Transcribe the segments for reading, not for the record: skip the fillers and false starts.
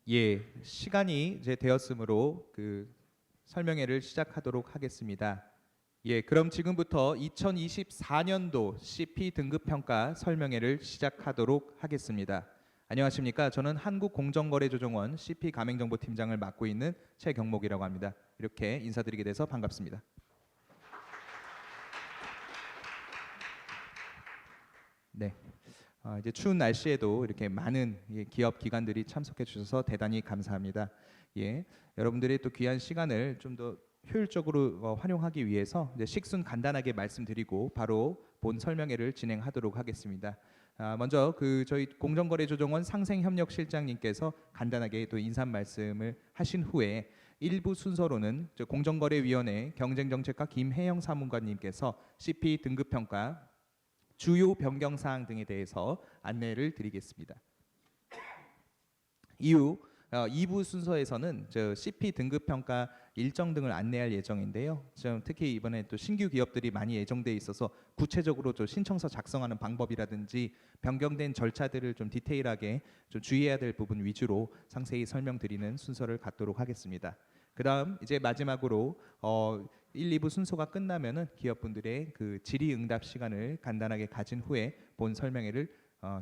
예, 시간이 이제 되었으므로 그 설명회를 시작하도록 하겠습니다. 예, 그럼 지금부터 2024년도 CP 등급 평가 설명회를 시작하도록 하겠습니다. 안녕하십니까? 저는 한국공정거래조정원 CP 가맹정보팀장을 맡고 있는 최경목이라고 합니다. 이렇게 인사드리게 돼서 반갑습니다. 네. 이제 추운 날씨에도 이렇게 많은 기업 기관들이 참석해 주셔서 대단히 감사합니다. 예, 여러분들의 또 귀한 시간을 좀 더 효율적으로 활용하기 위해서 이제 식순 간단하게 말씀드리고 바로 본 설명회를 진행하도록 하겠습니다. 먼저 저희 공정거래조정원 상생협력실장님께서 간단하게 또 인사 말씀을 하신 후에 일부 순서로는 공정거래위원회 경쟁정책과 김혜영 사무관님께서 CP 등급평가 주요 변경 사항 등에 대해서 안내를 드리겠습니다. 이후 2부 순서에서는 CP 등급 평가 일정 등을 안내할 예정인데요. 특히 이번에 또 신규 기업들이 많이 예정돼 있어서 구체적으로 신청서 작성하는 방법이라든지 변경된 절차들을 좀 디테일하게 좀 주의해야 될 부분 위주로 상세히 설명드리는 순서를 갖도록 하겠습니다. 그다음 이제 마지막으로 1, 2부 순서가 끝나면은 기업분들의 그 질의응답 시간을 간단하게 가진 후에 본 설명회를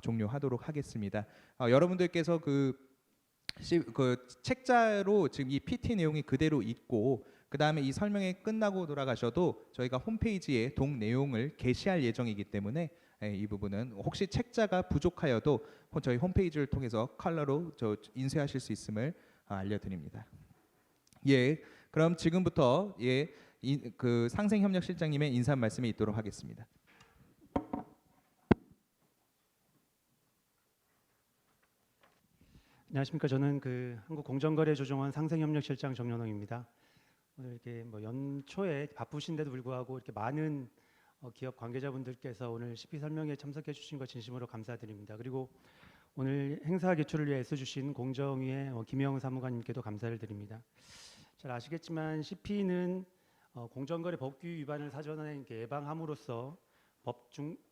종료하도록 하겠습니다. 여러분들께서 그 책자로 지금 이 PT 내용이 그대로 있고 그 다음에 이 설명회 끝나고 돌아가셔도 저희가 홈페이지에 동 내용을 게시할 예정이기 때문에 이 부분은 혹시 책자가 부족하여도 저희 홈페이지를 통해서 컬러로 인쇄하실 수 있음을 알려드립니다. 예, 그럼 지금부터 그 상생협력실장님의 인사 말씀이 있도록 하겠습니다. 안녕하십니까. 저는 한국공정거래조정원 상생협력실장 정연홍입니다. 오늘 이렇게 연초에 바쁘신데도 불구하고 이렇게 많은 기업 관계자분들께서 오늘 CP 설명회에 참석해 주신 것 진심으로 감사드립니다. 그리고 오늘 행사 개최를 위해 애써주신 공정위의 김영 사무관님께도 감사를 드립니다. 잘 아시겠지만 CP는 공정거래 법규 위반을 사전에 예방함으로써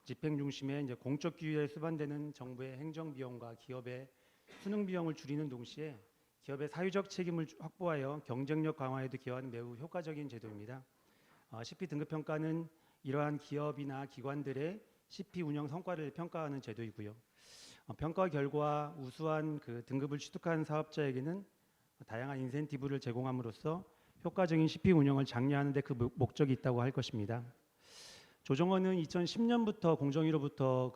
집행 중심의 이제 공적 기유에 수반되는 정부의 행정 비용과 기업의 수능 비용을 줄이는 동시에 기업의 사유적 책임을 확보하여 경쟁력 강화에도 기여하는 매우 효과적인 제도입니다. CP 등급 평가는 이러한 기업이나 기관들의 CP 운영 성과를 평가하는 제도이고요. 평가 결과 우수한 그 등급을 취득한 사업자에게는 다양한 인센티브를 제공함으로써 효과적인 CP 운영을 장려하는 데 그 목적이 있다고 할 것입니다. 조정원은 2010년부터 공정위로부터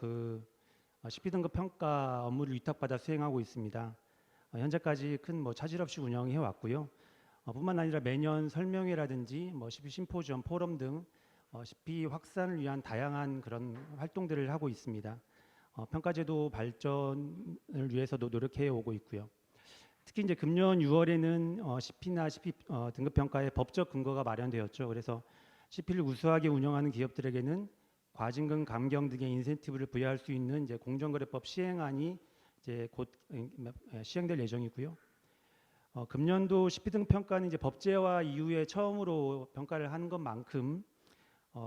CP 등급 평가 업무를 위탁받아 수행하고 있습니다. 현재까지 큰 차질 없이 운영해 왔고요. 뿐만 아니라 매년 설명회라든지 CP 심포지엄, 포럼 등 CP 확산을 위한 다양한 그런 활동들을 하고 있습니다. 평가제도 발전을 위해서도 노력해 오고 있고요. 특히 이제 금년 6월에는 CP나 CP 등급 평가의 법적 근거가 마련되었죠. 그래서 CP를 우수하게 운영하는 기업들에게는 과징금 감경 등의 인센티브를 부여할 수 있는 이제 공정거래법 시행안이 이제 곧 시행될 예정이고요. 금년도 CP 등급 평가는 이제 법제화 이후에 처음으로 평가를 하는 것만큼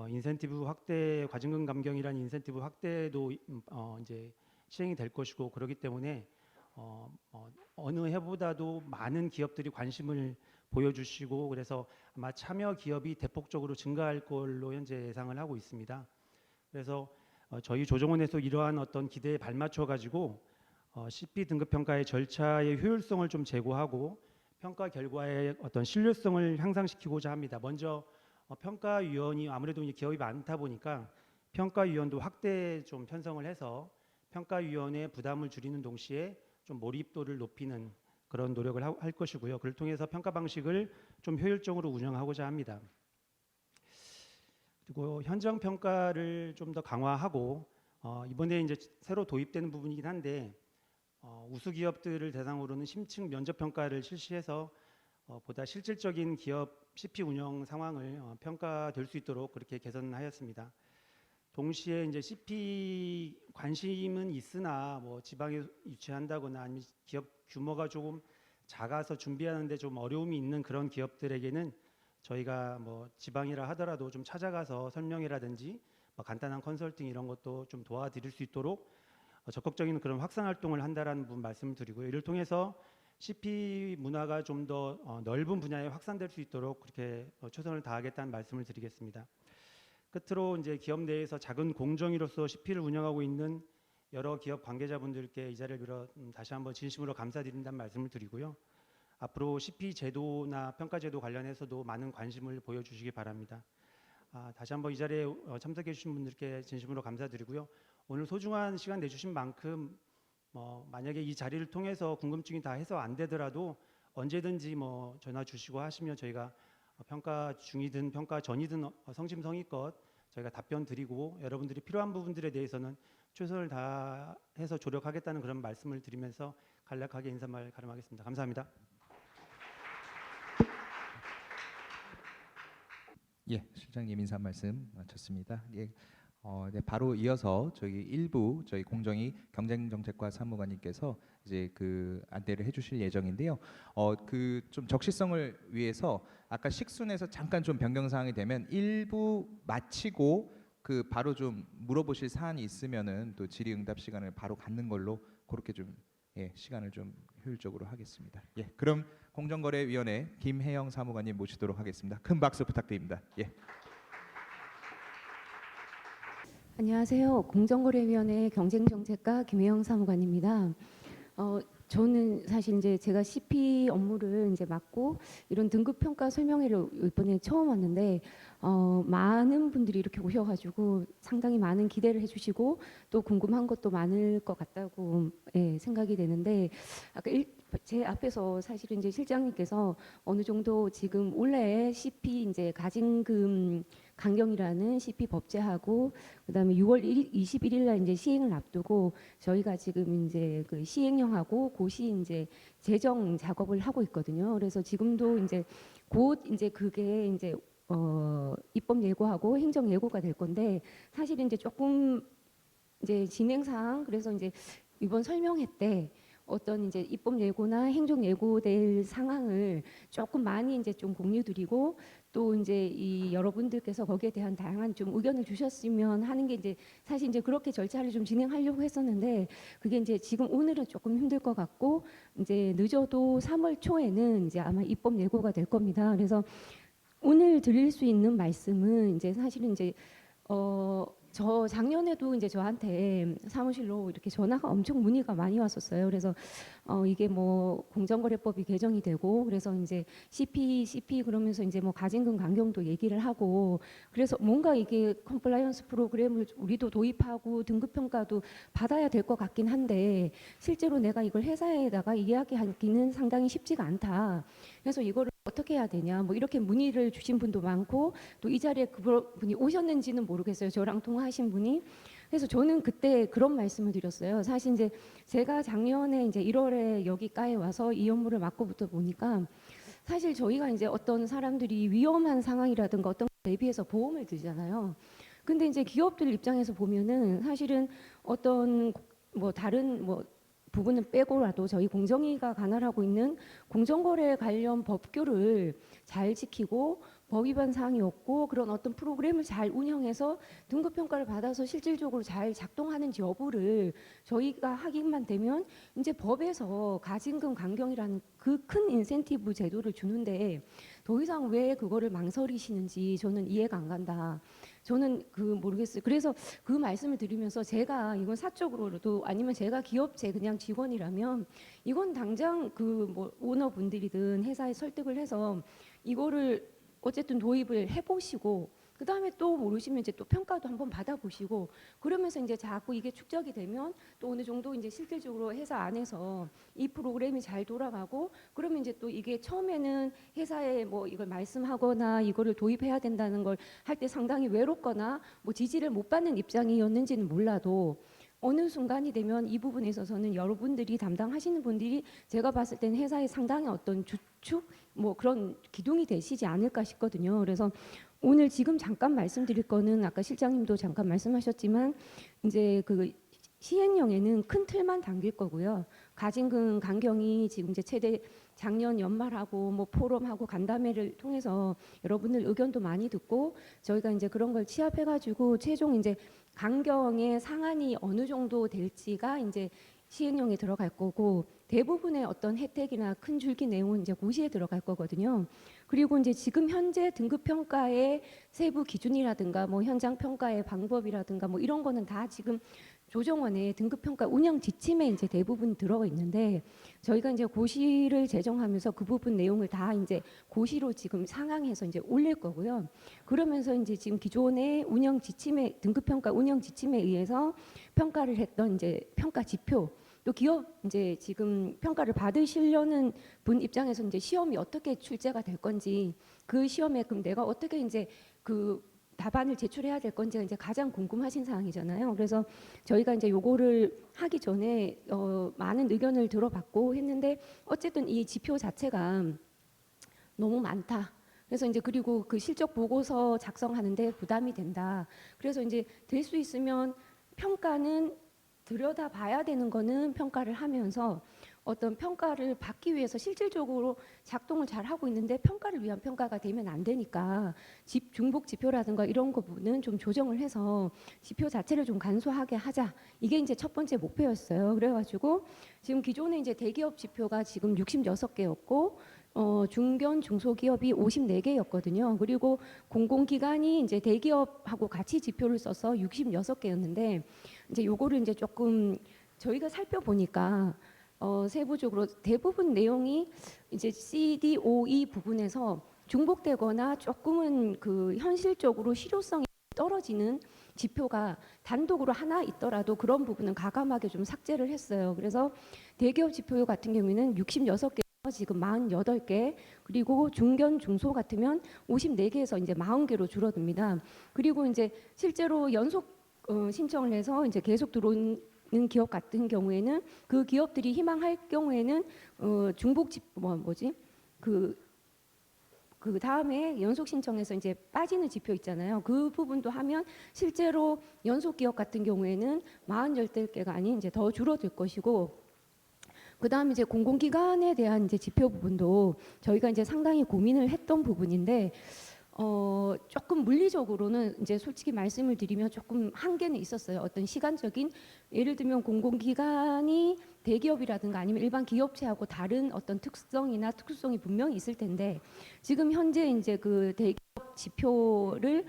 인센티브 확대, 과징금 감경이라는 인센티브 확대도 이제 시행이 될 것이고 그렇기 때문에 어느 해보다도 많은 기업들이 관심을 보여주시고 그래서 아마 참여 기업이 대폭적으로 증가할 걸로 현재 예상을 하고 있습니다. 그래서 저희 조정원에서 이러한 어떤 기대에 발맞춰 가지고 CP 등급 평가의 절차의 효율성을 좀 제고하고 평가 결과의 어떤 신뢰성을 향상시키고자 합니다. 먼저 평가위원이 아무래도 이제 기업이 많다 보니까 평가위원도 확대 좀 편성을 해서 평가위원의 부담을 줄이는 동시에 좀 몰입도를 높이는 그런 노력을 할 것이고요. 그를 통해서 평가 방식을 좀 효율적으로 운영하고자 합니다. 그리고 현장 평가를 좀 더 강화하고 이번에 이제 새로 도입되는 부분이긴 한데 우수 기업들을 대상으로는 심층 면접 평가를 실시해서 보다 실질적인 기업 CP 운영 상황을 평가될 수 있도록 그렇게 개선하였습니다. 동시에 이제 CP 관심은 있으나 지방에 유치한다거나 아니면 기업 규모가 조금 작아서 준비하는데 좀 어려움이 있는 그런 기업들에게는 저희가 지방이라 하더라도 좀 찾아가서 설명회라든지 간단한 컨설팅 이런 것도 좀 도와드릴 수 있도록 적극적인 그런 확산 활동을 한다라는 부분 말씀을 드리고요. 이를 통해서 CP 문화가 좀 더 넓은 분야에 확산될 수 있도록 그렇게 최선을 다하겠다는 말씀을 드리겠습니다. 끝으로 이제 기업 내에서 작은 공정위로서 CP를 운영하고 있는 여러 기업 관계자분들께 이 자리를 빌어 다시 한번 진심으로 감사드린다는 말씀을 드리고요. 앞으로 CP 제도나 평가 제도 관련해서도 많은 관심을 보여주시기 바랍니다. 다시 한번 이 자리에 참석해 주신 분들께 진심으로 감사드리고요. 오늘 소중한 시간 내주신 만큼 만약에 이 자리를 통해서 궁금증이 다 해소 안 되더라도 언제든지 전화 주시고 하시면 저희가 평가 중이든 평가 전이든 성심성의껏 저희가 답변 드리고 여러분들이 필요한 부분들에 대해서는 최선을 다해서 조력하겠다는 그런 말씀을 드리면서 간략하게 인사말 가름하겠습니다. 감사합니다. 예, 실장님 인사 말씀 마쳤습니다. 예, 네, 바로 이어서 저희 일부 저희 공정위 경쟁정책과 사무관님께서 이제 그 안내를 해주실 예정인데요. 그 좀 적시성을 위해서 아까 식순에서 잠깐 좀 변경 사항이 되면 일부 마치고 그 바로 좀 물어보실 사안이 있으면은 또 질의응답 시간을 바로 갖는 걸로 그렇게 좀 시간을 좀 효율적으로 하겠습니다. 예, 그럼 공정거래위원회 김혜영 사무관님 모시도록 하겠습니다. 큰 박수 부탁드립니다. 예. 안녕하세요. 공정거래위원회 경쟁정책과 김혜영 사무관입니다. 저는 사실 이제 제가 CP 업무를 이제 맡고 이런 등급평가 설명회를 이번에 처음 왔는데 많은 분들이 이렇게 오셔가지고 상당히 많은 기대를 해주시고 또 궁금한 것도 많을 것 같다고 생각이 되는데 아까 제 앞에서 사실은 이제 실장님께서 어느 정도 지금 올해 CP 이제 가징금 강경이라는 CP 법제하고 그다음에 6월 21일 날 이제 시행을 앞두고 저희가 지금 이제 그 시행령하고 고시 이제 제정 작업을 하고 있거든요. 그래서 지금도 이제 곧 이제 그게 이제 입법 예고하고 행정 예고가 될 건데 사실 이제 조금 이제 진행상 그래서 이제 이번 설명회 때 어떤 이제 입법 예고나 행정 예고될 상황을 조금 많이 이제 좀 공유드리고 또 이제 이 여러분들께서 거기에 대한 다양한 좀 의견을 주셨으면 하는 게 이제 사실 이제 그렇게 절차를 좀 진행하려고 했었는데 그게 이제 지금 오늘은 조금 힘들 것 같고 이제 늦어도 3월 초에는 이제 아마 입법 예고가 될 겁니다. 그래서 오늘 드릴 수 있는 말씀은 이제 사실은 이제 저 작년에도 이제 저한테 사무실로 이렇게 전화가 엄청 문의가 많이 왔었어요. 그래서 이게 뭐 공정거래법이 개정이 되고 그래서 이제 CP 그러면서 이제 뭐 가징금 강경도 얘기를 하고 그래서 뭔가 이게 컴플라이언스 프로그램을 우리도 도입하고 등급 평가도 받아야 될 것 같긴 한데 실제로 내가 이걸 회사에다가 이야기하기는 상당히 쉽지가 않다. 그래서 이거를 어떻게 해야 되냐 뭐 이렇게 문의를 주신 분도 많고 또 이 자리에 그분이 오셨는지는 모르겠어요. 저랑 통화하신 분이. 그래서 저는 그때 그런 말씀을 드렸어요. 사실 이제 제가 작년에 이제 1월에 여기까지 와서 이 업무를 맡고부터 보니까 사실 저희가 이제 어떤 사람들이 위험한 상황이라든가 어떤 것에 대비해서 보험을 들잖아요. 근데 이제 기업들 입장에서 보면은 사실은 어떤 뭐 다른 뭐 부분은 빼고라도 저희 공정위가 관할하고 있는 공정거래 관련 법규를 잘 지키고 법 위반 사항이 없고 그런 어떤 프로그램을 잘 운영해서 등급 평가를 받아서 실질적으로 잘 작동하는지 여부를 저희가 확인만 되면 이제 법에서 가징금 강경이라는 그 큰 인센티브 제도를 주는데 더 이상 왜 그거를 망설이시는지 저는 이해가 안 간다. 저는 모르겠어요. 그래서 그 말씀을 드리면서 제가 이건 사적으로도 아니면 제가 기업체 그냥 직원이라면 이건 당장 그 뭐 오너분들이든 회사에 설득을 해서 이거를 어쨌든 도입을 해보시고 그 다음에 또 모르시면 이제 또 평가도 한번 받아보시고 그러면서 이제 자꾸 이게 축적이 되면 또 어느 정도 이제 실질적으로 회사 안에서 이 프로그램이 잘 돌아가고 그러면 이제 또 이게 처음에는 회사에 뭐 이걸 말씀하거나 이거를 도입해야 된다는 걸 할 때 상당히 외롭거나 뭐 지지를 못 받는 입장이었는지는 몰라도 어느 순간이 되면 이 부분에 있어서는 여러분들이 담당하시는 분들이 제가 봤을 때는 회사에 상당히 어떤 주축 뭐 그런 기둥이 되시지 않을까 싶거든요. 그래서 오늘 지금 잠깐 말씀드릴 거는 아까 실장님도 잠깐 말씀하셨지만 이제 그 시행령에는 큰 틀만 담길 거고요. 가진금 강경이 지금 이제 최대 작년 연말하고 뭐 포럼하고 간담회를 통해서 여러분들 의견도 많이 듣고 저희가 이제 그런 걸 취합해가지고 최종 이제 강경의 상한이 어느 정도 될지가 이제 시행령에 들어갈 거고 대부분의 어떤 혜택이나 큰 줄기 내용은 이제 고시에 들어갈 거거든요. 그리고 이제 지금 현재 등급 평가의 세부 기준이라든가 뭐 현장 평가의 방법이라든가 뭐 이런 거는 다 지금 조정원의 등급평가 운영 지침에 이제 대부분 들어가 있는데 저희가 이제 고시를 제정하면서 그 부분 내용을 다 이제 고시로 지금 상항해서 이제 올릴 거고요. 그러면서 이제 지금 기존의 운영 지침에 등급평가 운영 지침에 의해서 평가를 했던 이제 평가 지표 또 기업 이제 지금 평가를 받으시려는 분 입장에서 이제 시험이 어떻게 출제가 될 건지 그 시험에 그럼 내가 어떻게 이제 그 답안을 제출해야 될 건지가 이제 가장 궁금하신 사항이잖아요. 그래서 저희가 이제 요거를 하기 전에 많은 의견을 들어봤고 했는데 어쨌든 이 지표 자체가 너무 많다. 그래서 이제 그리고 그 실적 보고서 작성하는데 부담이 된다. 그래서 이제 될 수 있으면 평가는 들여다봐야 되는 거는 평가를 하면서 어떤 평가를 받기 위해서 실질적으로 작동을 잘 하고 있는데 평가를 위한 평가가 되면 안 되니까 중복 지표라든가 이런 부분은 좀 조정을 해서 지표 자체를 좀 간소하게 하자. 이게 이제 첫 번째 목표였어요. 그래가지고 지금 기존에 이제 대기업 지표가 지금 66개였고 중견 중소기업이 54개였거든요. 그리고 공공기관이 이제 대기업하고 같이 지표를 써서 66개였는데 이제 요거를 이제 조금 저희가 살펴보니까 세부적으로 대부분 내용이 이제 CDOE 부분에서 중복되거나 조금은 그 현실적으로 실효성이 떨어지는 지표가 단독으로 하나 있더라도 그런 부분은 가감하게 좀 삭제를 했어요. 그래서 대기업 지표 같은 경우에는 66개 지금 48개 그리고 중견 중소 같으면 54개에서 이제 40개로 줄어듭니다. 그리고 이제 실제로 연속 신청을 해서 이제 계속 들어오는 기업 같은 경우에는 그 기업들이 희망할 경우에는 중복집 그 다음에 연속 신청해서 이제 빠지는 지표 있잖아요. 그 부분도 하면 실제로 연속 기업 같은 경우에는 48개가 아닌 이제 더 줄어들 것이고 그다음에 이제 공공기관에 대한 이제 지표 부분도 저희가 이제 상당히 고민을 했던 부분인데 조금 물리적으로는 이제 솔직히 말씀을 드리면 조금 한계는 있었어요. 어떤 시간적인 예를 들면 공공기관이 대기업이라든가 아니면 일반 기업체하고 다른 어떤 특성이나 특수성이 분명히 있을 텐데 지금 현재 이제 그 대기업 지표를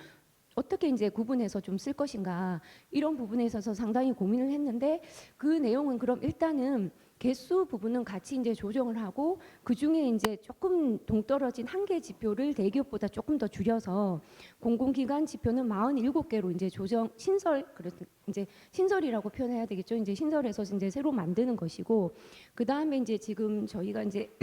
어떻게 이제 구분해서 좀 쓸 것인가 이런 부분에 있어서 상당히 고민을 했는데 그 내용은 그럼 일단은 개수 부분은 같이 이제 조정을 하고 그 중에 이제 조금 동떨어진 한 개 지표를 대기업보다 조금 더 줄여서 공공기관 지표는 47개로 이제 조정 이제 신설이라고 표현해야 되겠죠. 이제 신설해서 이제 새로 만드는 것이고 그 다음에 이제 지금 저희가 이제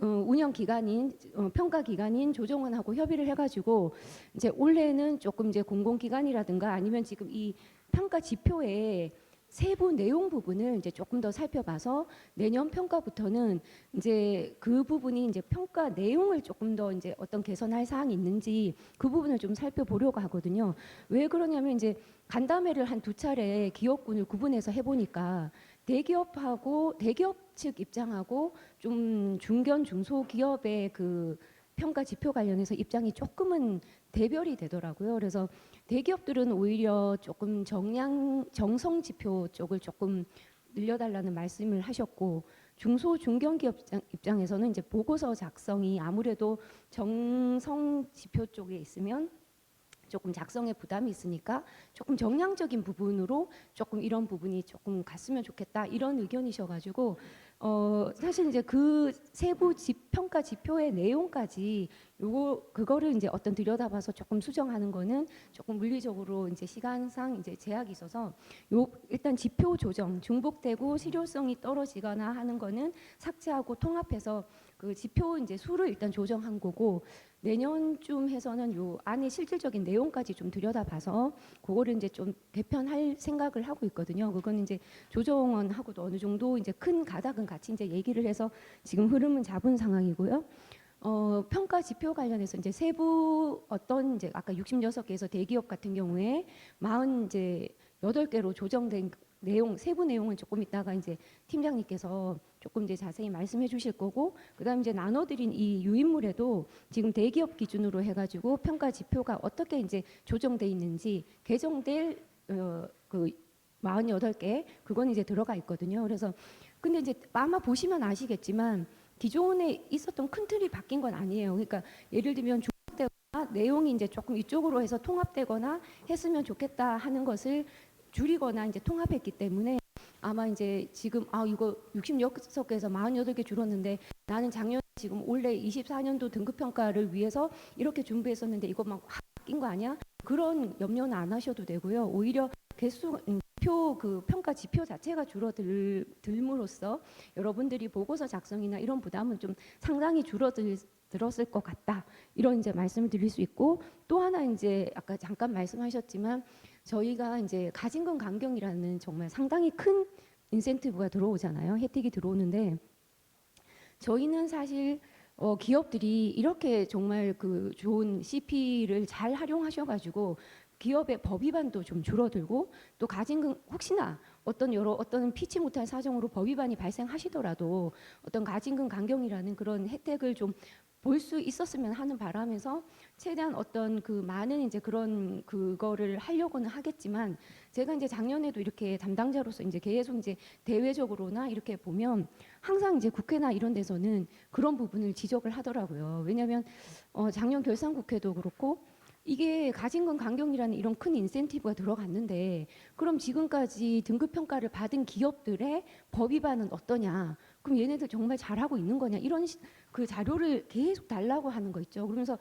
운영 기관인 평가 기관인 조정원하고 협의를 해가지고 이제 올해는 조금 이제 공공기관이라든가 아니면 지금 이 평가 지표에 세부 내용 부분을 이제 조금 더 살펴봐서 내년 평가부터는 이제 그 부분이 이제 평가 내용을 조금 더 이제 어떤 개선할 사항이 있는지 그 부분을 좀 살펴보려고 하거든요. 왜 그러냐면 이제 간담회를 한 2차례 기업군을 구분해서 해보니까 대기업하고 대기업 측 입장하고 좀 중견 중소기업의 그 평가 지표 관련해서 입장이 조금은 대별이 되더라고요. 그래서 대기업들은 오히려 조금 정성 지표 쪽을 조금 늘려달라는 말씀을 하셨고 중소 중견기업 입장에서는 이제 보고서 작성이 아무래도 정성 지표 쪽에 있으면 조금 작성에 부담이 있으니까 조금 정량적인 부분으로 조금 이런 부분이 조금 갔으면 좋겠다 이런 의견이셔가지고 사실 이제 그 세부 평가 지표의 내용까지 그거를 이제 어떤 들여다봐서 조금 수정하는 거는 조금 물리적으로 이제 시간상 이제 제약이 있어서 일단 지표 조정 중복되고 실효성이 떨어지거나 하는 거는 삭제하고 통합해서 그 지표 이제 수를 일단 조정한 거고 내년쯤 해서는 요 안에 실질적인 내용까지 좀 들여다봐서 그거를 이제 좀 개편할 생각을 하고 있거든요. 그건 이제 조정원하고도 어느 정도 이제 큰 가닥은 같이 이제 얘기를 해서 지금 흐름은 잡은 상황이고요. 평가 지표 관련해서 이제 세부 어떤 이제 아까 66개에서 대기업 같은 경우에 48개로 조정된 내용 세부 내용은 조금 이따가 이제 팀장님께서 조금 이제 자세히 말씀해 주실 거고, 그다음 이제 나눠드린 이 유인물에도 지금 대기업 기준으로 해가지고 평가 지표가 어떻게 이제 조정돼 있는지 개정될 그 48개 그건 이제 들어가 있거든요. 그래서 근데 이제 아마 보시면 아시겠지만 기존에 있었던 큰 틀이 바뀐 건 아니에요. 그러니까 예를 들면 중복되거나 내용이 이제 조금 이쪽으로 해서 통합되거나 했으면 좋겠다 하는 것을 줄이거나 이제 통합했기 때문에 아마 이제 지금 이거 66개에서 48개 줄었는데 나는 작년에 지금 올해 24년도 등급 평가를 위해서 이렇게 준비했었는데 이거 막 확 바뀐 거 아니야? 그런 염려는 안 하셔도 되고요. 오히려 개수 그 평가 지표 자체가 줄어들므로써 여러분들이 보고서 작성이나 이런 부담은 좀 상당히 줄어들었을 것 같다. 이런 이제 말씀을 드릴 수 있고, 또 하나 이제 아까 잠깐 말씀하셨지만 저희가 이제 가진금 강경이라는 정말 상당히 큰 인센티브가 들어오잖아요. 혜택이 들어오는데 저희는 사실 기업들이 이렇게 정말 그 좋은 CP를 잘 활용하셔가지고 기업의 법 위반도 좀 줄어들고, 또 가진금 혹시나 어떤 피치 못할 사정으로 법 위반이 발생하시더라도 어떤 가진금 강경이라는 그런 혜택을 좀 볼 수 있었으면 하는 바람에서 최대한 어떤 그 많은 이제 그런 그거를 하려고는 하겠지만, 제가 이제 작년에도 이렇게 담당자로서 이제 계속 이제 대외적으로나 이렇게 보면 항상 이제 국회나 이런 데서는 그런 부분을 지적을 하더라고요. 왜냐하면 작년 결산국회도 그렇고 이게 가진금 강경이라는 이런 큰 인센티브가 들어갔는데 그럼 지금까지 등급 평가를 받은 기업들의 법 위반은 어떠냐? 그럼 얘네들 정말 잘하고 있는 거냐? 이런 그 자료를 계속 달라고 하는 거 있죠. 그러면서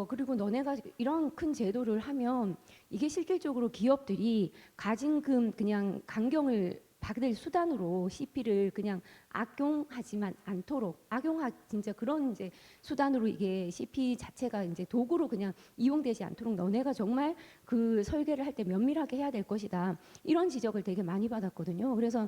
그리고 너네가 이런 큰 제도를 하면 이게 실질적으로 기업들이 가진금 그냥 강경을 받을 수단으로 CP를 그냥 악용하지만 않도록 진짜 그런 이제 수단으로 이게 CP 자체가 이제 도구로 그냥 이용되지 않도록 너네가 정말 그 설계를 할 때 면밀하게 해야 될 것이다. 이런 지적을 되게 많이 받았거든요. 그래서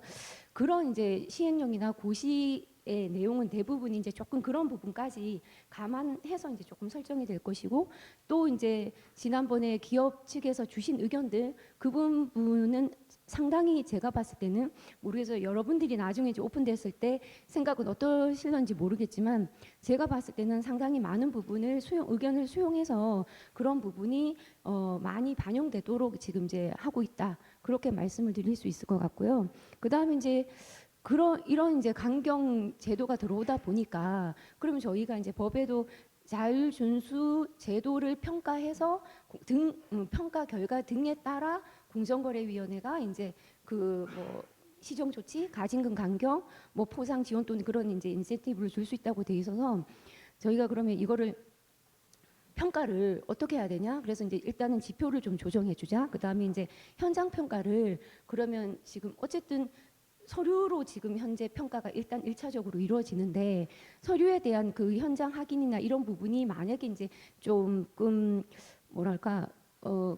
그런 이제 시행령이나 고시의 내용은 대부분 이제 조금 그런 부분까지 감안해서 이제 조금 설정이 될 것이고, 또 이제 지난번에 기업 측에서 주신 의견들 그 부분은 상당히 제가 봤을 때는 모르겠어요. 여러분들이 나중에 이제 오픈됐을 때 생각은 어떠실런지 모르겠지만 제가 봤을 때는 상당히 많은 부분을 의견을 수용해서 그런 부분이 많이 반영되도록 지금 이제 하고 있다. 그렇게 말씀을 드릴 수 있을 것 같고요. 그다음에 이제 이런 이제 강경 제도가 들어오다 보니까 그러면 저희가 이제 법에도 자율 준수 제도를 평가해서 평가 결과 등에 따라 공정거래위원회가 이제 그 뭐 시정 조치, 가진금 강경, 뭐 포상 지원 또는 그런 이제 인센티브를 줄 수 있다고 돼 있어서 저희가 그러면 이거를 평가를 어떻게 해야 되냐? 그래서 이제 일단은 지표를 좀 조정해 주자. 그다음에 이제 현장 평가를 그러면 지금 어쨌든 서류로 지금 현재 평가가 일단 1차적으로 이루어지는데 서류에 대한 그 현장 확인이나 이런 부분이 만약에 이제 조금 뭐랄까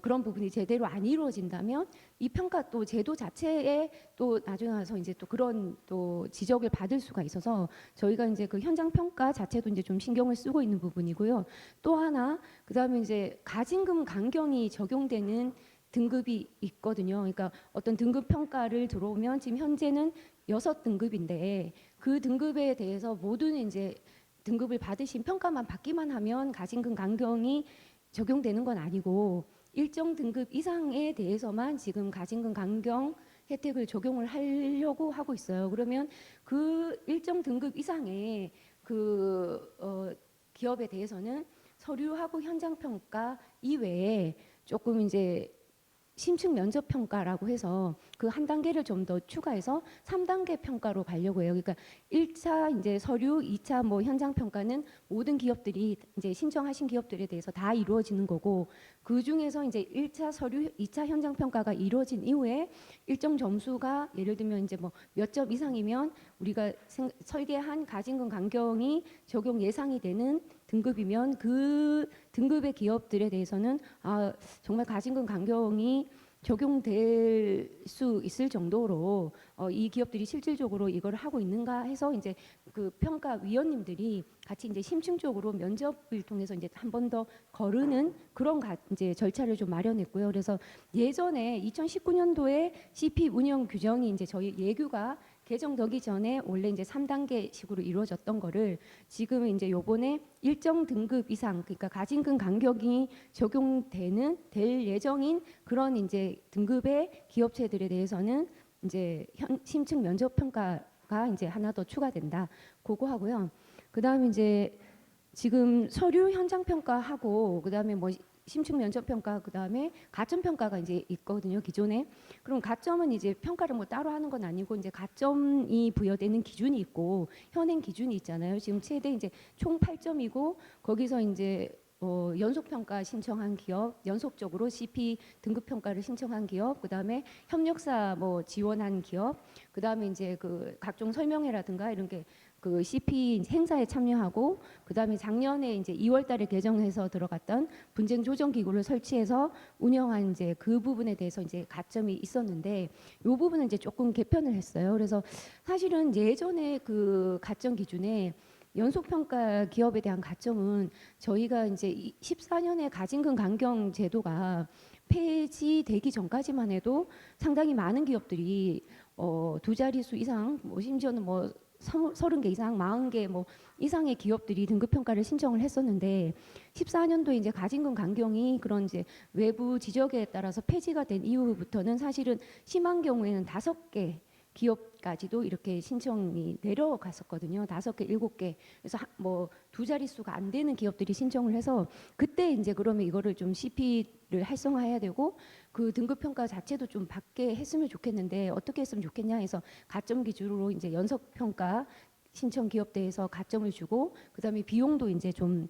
그런 부분이 제대로 안 이루어진다면 이 평가 또 제도 자체에 또 나중에 와서 이제 또 그런 또 지적을 받을 수가 있어서 저희가 이제 그 현장 평가 자체도 이제 좀 신경을 쓰고 있는 부분이고요. 또 하나 그다음에 이제 가진금 강경이 적용되는 등급이 있거든요. 그러니까 어떤 등급 평가를 들어오면 지금 현재는 6등급인데 그 등급에 대해서 모든 이제 등급을 받으신 평가만 받기만 하면 가진금 강경이 적용되는 건 아니고 일정 등급 이상에 대해서만 지금 가진금 강경 혜택을 적용을 하려고 하고 있어요. 그러면 그 일정 등급 이상의 그 기업에 대해서는 서류하고 현장 평가 이외에 조금 이제 심층 면접 평가라고 해서 그 한 단계를 좀 더 추가해서 3단계 평가로 가려고 해요. 그러니까 1차 이제 서류, 2차 뭐 현장 평가는 모든 기업들이 이제 신청하신 기업들에 대해서 다 이루어지는 거고 그 중에서 이제 1차 서류, 2차 현장 평가가 이루어진 이후에 일정 점수가 예를 들면 이제 뭐 몇 점 이상이면 우리가 설계한 가진금 강경이 적용 예상이 되는 등급이면 그 등급의 기업들에 대해서는 정말 가진금 강경이 적용될 수 있을 정도로 이 기업들이 실질적으로 이걸 하고 있는가 해서 이제 그 평가 위원님들이 같이 이제 심층적으로 면접을 통해서 이제 한 번 더 거르는 그런 이제 절차를 좀 마련했고요. 그래서 예전에 2019년도에 CP 운영 규정이 이제 저희 예규가 개정되기 전에 원래 이제 3단계식으로 이루어졌던 거를 지금 이제 요번에 일정 등급 이상, 그러니까 가진금 간격이 적용될 예정인 그런 이제 등급의 기업체들에 대해서는 이제 심층 면접 평가가 이제 하나 더 추가된다. 그거 하고요. 그다음에 이제 지금 서류 현장 평가하고 그다음에 뭐 심층 면접 평가 그다음에 가점 평가가 이제 있거든요, 기존에. 그럼 가점은 이제 평가를 뭐 따로 하는 건 아니고 이제 가점이 부여되는 기준이 있고 현행 기준이 있잖아요. 지금 최대 이제 총 8점이고 거기서 이제 연속 평가 신청한 기업, 연속적으로 CP 등급 평가를 신청한 기업, 그다음에 협력사 뭐 지원한 기업, 그다음에 이제 그 각종 설명회라든가 이런 게 그 CP 행사에 참여하고, 그다음에 작년에 이제 2월달에 개정해서 들어갔던 분쟁 조정 기구를 설치해서 운영한 이제 그 부분에 대해서 이제 가점이 있었는데, 이 부분은 이제 조금 개편을 했어요. 그래서 사실은 예전에 그 가점 기준에 연속평가 기업에 대한 가점은 저희가 이제 14년에 가진금 강경 제도가 폐지되기 전까지만 해도 상당히 많은 기업들이 두 자릿수 이상, 뭐 심지어는 뭐 30개 이상, 40개 뭐 이상의 기업들이 등급평가를 신청을 했었는데 14년도에 이제 가진금 강경이 그런 이제 외부 지적에 따라서 폐지가 된 이후부터는 사실은 심한 경우에는 5개 기업까지도 이렇게 신청이 내려갔었거든요. 5개, 7개. 그래서 뭐 두 자릿수가 안 되는 기업들이 신청을 해서 그때 이제 그러면 이거를 좀 CP를 활성화해야 되고 그 등급 평가 자체도 좀 받게 했으면 좋겠는데 어떻게 했으면 좋겠냐 해서 가점 기준으로 이제 연속 평가 신청 기업대에서 가점을 주고 그다음에 비용도 이제 좀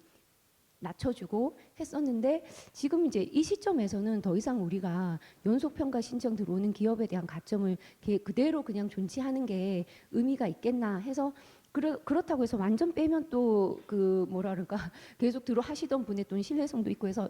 낮춰주고 했었는데 지금 이제 이 시점에서는 더 이상 우리가 연속평가 신청 들어오는 기업에 대한 가점을 그대로 그냥 존치하는 게 의미가 있겠나 해서 그렇다고 해서 완전 빼면 또 그 뭐라 그럴까 계속 들어 하시던 분의 또 신뢰성도 있고 해서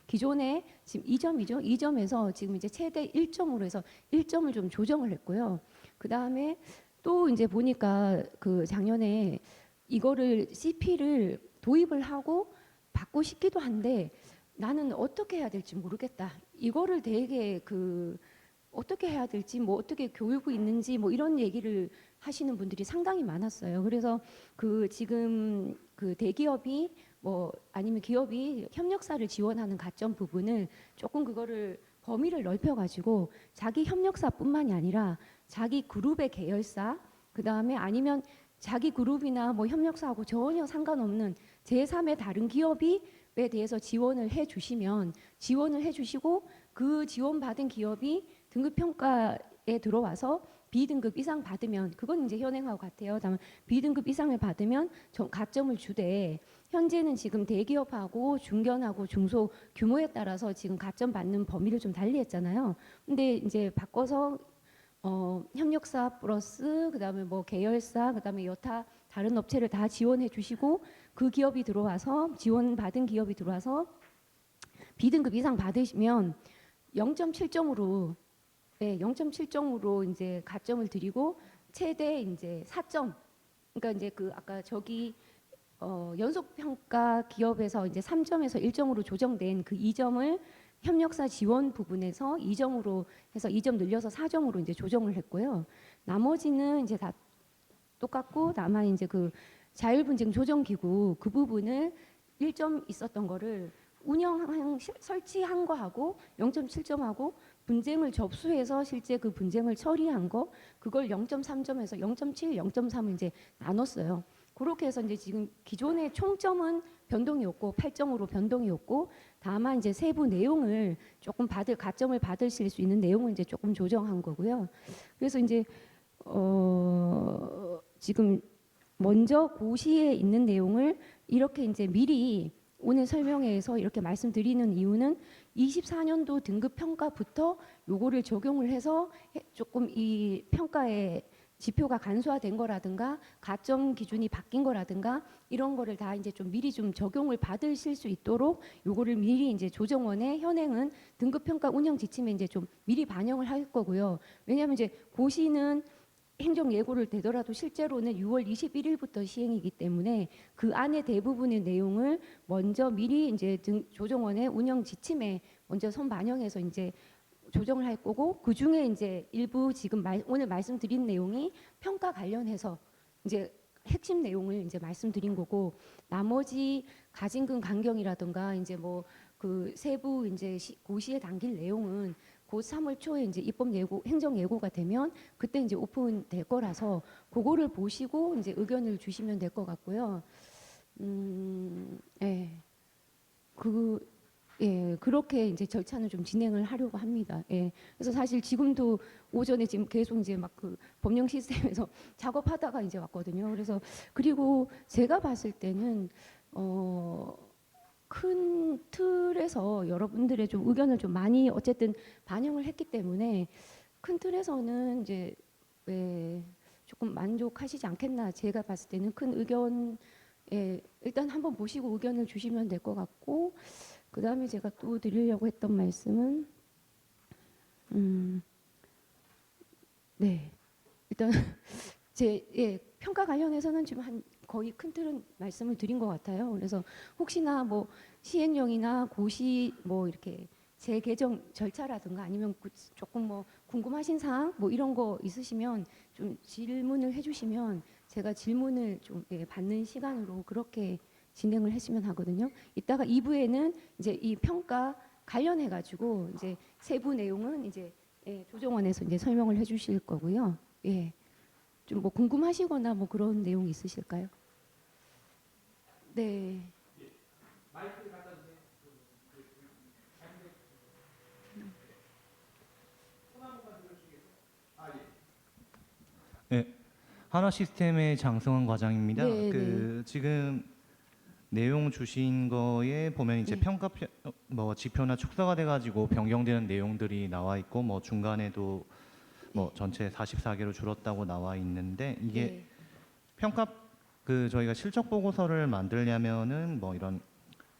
기존에 지금 2점이죠. 2점에서 지금 이제 최대 1점으로 해서 1점을 좀 조정을 했고요. 그 다음에 또 이제 보니까 그 작년에 이거를 CP를 도입을 하고 받고 싶기도 한데 나는 어떻게 해야 될지 모르겠다. 이거를 되게 그 어떻게 해야 될지 뭐 어떻게 교육이 있는지 뭐 이런 얘기를 하시는 분들이 상당히 많았어요. 그래서 그 지금 그 대기업이 뭐 아니면 기업이 협력사를 지원하는 가점 부분을 조금 그거를 범위를 넓혀가지고 자기 협력사뿐만이 아니라 자기 그룹의 계열사 그다음에 아니면 자기 그룹이나 뭐 협력사하고 전혀 상관없는 제3의 다른 기업에 대해서 지원을 해주시면 지원을 해주시고 그 지원받은 기업이 등급평가에 들어와서 B등급 이상 받으면 그건 이제 현행하고 같아요. 다만 B등급 이상을 받으면 가점을 주되 현재는 지금 대기업하고 중견하고 중소 규모에 따라서 지금 가점 받는 범위를 좀 달리했잖아요. 근데 이제 바꿔서 협력사 플러스 그다음에 뭐 계열사 그다음에 여타 다른 업체를 다 지원해 주시고 그 기업이 들어와서 지원받은 기업이 들어와서 B등급 이상 받으시면 0.7점으로 네, 0.7점으로 이제 가점을 드리고 최대 이제 4점. 그러니까 이제 그 아까 저기 연속 평가 기업에서 이제 3점에서 1점으로 조정된 그 2점을 협력사 지원 부분에서 2점으로 해서 2점 늘려서 4점으로 이제 조정을 했고요. 나머지는 이제 다 똑같고 다만 이제 그 자율분쟁 조정기구 그 부분을 1점 있었던 거를 설치한 거하고 0.7점하고 분쟁을 접수해서 실제 그 분쟁을 처리한 거 그걸 0.3점에서 0.7, 0.3을 이제 나눴어요. 그렇게 해서 이제 지금 기존의 총점은 변동이 없고 8점으로 변동이 없고 다만 이제 세부 내용을 조금 가점을 받으실 수 있는 내용을 이제 조금 조정한 거고요. 그래서 이제 지금 먼저 고시에 있는 내용을 이렇게 이제 미리 오늘 설명회에서 이렇게 말씀드리는 이유는 24년도 등급 평가부터 요거를 적용을 해서 조금 이 평가의 지표가 간소화된 거라든가 가점 기준이 바뀐 거라든가 이런 거를 다 이제 좀 미리 좀 적용을 받으실 수 있도록 요거를 미리 이제 조정원에 현행은 등급 평가 운영 지침에 이제 좀 미리 반영을 할 거고요. 왜냐하면 이제 고시는 행정 예고를 되더라도 실제로는 6월 21일부터 시행이기 때문에 그 안에 대부분의 내용을 먼저 미리 이제 조정원의 운영 지침에 먼저 선반영해서 이제 조정을 할 거고, 그 중에 이제 일부 지금 오늘 말씀드린 내용이 평가 관련해서 이제 핵심 내용을 이제 말씀드린 거고, 나머지 가진금 강경이라든가 이제 뭐 그 세부 이제 고시에 담길 내용은 곧 3월 초에 이제 입법 예고, 행정 예고가 되면 그때 이제 오픈될 거라서 그거를 보시고 이제 의견을 주시면 될 것 같고요. 예. 그렇게 이제 절차는 좀 진행을 하려고 합니다. 예. 그래서 사실 지금도 오전에 지금 계속 이제 막 그 법령 시스템에서 작업하다가 이제 왔거든요. 그래서 그리고 제가 봤을 때는 큰 틀에서 여러분들의 좀 의견을 좀 많이 어쨌든 반영을 했기 때문에 큰 틀에서는 이제 조금 만족하시지 않겠나. 제가 봤을 때는 큰 의견 일단 한번 보시고 의견을 주시면 될 것 같고, 그 다음에 제가 또 드리려고 했던 말씀은 네, 일단 평가 관련해서는 지금 한 거의 큰 틀은 말씀을 드린 것 같아요. 그래서 혹시나 뭐 시행령이나 고시 뭐 이렇게 재개정 절차라든가 아니면 조금 뭐 궁금하신 사항 뭐 이런 거 있으시면 좀 질문을 해주시면 제가 질문을 좀 받는 시간으로 그렇게 진행을 했으면 하거든요. 이따가 2부에는 이제 이 평가 관련해 가지고 이제 세부 내용은 이제 조정원에서 이제 설명을 해주실 거고요. 예, 좀 뭐 궁금하시거나 뭐 그런 내용 있으실까요? 네. 네, 한화시스템의 장성원 과장입니다. 네, 지금 내용 주신 거에 보면 이제 네. 평가 뭐 지표나 축소가 돼가지고 변경되는 내용들이 나와 있고, 뭐 중간에도 뭐 전체 44개로 줄었다고 나와 있는데, 이게 네. 평가 저희가 실적 보고서를 만들려면은 뭐 이런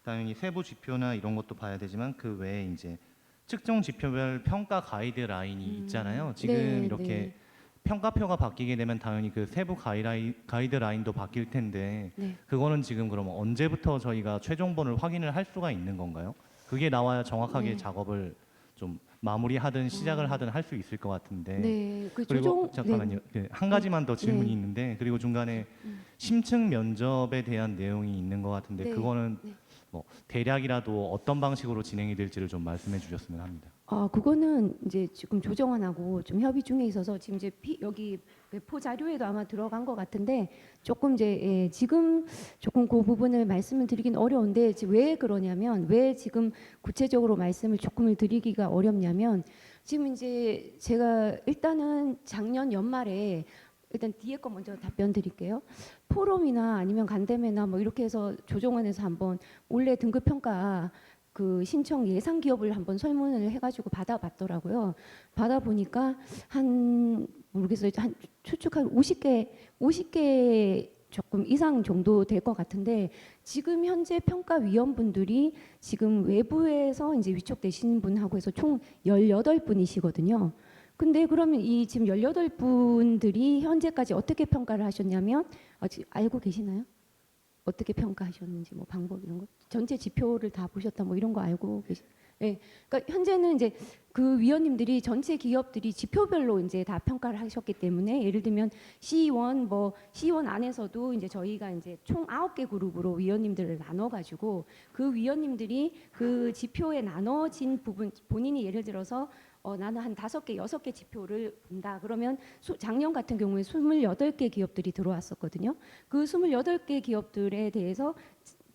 당연히 세부 지표나 이런 것도 봐야 되지만 그 외에 이제 측정 지표별 평가 가이드라인이 있잖아요. 지금 네, 이렇게 네. 평가표가 바뀌게 되면 당연히 그 세부 가이드라인도 바뀔 텐데, 네. 그거는 지금 그러면 언제부터 저희가 최종본을 확인을 할 수가 있는 건가요? 그게 나와야 정확하게 네. 작업을 좀 마무리하든 시작을 하든 할 수 있을 것 같은데. 네. 그 그리고 조정 잠깐만요. 한 가지만 더 질문이 네. 있는데, 그리고 중간에 음. 심층 면접에 대한 내용이 있는 것 같은데, 네. 그거는 네. 뭐 대략이라도 어떤 방식으로 진행이 될지를 좀 말씀해 주셨으면 합니다. 그거는 이제 지금 조정원하고 좀 협의 중에 있어서 지금 이제 여기 배포 자료에도 아마 들어간 것 같은데 조금 이제 지금 조금 그 부분을 말씀을 드리긴 어려운데, 지금 왜 그러냐면, 왜 지금 구체적으로 말씀을 조금을 드리기가 어렵냐면, 지금 이제 제가 일단은 작년 연말에 일단 뒤에 거 먼저 답변 드릴게요. 포럼이나 아니면 간담회나 뭐 이렇게 해서 조정원에서 한번 올해 등급 평가 그 신청 예상 기업을 한번 설문을 해가지고 받아봤더라고요. 받아보니까 한 모르겠어요. 한 추측 한 50개 조금 이상 정도 될 것 같은데, 지금 현재 평가위원분들이 지금 외부에서 이제 위촉되시는 분하고 해서 총 18분이시거든요. 근데 그러면 이 지금 18분들이 현재까지 어떻게 평가를 하셨냐면, 알고 계시나요? 어떻게 평가하셨는지 뭐 방법 이런 거, 전체 지표를 다 보셨다 뭐 이런 거 알고 네, 그러니까 현재는 이제 그 위원님들이 전체 기업들이 지표별로 이제 다 평가를 하셨기 때문에, 예를 들면 C1 뭐 C1 안에서도 이제 저희가 이제 총 9개 그룹으로 위원님들을 나눠 가지고 그 위원님들이 그 지표에 나눠진 부분, 본인이 예를 들어서 나는 한 5개, 6개 지표를 본다. 그러면 작년 같은 경우에 28개 기업들이 들어왔었거든요. 그 28개 기업들에 대해서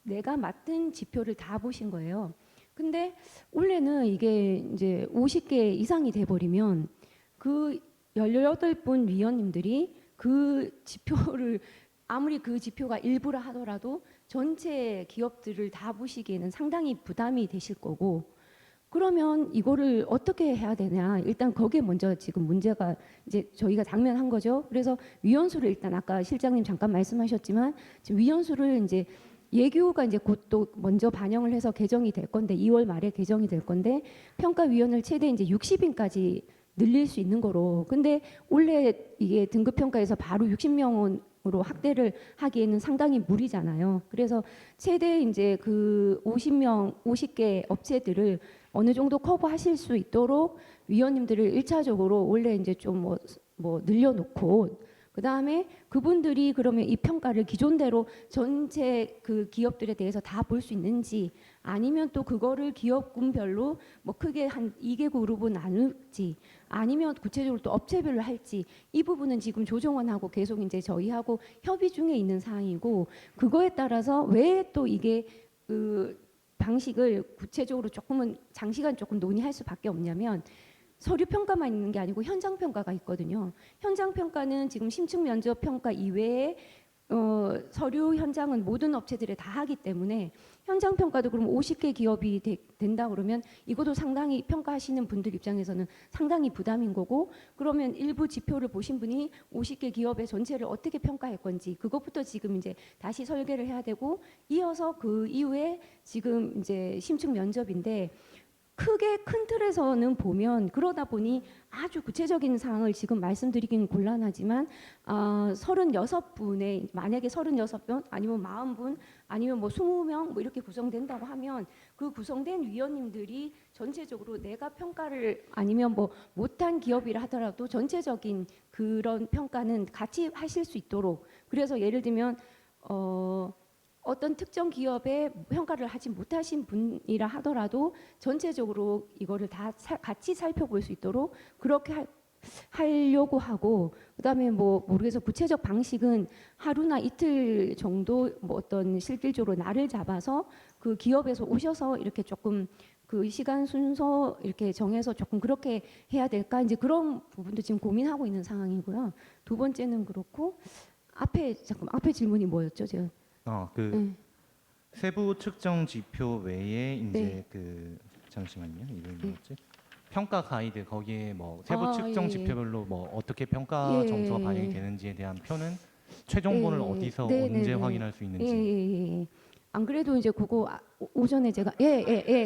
내가 맡은 지표를 다 보신 거예요. 근데 원래는 이게 이제 50개 이상이 돼버리면 그 18분 위원님들이 그 지표를 아무리 그 지표가 일부라 하더라도 전체 기업들을 다 보시기에는 상당히 부담이 되실 거고, 그러면 이거를 어떻게 해야 되냐. 일단 거기에 먼저 지금 문제가 이제 저희가 당면한 거죠. 그래서 위원수를 일단 아까 실장님 잠깐 말씀하셨지만 지금 위원수를 이제 예규가 이제 곧 또 먼저 반영을 해서 개정이 될 건데 2월 말에 개정이 될 건데 평가위원을 최대 이제 60인까지 늘릴 수 있는 거로. 근데 원래 이게 등급 평가에서 바로 60명으로 확대를 하기에는 상당히 무리잖아요. 그래서 최대 이제 그 50개 업체들을 어느 정도 커버하실 수 있도록 위원님들을 1차적으로 원래 이제 좀 뭐 늘려놓고, 그 다음에 그분들이 그러면 이 평가를 기존대로 전체 그 기업들에 대해서 다 볼 수 있는지, 아니면 또 그거를 기업군별로 뭐 크게 한 2개 그룹은 나눌지, 아니면 구체적으로 또 업체별로 할지, 이 부분은 지금 조정원하고 계속 이제 저희하고 협의 중에 있는 사항이고, 그거에 따라서 왜 또 이게 그 방식을 구체적으로 조금은 장시간 조금 논의할 수밖에 없냐면, 서류 평가만 있는 게 아니고 현장 평가가 있거든요. 현장 평가는 지금 심층 면접 평가 이외에 서류 현장은 모든 업체들이 다 하기 때문에, 현장 평가도 그럼 50개 기업이 된다 그러면 이것도 상당히 평가하시는 분들 입장에서는 상당히 부담인 거고, 그러면 일부 지표를 보신 분이 50개 기업의 전체를 어떻게 평가할 건지 그것부터 지금 이제 다시 설계를 해야 되고, 이어서 그 이후에 지금 이제 심층 면접인데, 크게 큰 틀에서는 보면 그러다 보니 아주 구체적인 사항을 지금 말씀드리기는 곤란하지만 36분의 만약에 36분 아니면 40분 아니면 뭐 20명 뭐 이렇게 구성된다고 하면, 그 구성된 위원님들이 전체적으로 내가 평가를 아니면 뭐 못한 기업이라 하더라도 전체적인 그런 평가는 같이 하실 수 있도록, 그래서 예를 들면 어떤 특정 기업의 평가를 하지 못하신 분이라 하더라도 전체적으로 이거를 다 같이 살펴볼 수 있도록 그렇게 하려고 하고, 그다음에 뭐 모르겠어 구체적 방식은 하루나 이틀 정도 뭐 어떤 실질적으로 날을 잡아서 그 기업에서 오셔서 이렇게 조금 그 시간 순서 이렇게 정해서 조금 그렇게 해야 될까, 이제 그런 부분도 지금 고민하고 있는 상황이고요. 두 번째는 그렇고, 앞에 질문이 뭐였죠, 제가? 그 세부 측정 지표 외에 이제 네. 그 잠시만요. 이름이 뭐였지? 평가 가이드, 거기에 뭐 세부 측정 예. 지표별로 뭐 어떻게 평가 예. 점수가 반영이 되는지에 대한 표는 최종본을 어디서 네, 언제 네, 네. 확인할 수 있는지. 예. 안 그래도 이제 그거 오전에 제가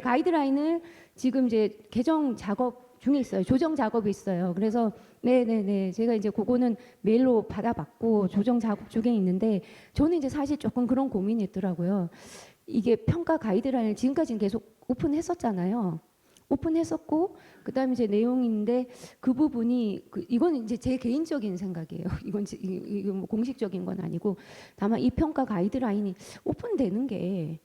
가이드라인을 지금 이제 개정 작업 중에 있어요. 조정 작업이 있어요. 그래서 네네네, 제가 이제 그거는 메일로 받아봤고 조정 작업 중에 있는데, 저는 이제 사실 조금 그런 고민이 있더라고요. 이게 평가 가이드라인을 지금까지는 계속 오픈했었잖아요. 오픈했었고, 그다음에 이제 내용인데 그 부분이 이건 이제 제 개인적인 생각이에요. 이건 뭐 공식적인 건 아니고, 다만 이 평가 가이드라인이 오픈되는 게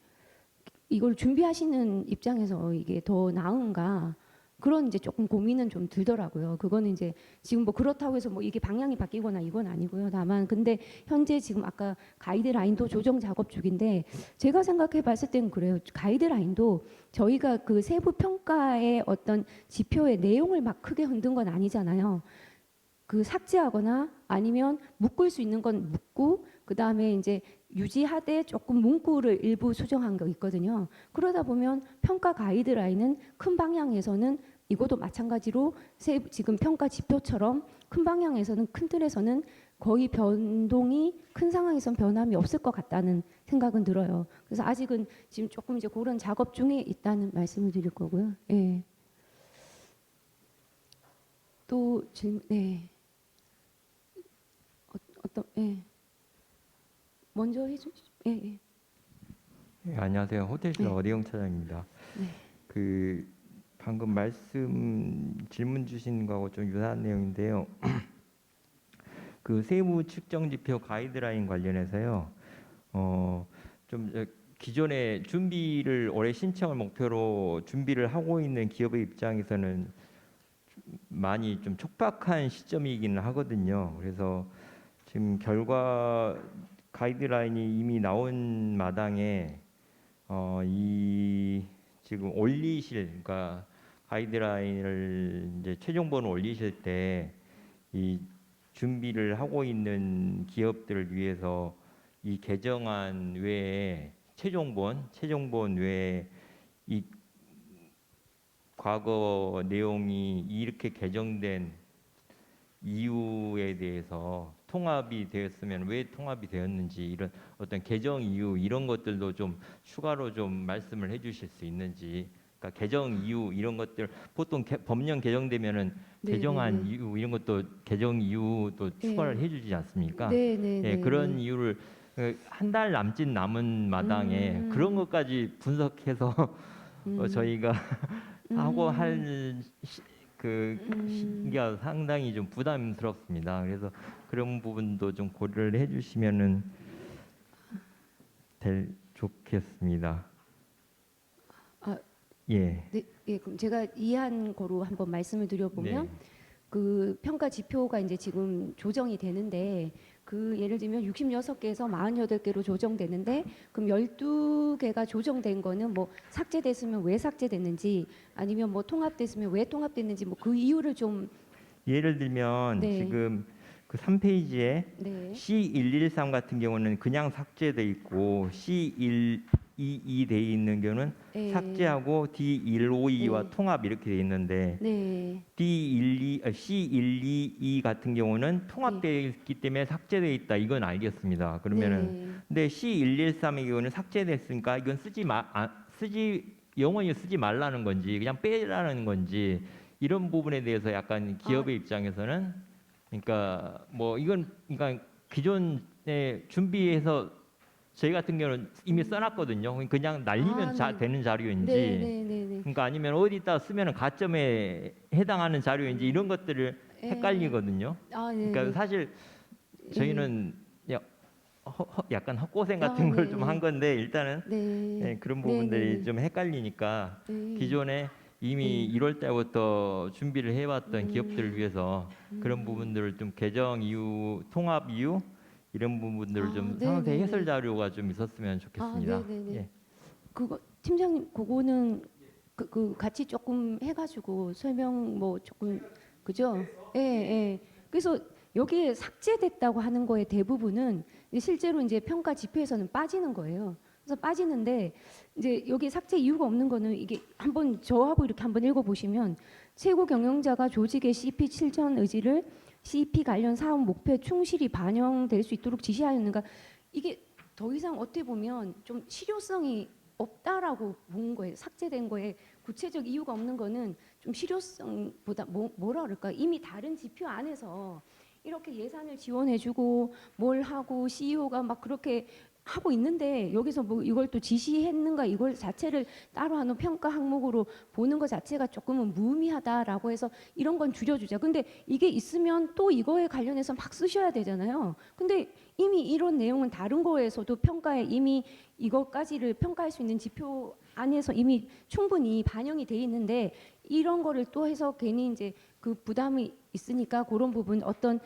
이걸 준비하시는 입장에서 이게 더 나은가, 그런 이제 조금 고민은 좀 들더라고요. 그거는 이제 지금 뭐 그렇다고 해서 뭐 이게 방향이 바뀌거나 이건 아니고요. 다만 근데 현재 지금 아까 가이드라인도 조정 작업 중인데, 제가 생각해 봤을 때는 그래요. 가이드라인도 저희가 그 세부 평가의 어떤 지표의 내용을 막 크게 흔든 건 아니잖아요. 그 삭제하거나 아니면 묶을 수 있는 건 묶고, 그 다음에 이제 유지하되 조금 문구를 일부 수정한 거 있거든요. 그러다 보면 평가 가이드라인은 큰 방향에서는 이것도 마찬가지로 지금 평가 지표처럼 큰 방향에서는, 큰 틀에서는 거의 변동이 큰 상황에선 변함이 없을 것 같다는 생각은 들어요. 그래서 아직은 지금 조금 이제 그런 작업 중에 있다는 말씀을 드릴 거고요. 예. 또 질문, 네. 예. 먼저 해주시죠. 예. 네, 안녕하세요. 호텔실 네. 어리영 차장입니다. 네. 그 방금 질문 주신 거하고 좀 유사한 내용인데요. 그 세부 측정 지표 가이드라인 관련해서요. 기존에 준비를 올해 신청을 목표로 준비를 하고 있는 기업의 입장에서는 많이 좀 촉박한 시점이기는 하거든요. 그래서 지금 결과 가이드라인이 이미 나온 마당에 이 지금 그러니까 가이드라인을 이제 최종본을 올리실 때 이 준비를 하고 있는 기업들을 위해서 이 개정안 외에 최종본 외에 이 과거 내용이 이렇게 개정된 이유에 대해서 통합이 되었으면 왜 통합이 되었는지, 이런 어떤 개정 이유 이런 것들도 좀 추가로 좀 말씀을 해주실 수 있는지 그러니까 개정 이유 이런 것들 보통 법령 개정되면은 네, 개정한 네, 네. 이유 이런 것도 개정 이유도 추가를 네. 해주지 않습니까? 네, 네, 예, 네, 그런 네. 이유를 한 달 남짓 남은 마당에 그런 것까지 분석해서 저희가 하고 할 시기가 상당히 좀 부담스럽습니다. 그래서 그런 부분도 좀 고려를 해주시면은 좋겠습니다. 아, 예. 네, 예, 그럼 제가 이해한 거로 한번 말씀을 드려보면 네. 그 평가 지표가 이제 지금 조정이 되는데 그 예를 들면 66개에서 48개로 조정되는데 그럼 12개가 조정된 거는 뭐 삭제됐으면 왜 삭제됐는지 아니면 뭐 통합됐으면 왜 통합됐는지 뭐 그 이유를 좀 예를 들면 네. 지금 그 3페이지에 네. C113 같은 경우는 그냥 삭제돼 있고 C122 돼 있는 경우는 네. 삭제하고 D152와 네. 통합 이렇게 돼 있는데 네. C122 같은 경우는 통합되어 있기 때문에 삭제돼 있다. 이건 알겠습니다. 그러면은 네. 근데 C113의 경우는 삭제됐으니까 이건 영원히 쓰지 말라는 건지 그냥 빼라는 건지 이런 부분에 대해서 약간 기업의 입장에서는 그러니까 뭐 이건 그러니까 기존에 준비해서 저희 같은 경우는 이미 써놨거든요. 그냥 날리면 네. 되는 자료인지 네, 네, 네, 네. 그러니까 아니면 어디다 쓰면 가점에 해당하는 자료인지 이런 것들을 예. 헷갈리거든요. 아, 네. 그러니까 네. 사실 저희는 약간 헛고생 아, 같은 걸 네. 좀 한 건데 일단은 네. 네, 그런 네, 부분들이 네, 네. 좀 헷갈리니까 네. 기존에 이미 1월 달부터 준비를 해왔던 기업들을 위해서 그런 부분들을 좀 개정 이유, 통합 이유 이런 부분들을 좀 네, 상세 네, 해설 네. 자료가 좀 있었으면 좋겠습니다. 네, 네, 네. 예. 그거 팀장님 그거는 그 같이 조금 해가지고 설명 뭐 조금 그죠? 예, 예. 그래서 여기에 삭제됐다고 하는 거의 대부분은 이제 실제로 이제 평가 지표에서는 빠지는 거예요. 그래서 빠지는데 이제 여기 삭제 이유가 없는 거는 이게 한번 저하고 이렇게 한번 읽어보시면 최고 경영자가 조직의 CP 실천 의지를 CP 관련 사업 목표에 충실히 반영될 수 있도록 지시하였는가 이게 더 이상 어떻게 보면 좀 실효성이 없다라고 본 거예요. 삭제된 거에 구체적 이유가 없는 거는 좀 실효성보다 뭐라 그럴까 이미 다른 지표 안에서 이렇게 예산을 지원해주고 뭘 하고 CEO가 막 그렇게 하고 있는데 여기서 뭐 이걸 또 지시했는가 이걸 자체를 따로 하는 평가 항목으로 보는 것 자체가 조금은 무의미하다라고 해서 이런 건 줄여주자. 근데 이게 있으면 또 이거에 관련해서 막 쓰셔야 되잖아요. 근데 이미 이런 내용은 다른 거에서도 평가에 이미 이것까지를 평가할 수 있는 지표 안에서 이미 충분히 반영이 돼 있는데 이런 거를 또 해서 괜히 이제 그 부담이 있으니까 그런 부분 어떤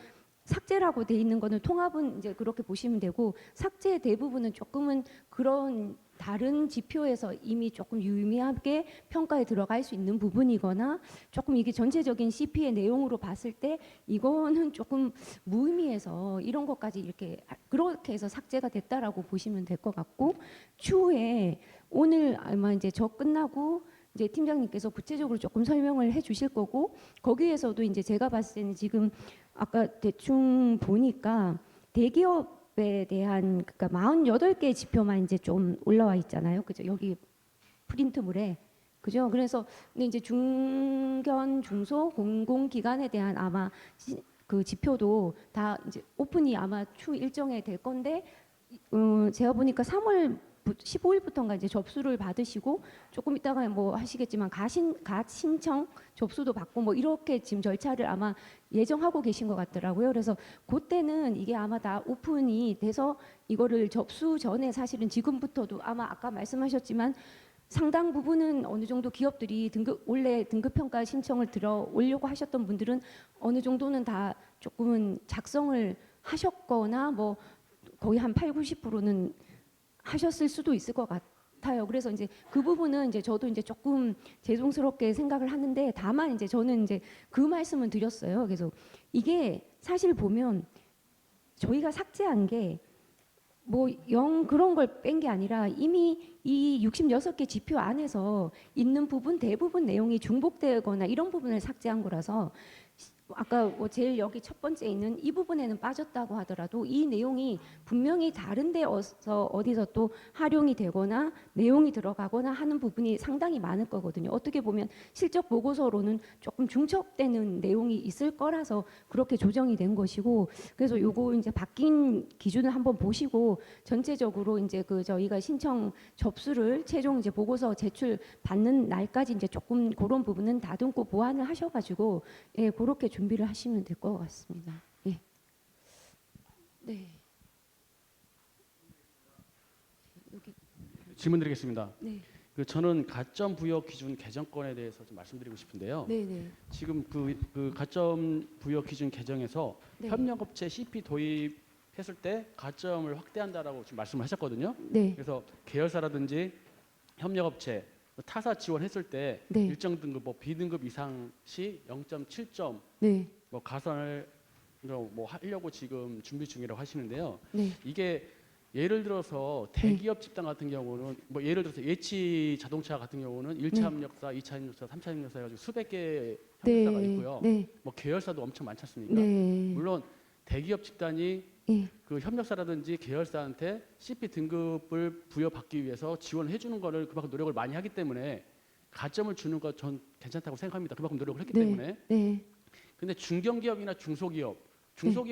삭제라고 돼 있는 거는 통합은 이제 그렇게 보시면 되고 삭제 대부분은 조금은 그런 다른 지표에서 이미 조금 유의미하게 평가에 들어갈 수 있는 부분이거나 조금 이게 전체적인 CP의 내용으로 봤을 때 이거는 조금 무의미해서 이런 것까지 이렇게 그렇게 해서 삭제가 됐다라고 보시면 될 것 같고 추후에 오늘 아마 이제 저 끝나고 이제 팀장님께서 구체적으로 조금 설명을 해 주실 거고 거기에서도 이제 제가 봤을 때는 지금 아까 대충 보니까 대기업에 대한 그러니까 48개 지표만 이제 좀 올라와 있잖아요. 그죠? 여기 프린트물에. 그죠? 그래서 근데 이제 중견 중소 공공기관에 대한 아마 그 지표도 다 이제 오픈이 아마 추 일정에 될 건데 제가 보니까 3월 15일부터인가 이제 접수를 받으시고 조금 이따가 뭐 하시겠지만 가신청 접수도 받고 뭐 이렇게 지금 절차를 아마 예정하고 계신 것 같더라고요. 그래서 그때는 이게 아마 다 오픈이 돼서 이거를 접수 전에 사실은 지금부터도 아마 아까 말씀하셨지만 상당 부분은 어느 정도 기업들이 원래 등급평가 신청을 들어 오려고 하셨던 분들은 어느 정도는 다 조금은 작성을 하셨거나 뭐 거의 한 80~90%는 하셨을 수도 있을 것 같아요. 그래서 이제 그 부분은 이제 저도 이제 조금 죄송스럽게 생각을 하는데 다만 이제 저는 이제 그 말씀을 드렸어요. 그래서 이게 사실 보면 저희가 삭제한 게 뭐 영 그런 걸 뺀 게 아니라 이미 이 66개 지표 안에서 있는 부분 대부분 내용이 중복되거나 이런 부분을 삭제한 거라서 아까 뭐 제일 여기 첫 번째 있는 이 부분에는 빠졌다고 하더라도 이 내용이 분명히 다른데 어디서 또 활용이 되거나 내용이 들어가거나 하는 부분이 상당히 많을 거거든요. 어떻게 보면 실적 보고서로는 조금 중첩되는 내용이 있을 거라서 그렇게 조정이 된 것이고, 그래서 요거 이제 바뀐 기준을 한번 보시고 전체적으로 이제 그 저희가 신청 접수를 최종 이제 보고서 제출 받는 날까지 이제 조금 그런 부분은 다듬고 보완을 하셔가지고 예, 그렇게 준비를 하시면 될 것 같습니다. 예. 네. 여기. 질문드리겠습니다. 네. 저는 가점 부여 기준 개정권에 대해서 좀 말씀드리고 싶은데요. 네, 네. 지금 그 가점 부여 기준 개정에서 네. 협력업체 CP 도입했을 때 가점을 확대한다라고 지금 말씀을 하셨거든요. 네. 그래서 계열사라든지 협력업체 타사 지원했을 때 네. 일정 등급 뭐 B등급 이상 시 0.7점 네. 뭐 가산을 뭐 하려고 지금 준비 중이라고 하시는데요. 네. 이게 예를 들어서 대기업 집단 같은 경우는 뭐 예를 들어서 예치 자동차 같은 경우는 1차 네. 협력사, 2차 협력사, 3차 협력사 해가지고 수백 개의 네. 협력사가 있고요. 네. 뭐 계열사도 엄청 많지 않습니까? 네. 물론 대기업 집단이 예. 그 협력사라든지 계열사한테 CP 등급을 부여받기 위해서 지원해 주는 거를 그만큼 노력을 많이 하기 때문에 가점을 주는 거 전 괜찮다고 생각합니다. 그만큼 노력을 했기 네. 때문에. 네. 근데 중견기업이나 중소기업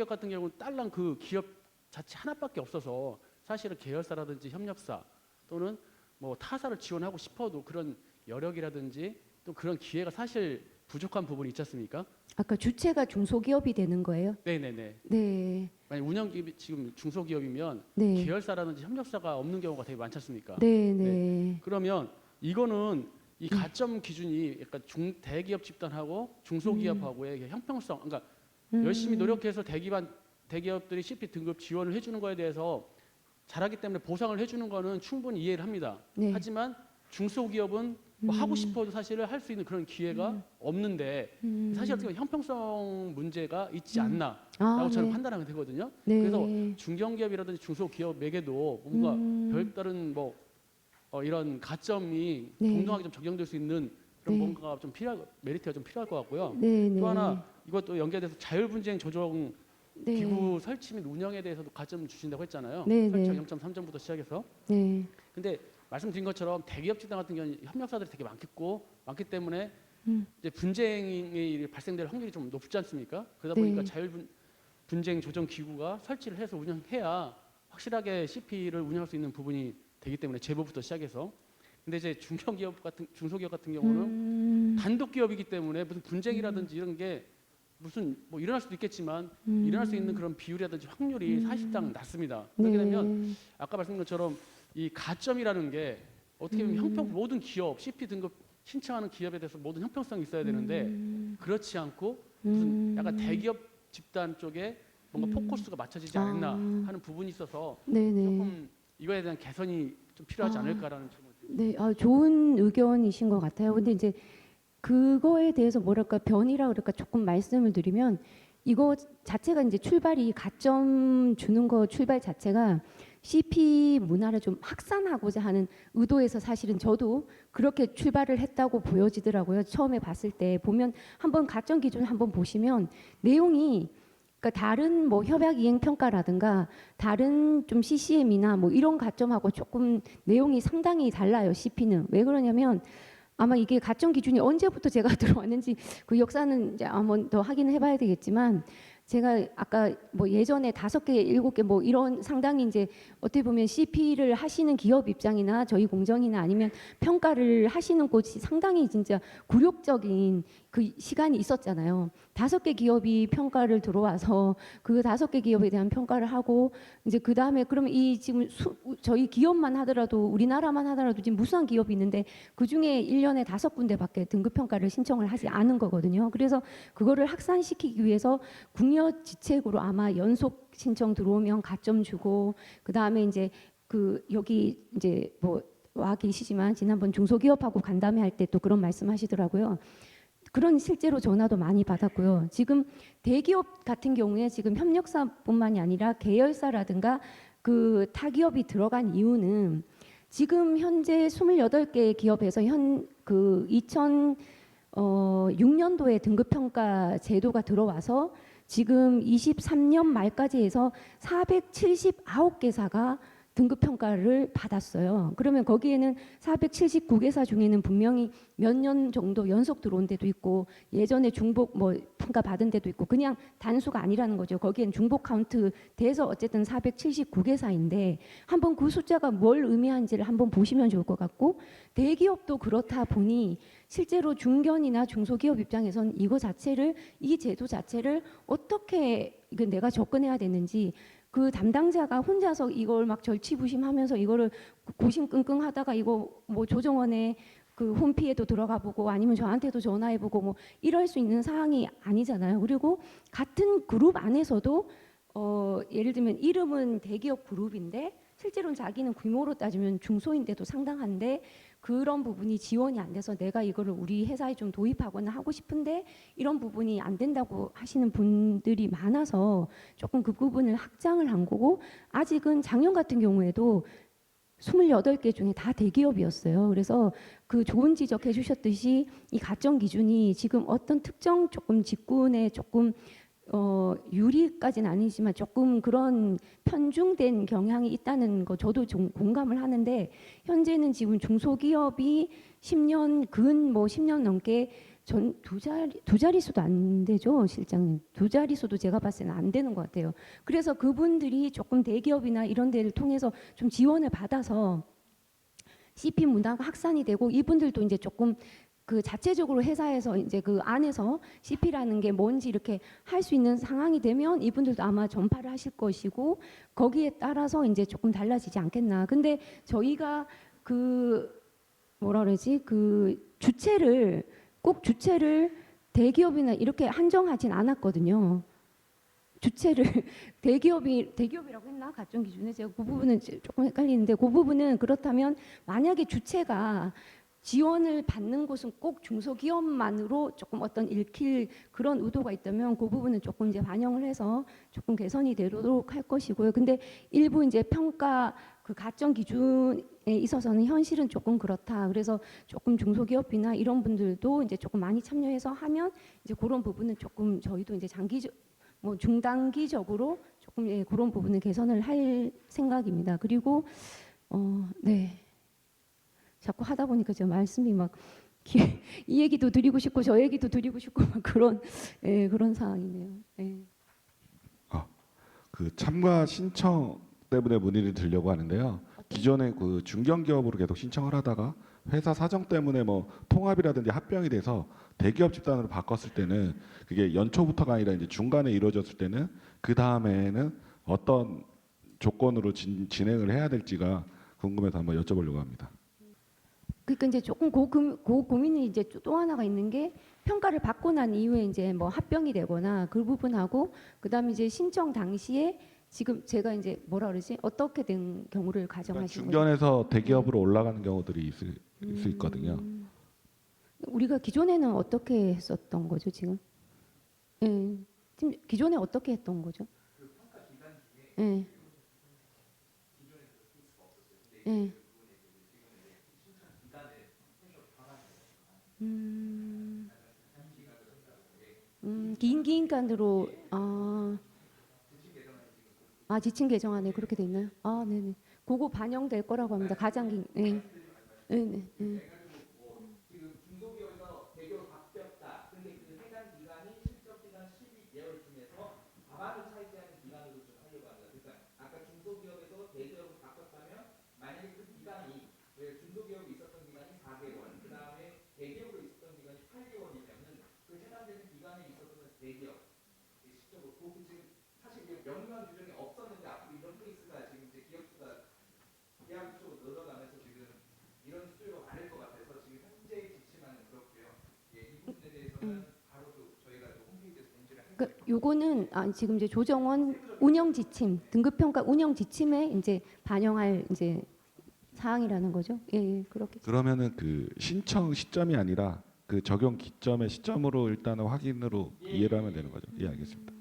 같은 경우는 딸랑 그 기업 자체 하나밖에 없어서 사실은 계열사라든지 협력사 또는 뭐 타사를 지원하고 싶어도 그런 여력이라든지 또 그런 기회가 사실 부족한 부분이 있지 않습니까? 아까 주체가 중소기업이 되는 거예요? 네네네. 네. 만약 운영기업이 지금 중소기업이면 네. 계열사라든지 협력사가 없는 경우가 되게 많지 않습니까? 네, 네. 그러면 이거는 이 가점 기준이 약간 대기업 집단하고 중소기업하고의 형평성, 그러니까 열심히 노력해서 대기업들이 CP 등급 지원을 해주는 거에 대해서 잘하기 때문에 보상을 해주는 거는 충분히 이해를 합니다. 네. 하지만 중소기업은 뭐 하고 싶어도 사실은 할 수 있는 그런 기회가 없는데 사실 어떻게 보면 형평성 문제가 있지 않나라고 저는 네. 판단하면 되거든요. 네. 그래서 중견기업이라든지 중소기업에게도 뭔가 별다른 뭐 이런 가점이 네. 동등하게 좀 적용될 수 있는 그런 네. 뭔가 좀 메리트가 좀 필요할 것 같고요. 네, 네. 또 하나 이것도 연계돼서 자율분쟁 조정 네. 기구 설치 및 운영에 대해서도 가점 주신다고 했잖아요. 네, 설치 네. 0.3점부터 시작해서. 네. 근데 말씀드린 것처럼 대기업 집단 같은 경우는 협력사들이 되게 많기 때문에 이제 분쟁이 발생될 확률이 좀 높지 않습니까? 그러다 네. 보니까 자율분쟁 조정 기구가 설치를 해서 운영해야 확실하게 CP를 운영할 수 있는 부분이 되기 때문에 제보부터 시작해서. 근데 이제 중소기업 같은 경우는 단독 기업이기 때문에 무슨 분쟁이라든지 이런 게 무슨 뭐 일어날 수도 있겠지만 일어날 수 있는 그런 비율이라든지 확률이 사실상 낮습니다. 그렇게 되면 아까 말씀드린 것처럼 이 가점이라는 게 어떻게 보면 모든 기업 CP 등급 신청하는 기업에 대해서 모든 형평성이 있어야 되는데 그렇지 않고 무슨 약간 대기업 집단 쪽에 뭔가 포커스가 맞춰지지 않았나 하는 부분이 있어서 네네. 조금 이거에 대한 개선이 좀 필요하지 않을까라는 질문을 드립니다. 네, 좋은 의견이신 것 같아요. 근데 이제 그거에 대해서 뭐랄까 변이라 그럴까 조금 말씀을 드리면 이거 자체가 이제 출발이 가점 주는 거 출발 자체가 CP 문화를 좀 확산하고자 하는 의도에서 사실은 저도 그렇게 출발을 했다고 보여지더라고요. 처음에 봤을 때 보면 한번 가점 기준 한번 보시면 내용이 그러니까 다른 뭐 협약 이행 평가라든가 다른 좀 CCM이나 뭐 이런 가점하고 조금 내용이 상당히 달라요. CP는 왜 그러냐면 아마 이게 가점 기준이 언제부터 제가 들어왔는지 그 역사는 이제 한번 더 확인을 해봐야 되겠지만 제가 아까 뭐 예전에 5개, 7개 뭐 이런 상당히 이제 어떻게 보면 CP를 하시는 기업 입장이나 저희 공정이나 아니면 평가를 하시는 곳이 상당히 진짜 굴욕적인 그 시간이 있었잖아요. 5개 기업이 평가를 들어와서 그 5개 기업에 대한 평가를 하고 이제 그 다음에 그러면 이 지금 저희 기업만 하더라도 우리나라만 하더라도 지금 무수한 기업이 있는데 그 중에 1년에 5군데밖에 등급 평가를 신청을 하지 않은 거거든요. 그래서 그거를 확산시키기 위해서 국여지책으로 아마 연속 신청 들어오면 가점 주고 그 다음에 이제 그 여기 이제 뭐 와 계시지만 지난번 중소기업하고 간담회 할 때 또 그런 말씀하시더라고요. 그런 실제로 전화도 많이 받았고요. 지금 대기업 같은 경우에 지금 협력사뿐만이 아니라 계열사라든가 그 타기업이 들어간 이유는 지금 현재 28개 기업에서 그 6년도에 등급평가 제도가 들어와서 지금 23년 말까지 해서 479개사가 등급평가를 받았어요. 그러면 거기에는 479개사 중에는 분명히 몇 년 정도 연속 들어온 데도 있고 예전에 중복 뭐 평가 받은 데도 있고 그냥 단수가 아니라는 거죠. 거기엔 중복 카운트 돼서 어쨌든 479개사인데 한번 그 숫자가 뭘 의미하는지를 한번 보시면 좋을 것 같고 대기업도 그렇다 보니 실제로 중견이나 중소기업 입장에선 이거 자체를 이 제도 자체를 어떻게 이거 내가 접근해야 되는지 그 담당자가 혼자서 이걸 막 절치부심하면서 이거를 고심끙끙하다가 이거 뭐 조정원의 그 홈피에도 들어가 보고 아니면 저한테도 전화해 보고 뭐 이럴 수 있는 사항이 아니잖아요. 그리고 같은 그룹 안에서도 예를 들면 이름은 대기업 그룹인데 실제로는 자기는 규모로 따지면 중소인데도 상당한데 그런 부분이 지원이 안 돼서 내가 이거를 우리 회사에 좀 도입하거나 하고 싶은데 이런 부분이 안 된다고 하시는 분들이 많아서 조금 그 부분을 확장을 한 거고 아직은 작년 같은 경우에도 28개 중에 다 대기업이었어요. 그래서 그 좋은 지적해 주셨듯이 이 가점 기준이 지금 어떤 특정 조금 직군에 조금 유리까지는 아니지만 조금 그런 편중된 경향이 있다는 거 저도 좀 공감을 하는데 현재는 지금 중소기업이 10년 근 뭐 10년 넘게 전 두 자릿수도 안 되죠, 실장님. 두 자릿수도 제가 봤을 때는 안 되는 것 같아요. 그래서 그분들이 조금 대기업이나 이런 데를 통해서 좀 지원을 받아서 CP 문화가 확산이 되고 이분들도 이제 조금 그 자체적으로 회사에서 이제 그 안에서 CP라는 게 뭔지 이렇게 할 수 있는 상황이 되면 이분들도 아마 전파를 하실 것이고 거기에 따라서 이제 조금 달라지지 않겠나. 근데 저희가 그 뭐라 그러지 그 주체를 꼭 주체를 대기업이나 이렇게 한정하진 않았거든요. 주체를 대기업이라고 했나 가점 기준에 제가 그 부분은 조금 헷갈리는데 그 부분은 그렇다면 만약에 주체가 지원을 받는 곳은 꼭 중소기업만으로 조금 어떤 읽힐 그런 의도가 있다면 그 부분은 조금 이제 반영을 해서 조금 개선이 되도록 할 것이고요. 근데 일부 이제 평가 그 가점 기준에 있어서는 현실은 조금 그렇다. 그래서 조금 중소기업이나 이런 분들도 이제 조금 많이 참여해서 하면 이제 그런 부분은 조금 저희도 이제 뭐 중단기적으로 조금 그런 부분은 개선을 할 생각입니다. 그리고 네. 자꾸 하다 보니까 제가 말씀이 막 이 얘기도 드리고 싶고 저 얘기도 드리고 싶고 막 그런 상황이네요. 그 참가 신청 때문에 문의를 드리려고 하는데요. 기존에 그 중견기업으로 계속 신청을 하다가 회사 사정 때문에 뭐 통합이라든지 합병이 돼서 대기업 집단으로 바꿨을 때는 그게 연초부터가 아니라 이제 중간에 이루어졌을 때는 그 다음에는 어떤 조건으로 진행을 해야 될지가 궁금해서 한번 여쭤보려고 합니다. 그러니까 이제 조금 그 고민이 이제 또 하나가 있는 게 평가를 받고 난 이후에 이제 뭐 합병이 되거나 그 부분하고 그다음에 이제 신청 당시에 지금 제가 이제 뭐라 그러지 어떻게 된 경우를 가정하시는 거예요? 중견에서 대기업으로 올라가는 경우들이 있을 수 있거든요. 우리가 기존에는 어떻게 했었던 거죠 지금? 예, 지금 기존에 어떻게 했던 거죠? 예. 예. 긴 기간으로 지침 개정안에 그렇게 돼 있나요? 네네. 그거 반영될 거라고 합니다. 가장 긴. 네. 네. 네. 지금 중소기업에서 대기업으로 바뀌었다. 근데 그 해당 기간이 실적 기간 12개월 중에서 과반을 차지하는 기간으로 좀 하려고 합니다. 그러니까 아까 중소기업에서 대기업으로 바뀌었다면 만약에 그 기간이 중소기업에 있었던 기간이 4개월, 그 다음에 대기업으로 있었던 기간이 8개월이면은 그 해당되는 기간에 있었던 대기업 실적으로 그 지금 사실 명료한 규정이 없었는데 앞으로 이런 케이스가 지금 이제 기업 수가 계약 쪽으로 늘어나면서 지금 이런 수요가 많을 것 같아서 지금 현재 지침안은 그렇고요. 이 부분에 대해서는 바로도 저희가 홈페이지에서 공지를 할 거예요. 요거는 지금 이제 조정원 운영 지침, 등급평가 운영 지침에 이제 반영할 이제 사항이라는 거죠. 예, 그렇게. 그러면은 그 신청 시점이 아니라 그 적용 기점의 시점으로 일단은 확인으로 이해를 하면 되는 거죠. 예, 알겠습니다.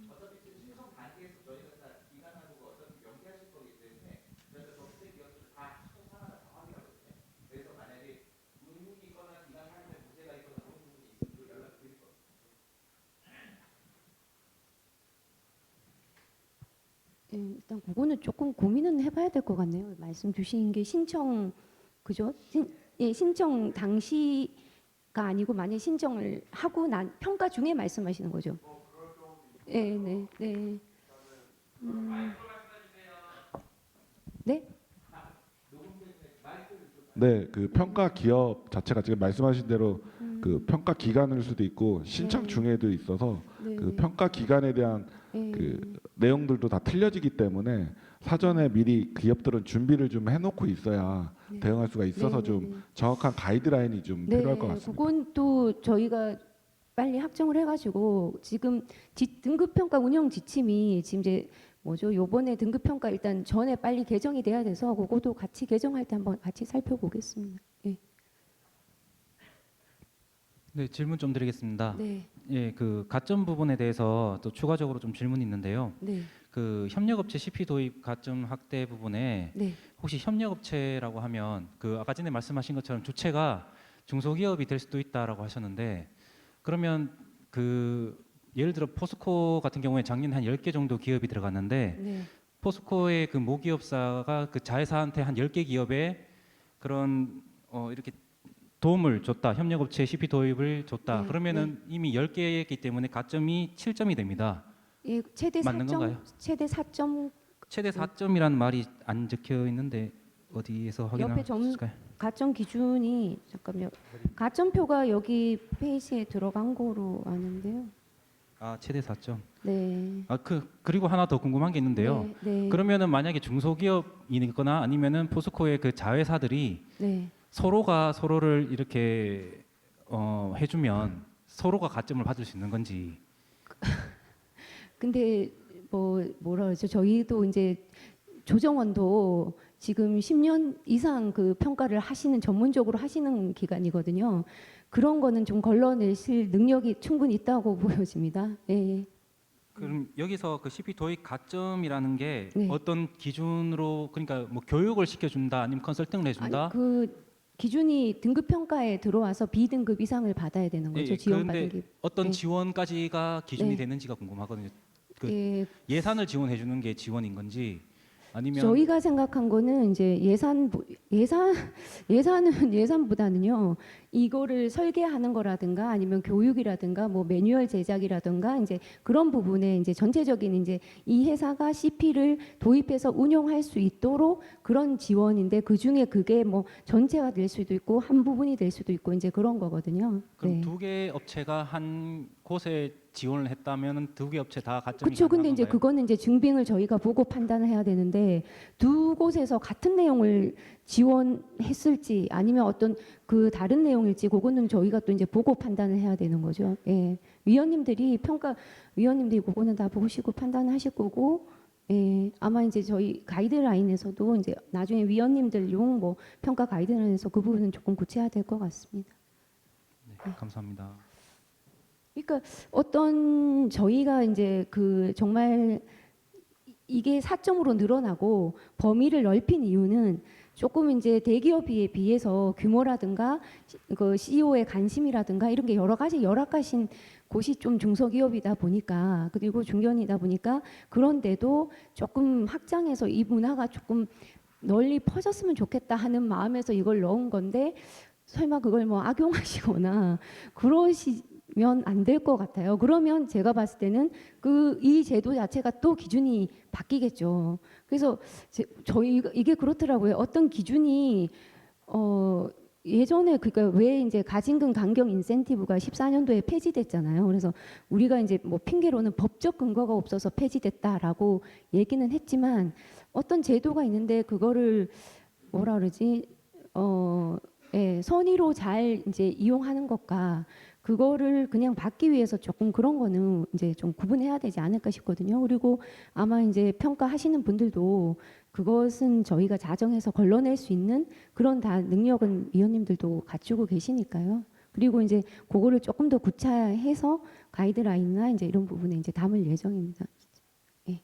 예, 일단 그거는 조금 고민은 해봐야 될 것 같네요. 말씀 주신 게 신청 그죠? 예, 신청 당시가 아니고 만약 신청을 하고 난 평가 중에 말씀하시는 거죠? 네, 네, 네. 네? 네, 그 평가 기업 자체가 지금 말씀하신 대로 그 평가 기간일 수도 있고 신청 네. 중에도 있어서 네, 그 네. 평가 기간에 대한 예, 그 내용들도 다 틀려지기 때문에 사전에 미리 기업들은 준비를 좀 해놓고 있어야 네. 대응할 수가 있어서 네, 좀 네, 네. 정확한 가이드라인이 좀 필요할 것 같습니다. 그건 또 저희가 빨리 확정을 해가지고 지금 등급평가 운영 지침이 지금 이제 뭐죠? 요번에 등급평가 일단 전에 빨리 개정이 돼야 돼서 그것도 같이 개정할 때 한번 같이 살펴보겠습니다. 예. 네, 질문 좀 드리겠습니다. 네, 예, 그 가점 부분에 대해서 또 추가적으로 좀 질문이 있는데요. 네, 그 협력업체 CP 도입 가점 확대 부분에 네. 혹시 협력업체라고 하면 그 아까 전에 말씀하신 것처럼 주체가 중소기업이 될 수도 있다라고 하셨는데 그러면 그 예를 들어 포스코 같은 경우에 작년에 한 10개 정도 기업이 들어갔는데 네. 포스코의 그 모기업사가 그 자회사한테 한 10개 기업에 그런 이렇게 도움을 줬다. 협력업체 CP 도입을 줬다. 네, 그러면은 이미 10개이기 때문에 가점이 7점이 됩니다. 예, 최대 맞는 4점, 건가요? 최대 4점 최대 4점이라는 말이 안 적혀 있는데 어디에서 확인할 옆에 수 있을까요? 가점 기준이 잠깐만요. 가점표가 여기 페이지에 들어간 거로 아는데요. 아, 최대 4점. 네. 아, 그리고 하나 더 궁금한 게 있는데요. 네, 네. 그러면은 만약에 중소기업이거나 아니면은 포스코의 그 자회사들이 네. 서로가 서로를 이렇게 해주면 서로가 가점을 받을 수 있는 건지. 근데 뭐라 그러죠? 저희도 이제 조정원도 지금 10년 이상 그 평가를 하시는 전문적으로 하시는 기관이거든요. 그런 거는 좀 걸러내실 능력이 충분히 있다고 보여집니다. 예. 그럼 여기서 그 CP 도입 가점이라는 게 네. 어떤 기준으로 그러니까 뭐 교육을 시켜준다 아니면 컨설팅을 해준다? 아니, 그 기준이 등급 평가에 들어와서 B등급 이상을 받아야 되는 거죠. 예, 지원받은 그런데 기. 어떤 네. 지원까지가 기준이 네. 되는지가 궁금하거든요. 그 예, 예산을 지원해 주는 게 지원인 건지 아니면 저희가 생각한 거는 이제 예산은 예산보다는요 이거를 설계하는 거라든가 아니면 교육이라든가 뭐 매뉴얼 제작이라든가 이제 그런 부분에 이제 전체적인 이제 이 회사가 CP를 도입해서 운영할 수 있도록 그런 지원인데 그 중에 그게 뭐 전체가 될 수도 있고 한 부분이 될 수도 있고 이제 그런 거거든요. 그럼 네. 두 개 업체가 한 곳에 지원을 했다면 두 개 업체 다 가점이 그렇죠. 근데 가능한 이제 건가요? 그거는 이제 증빙을 저희가 보고 판단을 해야 되는데 두 곳에서 같은 내용을 지원했을지 아니면 어떤 그 다른 내용일지 그거는 저희가 또 이제 보고 판단을 해야 되는 거죠. 예. 위원님들이 그거는 다 보시고 판단하실 거고 예. 아마 이제 저희 가이드라인에서도 이제 나중에 위원님들용 뭐 평가 가이드라인에서 그 부분은 조금 구체화될 것 같습니다. 네, 감사합니다. 그러니까 어떤 저희가 이제 그 정말 이게 4점으로 늘어나고 범위를 넓힌 이유는 조금 이제 대기업에 비해서 규모라든가 그 CEO의 관심이라든가 이런 게 여러 가지 열악하신 곳이 좀 중소기업이다 보니까 그리고 중견이다 보니까 그런데도 조금 확장해서 이 문화가 조금 널리 퍼졌으면 좋겠다 하는 마음에서 이걸 넣은 건데 설마 그걸 뭐 악용하시거나 그러시면 안 될 것 같아요. 그러면 제가 봤을 때는 이 제도 자체가 또 기준이 바뀌겠죠. 그래서 저희 이게 그렇더라고요. 어떤 기준이 예전에 그러니까 왜 이제 가진금 강경 인센티브가 14년도에 폐지됐잖아요. 그래서 우리가 이제 뭐 핑계로는 법적 근거가 없어서 폐지됐다라고 얘기는 했지만 어떤 제도가 있는데 그거를 뭐라 그러지? 예, 선의로 잘 이제 이용하는 것과 그거를 그냥 받기 위해서 조금 그런 거는 이제 좀 구분해야 되지 않을까 싶거든요. 그리고 아마 이제 평가하시는 분들도 그것은 저희가 자정해서 걸러낼 수 있는 그런 다 능력은 위원님들도 갖추고 계시니까요. 그리고 이제 그거를 조금 더 구체화해서 가이드라인이나 이제 이런 부분에 이제 담을 예정입니다. 예.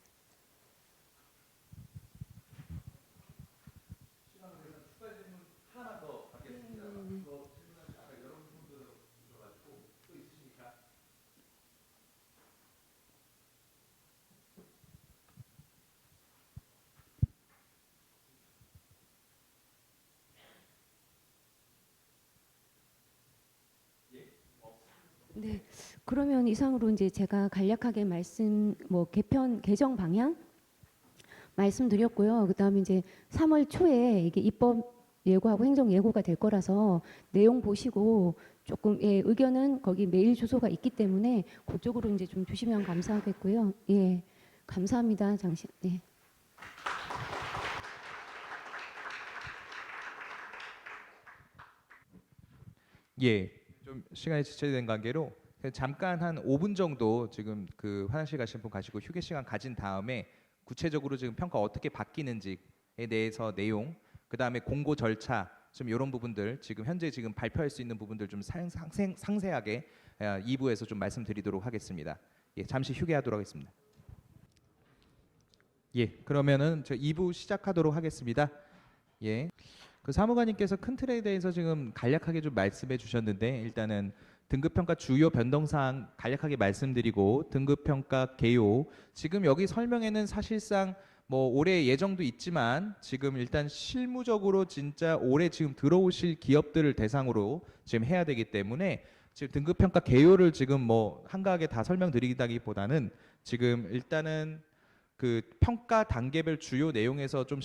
네. 그러면 이상으로 이제 제가 간략하게 개정 방향 말씀드렸고요. 그다음에 이제 3월 초에 이게 입법 예고하고 행정 예고가 될 거라서 내용 보시고 조금 의견은 거기 메일 주소가 있기 때문에 그쪽으로 이제 좀 주시면 감사하겠고요. 예. 감사합니다. 장시. 네. 예, 좀 시간이 지체된 관계로 그냥 잠깐 한 5분 정도 지금 그 화장실 가신 분 가시고 휴게 시간 가진 다음에 구체적으로 지금 평가 어떻게 바뀌는지에 대해서 내용, 그 다음에 공고 절차 좀 이런 부분들 지금 현재 지금 발표할 수 있는 부분들 좀 상세하게 2부에서 좀 말씀드리도록 하겠습니다. 예, 잠시 휴게하도록 하겠습니다. 예, 그러면은 저 2부 시작하도록 하겠습니다. 예. 그 사무관님께서 큰 틀에 대해서 지금 간략하게 좀 말씀해 주셨는데 일단은 등급평가 주요 변동사항 간략하게 말씀드리고 등급평가 개요 지금 여기 설명에는 사실상 뭐 올해 예정도 있지만 지금 일단 실무적으로 진짜 올해 지금 들어오실 기업들을 대상으로 지금 해야 되기 때문에 지금 등급평가 개요를 지금 뭐 한가하게 다 설명드리기보다는 지금 일단은 그 평가 단계별 주요 내용에서 좀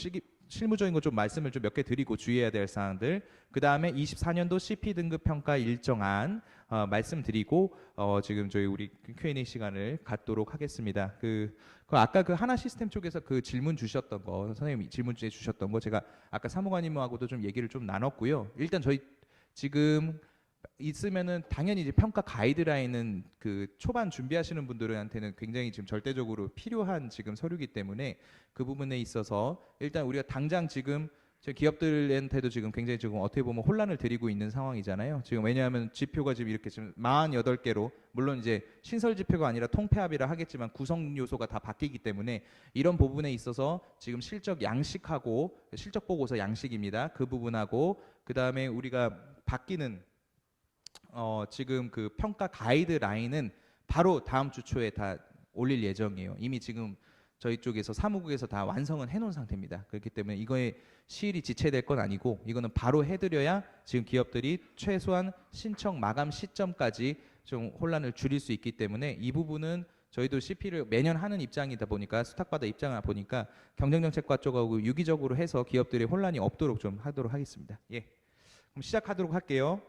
실무적인 거 좀 말씀을 좀 몇 개 드리고 주의해야 될 사항들. 그 다음에 24년도 CP 등급 평가 일정안 말씀드리고 지금 저희 우리 Q&A 시간을 갖도록 하겠습니다. 그 아까 그 하나 시스템 쪽에서 그 질문 주셨던 거 선생님이 질문 주셨던 거 제가 아까 사무관님하고도 좀 얘기를 좀 나눴고요. 일단 저희 지금 있으면은 당연히 이제 평가 가이드라인은 그 초반 준비하시는 분들한테는 굉장히 지금 절대적으로 필요한 지금 서류이기 때문에 그 부분에 있어서 일단 우리가 당장 지금 저희 기업들한테도 지금 굉장히 지금 어떻게 보면 혼란을 드리고 있는 상황이잖아요. 지금 왜냐하면 지표가 지금 이렇게 지금 48개로 물론 이제 신설 지표가 아니라 통폐합이라 하겠지만 구성 요소가 다 바뀌기 때문에 이런 부분에 있어서 지금 실적 양식하고 실적 보고서 양식입니다. 그 부분하고 그 다음에 우리가 바뀌는 지금 그 평가 가이드라인은 바로 다음 주 초에 다 올릴 예정이에요. 이미 지금 저희 쪽에서 사무국에서 다 완성은 해놓은 상태입니다. 그렇기 때문에 이거에 시일이 지체될 건 아니고 이거는 바로 해드려야 지금 기업들이 최소한 신청 마감 시점까지 좀 혼란을 줄일 수 있기 때문에 이 부분은 저희도 CP를 매년 하는 입장이다 보니까 수탁받아 입장을 보니까 경쟁정책과 쪽하고 유기적으로 해서 기업들의 혼란이 없도록 좀 하도록 하겠습니다. 예, 그럼 시작하도록 할게요.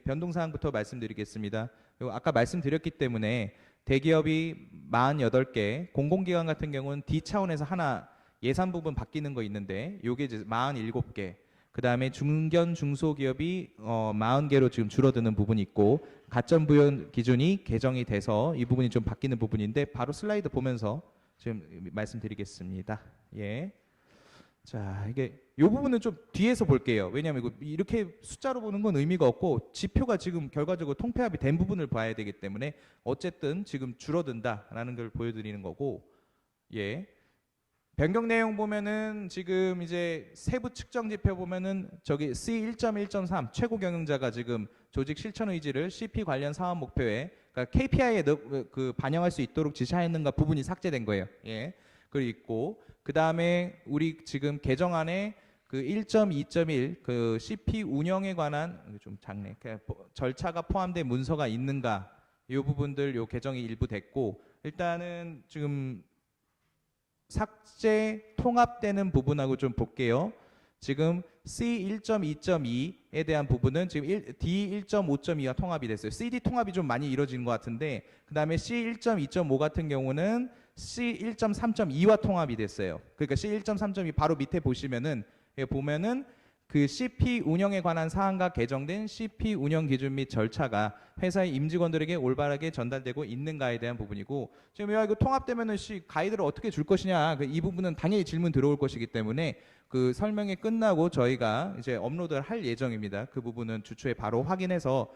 변동사항부터 말씀드리겠습니다. 아까 말씀드렸기 때문에 대기업이 48개, 공공기관 같은 경우는 D 차원에서 하나 예산 부분 바뀌는 거 있는데 요게 이제 47개, 그 다음에 중견 중소기업이 40개로 지금 줄어드는 부분이 있고 가점 부여 기준이 개정이 돼서 이 부분이 좀 바뀌는 부분인데 바로 슬라이드 보면서 지금 말씀드리겠습니다. 예. 자, 이게 이 부분은 좀 뒤에서 볼게요. 왜냐하면 이거 이렇게 숫자로 보는 건 의미가 없고 지표가 지금 결과적으로 통폐합이 된 부분을 봐야 되기 때문에 어쨌든 지금 줄어든다라는 걸 보여드리는 거고, 예. 변경 내용 보면은 지금 이제 세부 측정 지표 보면은 저기 C 1.1.3 최고 경영자가 지금 조직 실천 의지를 CP 관련 사업 목표에 그러니까 KPI에 그 반영할 수 있도록 지시하였는가 부분이 삭제된 거예요. 예. 그리고 있고 그 다음에 우리 지금 개정안에 그 1.2.1 그 CP 운영에 관한 좀 작네 절차가 포함된 문서가 있는가 이 부분들 요 개정이 일부 됐고 일단은 지금 삭제 통합되는 부분하고 좀 볼게요. 지금 C 1.2.2에 대한 부분은 지금 D 1.5.2와 통합이 됐어요. CD 통합이 좀 많이 이루어진 것 같은데 그 다음에 C 1.2.5 같은 경우는 C 1.3.2와 통합이 됐어요. 그러니까 C 1.3.2 바로 밑에 보시면은 그 CP 운영에 관한 사항과 개정된 CP 운영 기준 및 절차가 회사의 임직원들에게 올바르게 전달되고 있는가에 대한 부분이고 지금 이거 통합되면은 가이드를 어떻게 줄 것이냐 이 부분은 당연히 질문 들어올 것이기 때문에 그 설명이 끝나고 저희가 이제 업로드를 할 예정입니다. 그 부분은 주초에 바로 확인해서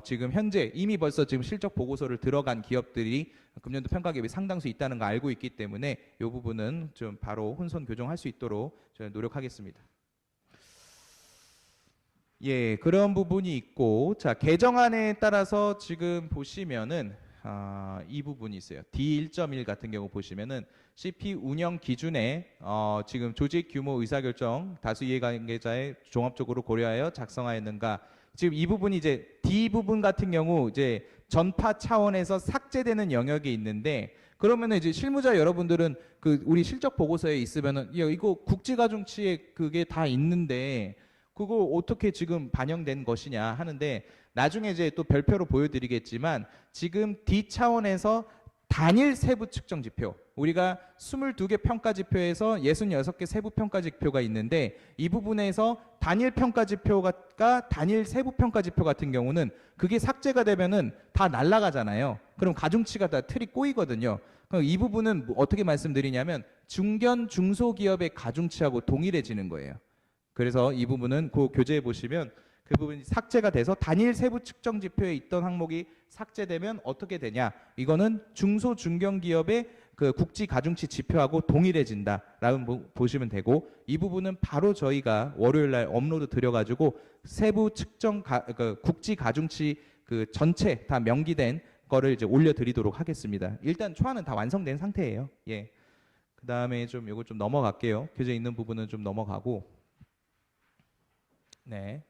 지금 현재 이미 벌써 지금 실적 보고서를 들어간 기업들이 금년도 평가 기업이 상당수 있다는 거 알고 있기 때문에 이 부분은 좀 바로 혼선 교정할 수 있도록 저희 노력하겠습니다. 예, 그런 부분이 있고 자 개정안에 따라서 지금 보시면은 이 부분이 있어요. D1.1 같은 경우 보시면은 CP 운영 기준에 지금 조직 규모 의사결정 다수 이해관계자의 종합적으로 고려하여 작성하였는가 지금 이 부분이 이제 D 부분 같은 경우 이제 전파 차원에서 삭제되는 영역이 있는데 그러면은 이제 실무자 여러분들은 그 우리 실적 보고서에 있으면은 야, 이거 국지가중치에 그게 다 있는데 그거 어떻게 지금 반영된 것이냐 하는데 나중에 이제 또 별표로 보여드리겠지만 지금 D 차원에서 단일 세부 측정 지표 우리가 22개 평가 지표에서 66개 세부 평가 지표가 있는데 이 부분에서 단일 평가 지표가 단일 세부 평가 지표 같은 경우는 그게 삭제가 되면은 다 날아가잖아요. 그럼 가중치가 다 틀이 꼬이거든요. 그럼 이 부분은 어떻게 말씀드리냐면 중견 중소기업의 가중치하고 동일해지는 거예요. 그래서 이 부분은 그 교재에 보시면 그 부분이 삭제가 돼서 단일 세부 측정 지표에 있던 항목이 삭제되면 어떻게 되냐? 이거는 중소 중견기업의 그 국지 가중치 지표하고 동일해진다라고 보시면 되고 이 부분은 바로 저희가 월요일 날 업로드 드려가지고 세부 측정 그 국지 가중치 그 전체 다 명기된 거를 이제 올려드리도록 하겠습니다. 일단 초안은 다 완성된 상태예요. 예. 그 다음에 좀 이거 좀 넘어갈게요. 교재 있는 부분은 좀 넘어가고. 네.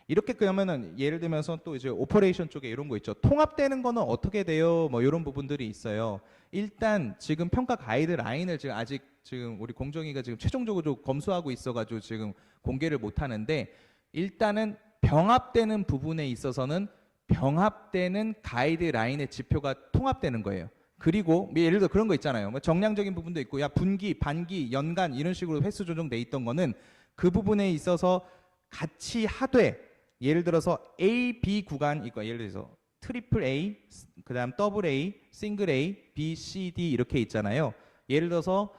이렇게 그러면은 예를 들면서 또 이제 오퍼레이션 쪽에 이런 거 있죠. 통합되는 거는 어떻게 돼요? 뭐 이런 부분들이 있어요. 일단 지금 평가 가이드라인을 지금 아직 지금 우리 공정위가 지금 최종적으로 검수하고 있어가지고 지금 공개를 못 하는데 일단은 병합되는 부분에 있어서는 병합되는 가이드라인의 지표가 통합되는 거예요. 그리고 예를 들어 그런 거 있잖아요. 뭐 정량적인 부분도 있고 야 분기, 반기, 연간 이런 식으로 횟수 조정돼 있던 거는 그 부분에 있어서 같이 하되 예를 들어서 A, B 구간 이거 예를 들어서 트리플 A, 그다음 더블 A, 싱글 A, B, C, D 이렇게 있잖아요. 예를 들어서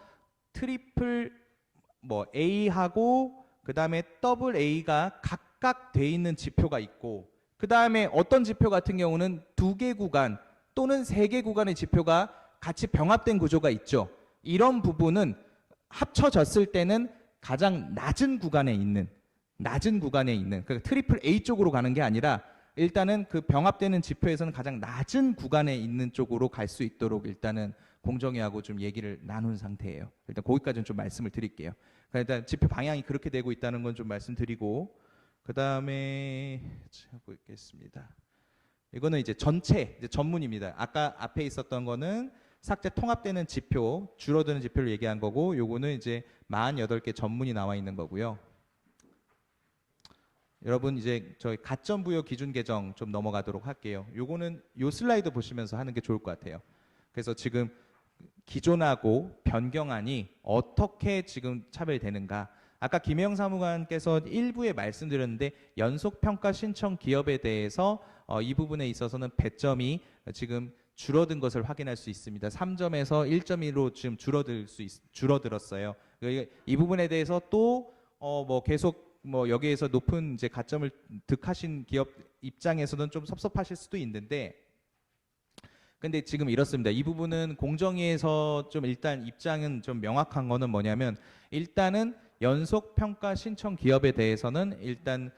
트리플 뭐 A하고 그다음에 더블 A가 각각 돼 있는 지표가 있고 그다음에 어떤 지표 같은 경우는 2개 구간 또는 3개 구간의 지표가 같이 병합된 구조가 있죠. 이런 부분은 합쳐졌을 때는 가장 낮은 구간에 있는 그러니까 트리플 A 쪽으로 가는 게 아니라 일단은 그 병합되는 지표에서는 가장 낮은 구간에 있는 쪽으로 갈 수 있도록 일단은 공정위하고 좀 얘기를 나눈 상태예요. 일단 거기까지는 좀 말씀을 드릴게요. 그러니까 일단 지표 방향이 그렇게 되고 있다는 건 좀 말씀드리고 그 다음에 하고 있겠습니다. 이거는 이제 전체 이제 전문입니다. 아까 앞에 있었던 거는 삭제 통합되는 지표, 줄어드는 지표를 얘기한 거고 요거는 이제 48개 전문이 나와 있는 거고요. 여러분 이제 저희 가점 부여 기준 개정 좀 넘어가도록 할게요. 요거는 요 슬라이드 보시면서 하는 게 좋을 것 같아요. 그래서 지금 기존하고 변경안이 어떻게 지금 차별되는가? 아까 김혜영 사무관께서 일부에 말씀드렸는데 연속 평가 신청 기업에 대해서 이 부분에 있어서는 배점이 지금 줄어든 것을 확인할 수 있습니다. 3점에서 1.1로 지금 줄어들었어요. 이 부분에 대해서 또 뭐 계속 뭐 여기에서 높은 이제 가점을 득하신 기업 입장에서는 좀 섭섭하실 수도 있는데 근데 지금 이렇습니다. 이 부분은 공정위에서 좀 일단 입장은 좀 명확한 거는 뭐냐면 일단은 연속 평가 신청 기업에 대해서는 일단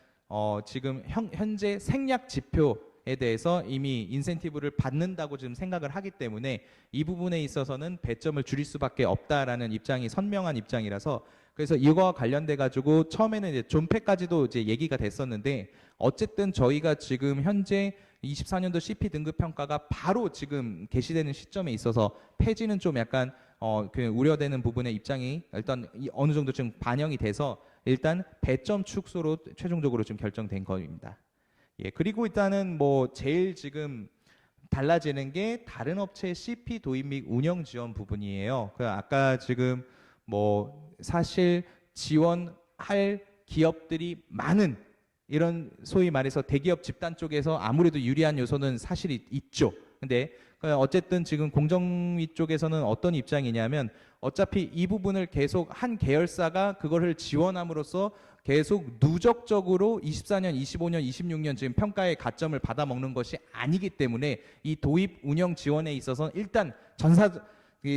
지금 현재 생략 지표에 대해서 이미 인센티브를 받는다고 지금 생각을 하기 때문에 이 부분에 있어서는 배점을 줄일 수밖에 없다라는 입장이 선명한 입장이라서 그래서 이거와 관련돼 가지고 처음에는 이제 존폐까지도 이제 얘기가 됐었는데 어쨌든 저희가 지금 현재 24년도 CP 등급 평가가 바로 지금 개시되는 시점에 있어서 폐지는 좀 약간 그 우려되는 부분의 입장이 일단 어느 정도 지금 반영이 돼서 일단 배점 축소로 최종적으로 지금 결정된 겁니다. 예, 그리고 일단은 뭐 제일 지금 달라지는 게 다른 업체 CP 도입 및 운영 지원 부분이에요. 그 아까 지금 뭐 사실 지원할 기업들이 많은 이런 소위 말해서 대기업 집단 쪽에서 아무래도 유리한 요소는 사실이 있죠. 근데 어쨌든 지금 공정위 쪽에서는 어떤 입장이냐면 어차피 이 부분을 계속 한 계열사가 그거를 지원함으로써 계속 누적적으로 24년, 25년, 26년 지금 평가의 가점을 받아먹는 것이 아니기 때문에 이 도입 운영 지원에 있어서 일단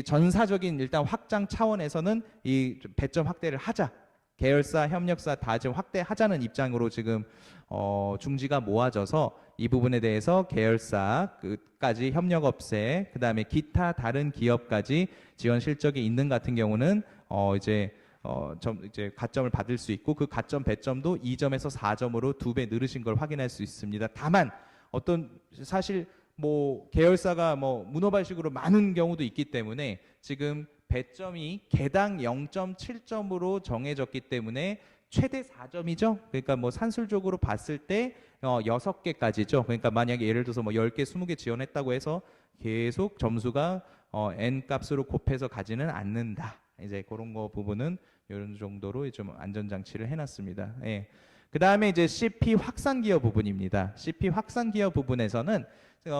전사적인 일단 확장 차원에서는 이 배점 확대를 하자. 계열사, 협력사 다 지금 확대하자는 입장으로 지금 중지가 모아져서 이 부분에 대해서 계열사까지 협력업체, 그다음에 기타 다른 기업까지 지원 실적이 있는 같은 경우는 이제 이제 가점을 받을 수 있고 그 가점 배점도 2점에서 4점으로 2배 늘으신 걸 확인할 수 있습니다. 다만 어떤 사실 뭐 계열사가 뭐 문어발식으로 많은 경우도 있기 때문에 지금 배점이 개당 0.7점으로 정해졌기 때문에 최대 4점이죠. 그러니까 뭐 산술적으로 봤을 때 6개까지죠. 그러니까 만약에 예를 들어서 뭐 10개, 20개 지원했다고 해서 계속 점수가 n 값으로 곱해서 가지는 않는다. 이제 그런 거 부분은 이런 정도로 좀 안전장치를 해놨습니다. 예. 그 다음에 이제 CP 확산 기여 부분입니다. CP 확산 기여 부분에서는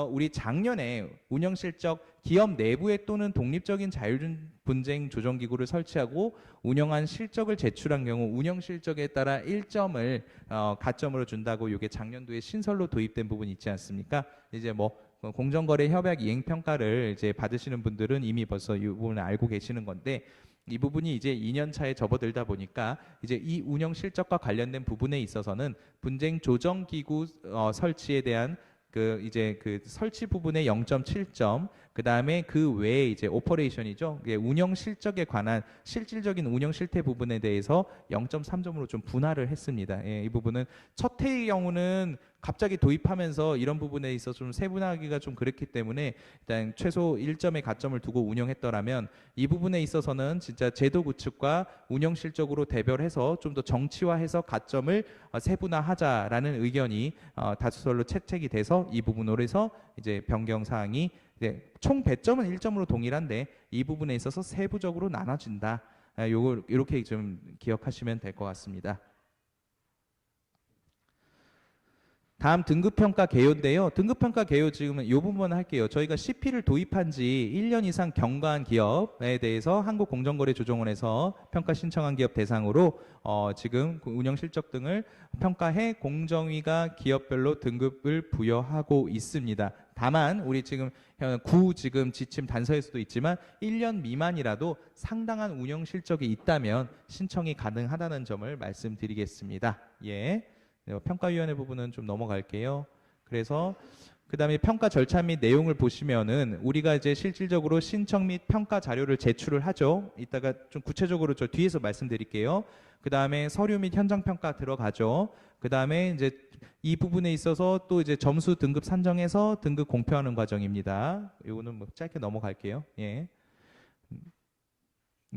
우리 작년에 운영 실적 기업 내부에 또는 독립적인 자율분쟁 조정기구를 설치하고 운영한 실적을 제출한 경우 운영 실적에 따라 1점을 가점으로 준다고 이게 작년도에 신설로 도입된 부분이 있지 않습니까? 이제 뭐 공정거래 협약 이행 평가를 이제 받으시는 분들은 이미 벌써 이 부분을 알고 계시는 건데 이 부분이 이제 2년 차에 접어들다 보니까 이제 이 운영 실적과 관련된 부분에 있어서는 분쟁 조정 기구 설치에 대한 그 이제 그 설치 부분의 0.7점, 그 다음에 그 외에 이제 오퍼레이션이죠. 운영 실적에 관한 실질적인 운영 실태 부분에 대해서 0.3점으로 좀 분할을 했습니다. 예, 이 부분은 첫 해의 경우는 갑자기 도입하면서 이런 부분에 있어서 좀 세분화하기가 좀 그랬기 때문에 일단 최소 1점의 가점을 두고 운영했더라면 이 부분에 있어서는 진짜 제도 구축과 운영 실적으로 대별해서 좀 더 정치화해서 가점을 세분화하자라는 의견이 다수설로 채택이 돼서 이 부분으로 해서 이제 변경 사항이 총 배점은 1점으로 동일한데 이 부분에 있어서 세부적으로 나눠진다. 요거 이렇게 좀 기억하시면 될 것 같습니다. 다음 등급평가 개요인데요. 등급평가 개요 지금은 이 부분 할게요. 저희가 CP를 도입한 지 1년 이상 경과한 기업에 대해서 한국공정거래조정원에서 평가 신청한 기업 대상으로 지금 운영 실적 등을 평가해 공정위가 기업별로 등급을 부여하고 있습니다. 다만 우리 지금 지금 지침 단서에서도 있지만 1년 미만이라도 상당한 운영 실적이 있다면 신청이 가능하다는 점을 말씀드리겠습니다. 예. 평가위원회 부분은 좀 넘어갈게요. 그래서 그다음에 평가 절차 및 내용을 보시면은 우리가 이제 실질적으로 신청 및 평가 자료를 제출을 하죠. 이따가 좀 구체적으로 저 뒤에서 말씀드릴게요. 그다음에 서류 및 현장 평가 들어가죠. 그다음에 이제 이 부분에 있어서 또 이제 점수 등급 산정해서 등급 공표하는 과정입니다. 이거는 뭐 짧게 넘어갈게요. 예.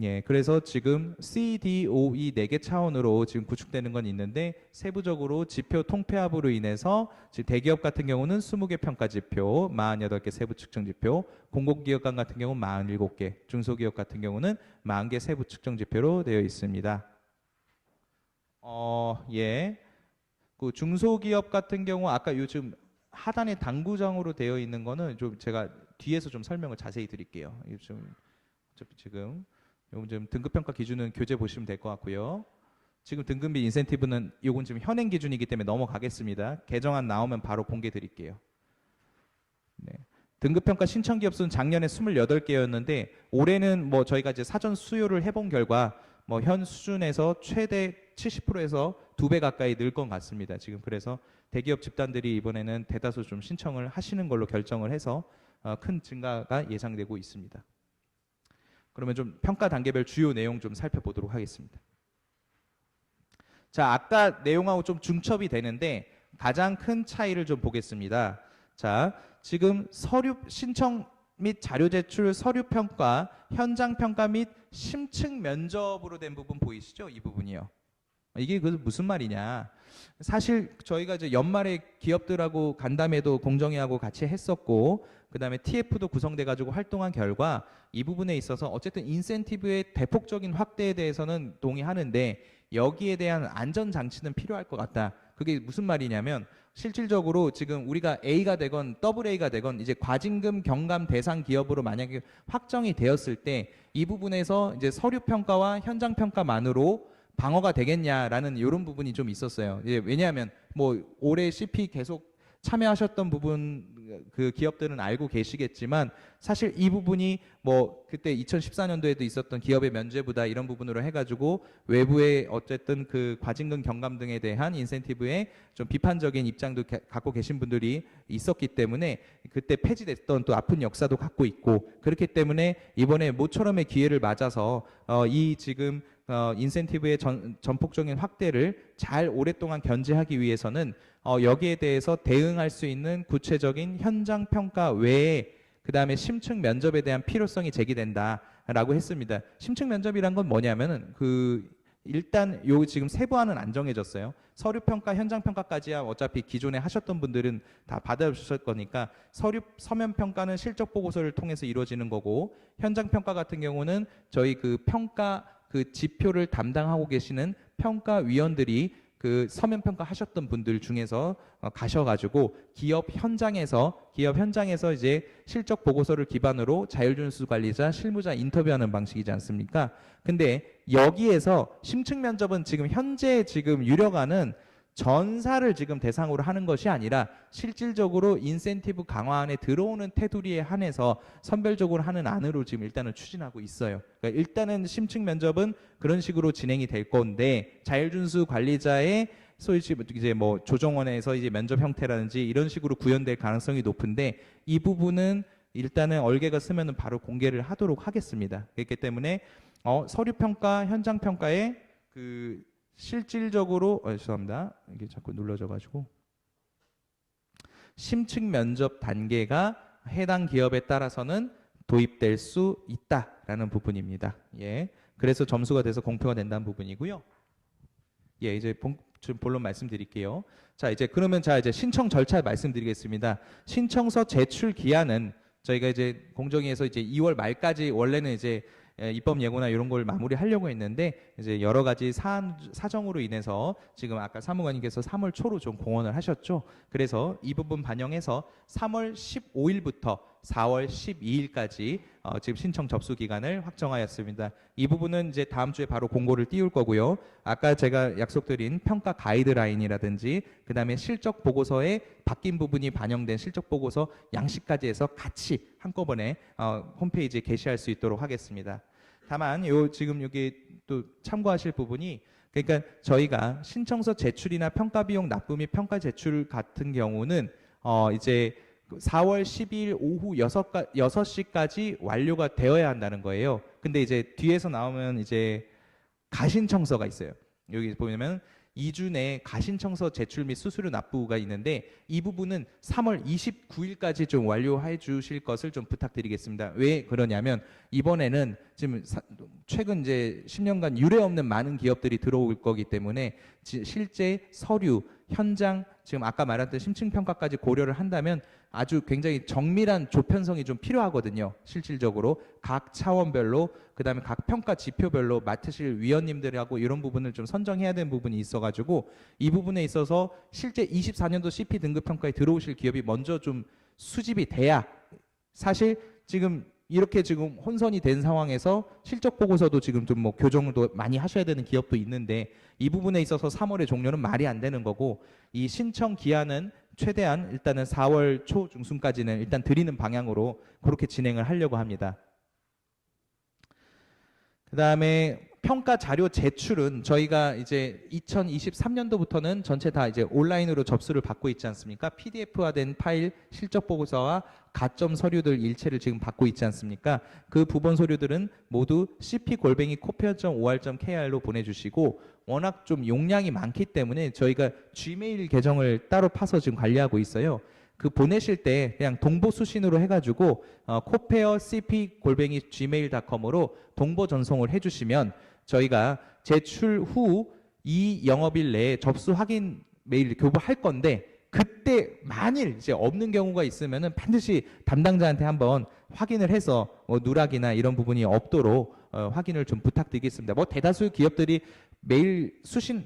예, 그래서 지금 CDOE 4개 차원으로 지금 구축되는 건 있는데 세부적으로 지표 통폐합으로 인해서 지금 대기업 같은 경우는 20개 평가 지표, 48개 세부 측정 지표, 공공기업관 같은 경우는 47개, 중소기업 같은 경우는 40개 세부 측정 지표로 되어 있습니다. 예. 그 중소기업 같은 경우 아까 요즘 하단에 당구장으로 되어 있는 거는 좀 제가 뒤에서 좀 설명을 자세히 드릴게요. 어차피 지금 등급평가 기준은 교재 보시면 될 것 같고요. 지금 등급 및 인센티브는 이건 지금 현행 기준이기 때문에 넘어가겠습니다. 개정안 나오면 바로 공개 드릴게요. 네. 등급평가 신청 기업 수는 작년에 28개였는데 올해는 뭐 저희가 이제 사전 수요를 해본 결과 뭐 현 수준에서 최대 70%에서 2배 가까이 늘 것 같습니다. 지금 그래서 대기업 집단들이 이번에는 대다수 좀 신청을 하시는 걸로 결정을 해서 큰 증가가 예상되고 있습니다. 그러면 좀 평가 단계별 주요 내용 좀 살펴보도록 하겠습니다. 자, 아까 내용하고 좀 중첩이 되는데 가장 큰 차이를 좀 보겠습니다. 자, 지금 서류 신청 및 자료 제출, 서류 평가, 현장 평가 및 심층 면접으로 된 부분 보이시죠? 이 부분이요. 이게 무슨 말이냐? 사실 저희가 이제 연말에 기업들하고 간담회도 공정위하고 같이 했었고, 그다음에 TF도 구성돼 가지고 활동한 결과 이 부분에 있어서 어쨌든 인센티브의 대폭적인 확대에 대해서는 동의하는데 여기에 대한 안전 장치는 필요할 것 같다. 그게 무슨 말이냐면 실질적으로 지금 우리가 A가 되건 AA가 되건 이제 과징금 경감 대상 기업으로 만약에 확정이 되었을 때 이 부분에서 이제 서류 평가와 현장 평가만으로 방어가 되겠냐라는 이런 부분이 좀 있었어요. 왜냐하면 뭐 올해 CP 계속 참여하셨던 부분 그 기업들은 알고 계시겠지만 사실 이 부분이 뭐 그때 2014년도에도 있었던 기업의 면죄부다 이런 부분으로 해가지고 외부의 어쨌든 그 과징금 경감 등에 대한 인센티브에 좀 비판적인 입장도 갖고 계신 분들이 있었기 때문에 그때 폐지됐던 또 아픈 역사도 갖고 있고 그렇기 때문에 이번에 모처럼의 기회를 맞아서 이 지금 인센티브의 전폭적인 확대를 잘 오랫동안 견제하기 위해서는 여기에 대해서 대응할 수 있는 구체적인 현장 평가 외에 그다음에 심층 면접에 대한 필요성이 제기된다라고 했습니다. 심층 면접이란 건 뭐냐면은 일단 요 지금 세부화는 안 정해졌어요. 서류 평가, 현장 평가까지야 어차피 기존에 하셨던 분들은 다 받아주실 거니까 서면 평가는 실적 보고서를 통해서 이루어지는 거고 현장 평가 같은 경우는 저희 그 평가 그 지표를 담당하고 계시는 평가위원들이 그 서면 평가 하셨던 분들 중에서 가셔가지고 기업 현장에서 이제 실적 보고서를 기반으로 자율준수 관리자, 실무자 인터뷰하는 방식이지 않습니까? 근데 여기에서 심층 면접은 지금 현재 지금 유력안은 전사를 지금 대상으로 하는 것이 아니라 실질적으로 인센티브 강화 안에 들어오는 테두리에 한해서 선별적으로 하는 안으로 지금 일단은 추진하고 있어요. 그러니까 일단은 심층 면접은 그런 식으로 진행이 될 건데 자율준수 관리자의 소위 이제 뭐 조정원에서 이제 면접 형태라든지 이런 식으로 구현될 가능성이 높은데 이 부분은 일단은 얼개가 쓰면은 바로 공개를 하도록 하겠습니다. 그렇기 때문에 서류 평가, 현장 평가에 그 실질적으로 죄송합니다. 이게 자꾸 눌러져 가지고 심층 면접 단계가 해당 기업에 따라서는 도입될 수 있다라는 부분입니다. 예. 그래서 점수가 돼서 공표가 된다는 부분이고요. 예, 이제 좀 본론 말씀드릴게요. 자, 이제 신청 절차 말씀드리겠습니다. 신청서 제출 기한은 저희가 이제 공정위에서 이제 2월 말까지 원래는 이제 입법 예고나 이런 걸 마무리하려고 했는데 이제 여러 가지 사정으로 인해서 지금 아까 사무관님께서 3월 초로 좀 공언을 하셨죠. 그래서 이 부분 반영해서 3월 15일부터 4월 12일까지 지금 신청 접수 기간을 확정하였습니다. 이 부분은 이제 다음 주에 바로 공고를 띄울 거고요. 아까 제가 약속드린 평가 가이드라인이라든지 그다음에 실적 보고서에 바뀐 부분이 반영된 실적 보고서 양식까지 해서 같이 한꺼번에 홈페이지에 게시할 수 있도록 하겠습니다. 다만 지금 여기 또 참고하실 부분이 그러니까 저희가 신청서 제출이나 평가 비용 납부 및 평가 제출 같은 경우는 이제 4월 12일 오후 6시까지 완료가 되어야 한다는 거예요. 근데 이제 뒤에서 나오면 이제 가신청서가 있어요. 여기 보면 2주 내에 가신청서 제출 및 수수료 납부가 있는데 이 부분은 3월 29일까지 좀 완료해 주실 것을 좀 부탁드리겠습니다. 왜 그러냐면 이번에는 지금 최근 이제 10년간 유례 없는 많은 기업들이 들어올 거기 때문에 실제 서류, 현장, 지금 아까 말했던 심층 평가까지 고려를 한다면 아주 굉장히 정밀한 조편성이 좀 필요하거든요. 실질적으로 각 차원별로 그다음에 각 평가 지표별로 맡으실 위원님들하고 이런 부분을 좀 선정해야 되는 부분이 있어가지고 이 부분에 있어서 실제 24년도 CP 등급 평가에 들어오실 기업이 먼저 좀 수집이 돼야 사실 지금 이렇게 지금 혼선이 된 상황에서 실적 보고서도 지금 좀 뭐 교정도 많이 하셔야 되는 기업도 있는데 이 부분에 있어서 3월의 종료는 말이 안 되는 거고 이 신청 기한은 최대한 일단은 4월 초 중순까지는 일단 드리는 방향으로 그렇게 진행을 하려고 합니다. 그다음에 평가 자료 제출은 저희가 이제 2023년도부터는 전체 다 이제 온라인으로 접수를 받고 있지 않습니까? PDF화된 파일 실적 보고서와 가점 서류들 일체를 지금 받고 있지 않습니까? 그 부분 서류들은 모두 cp@copeer.or.kr로 보내주시고 워낙 좀 용량이 많기 때문에 저희가 Gmail 계정을 따로 파서 지금 관리하고 있어요. 그 보내실 때 그냥 동보 수신으로 해가지고 copeercp@gmail.com으로 동보 전송을 해주시면 저희가 제출 후 이 영업일 내에 접수 확인 메일 교부할 건데 그때 만일 이제 없는 경우가 있으면은 반드시 담당자한테 한번 확인을 해서 누락이나 이런 부분이 없도록 확인을 좀 부탁드리겠습니다. 뭐 대다수 기업들이 메일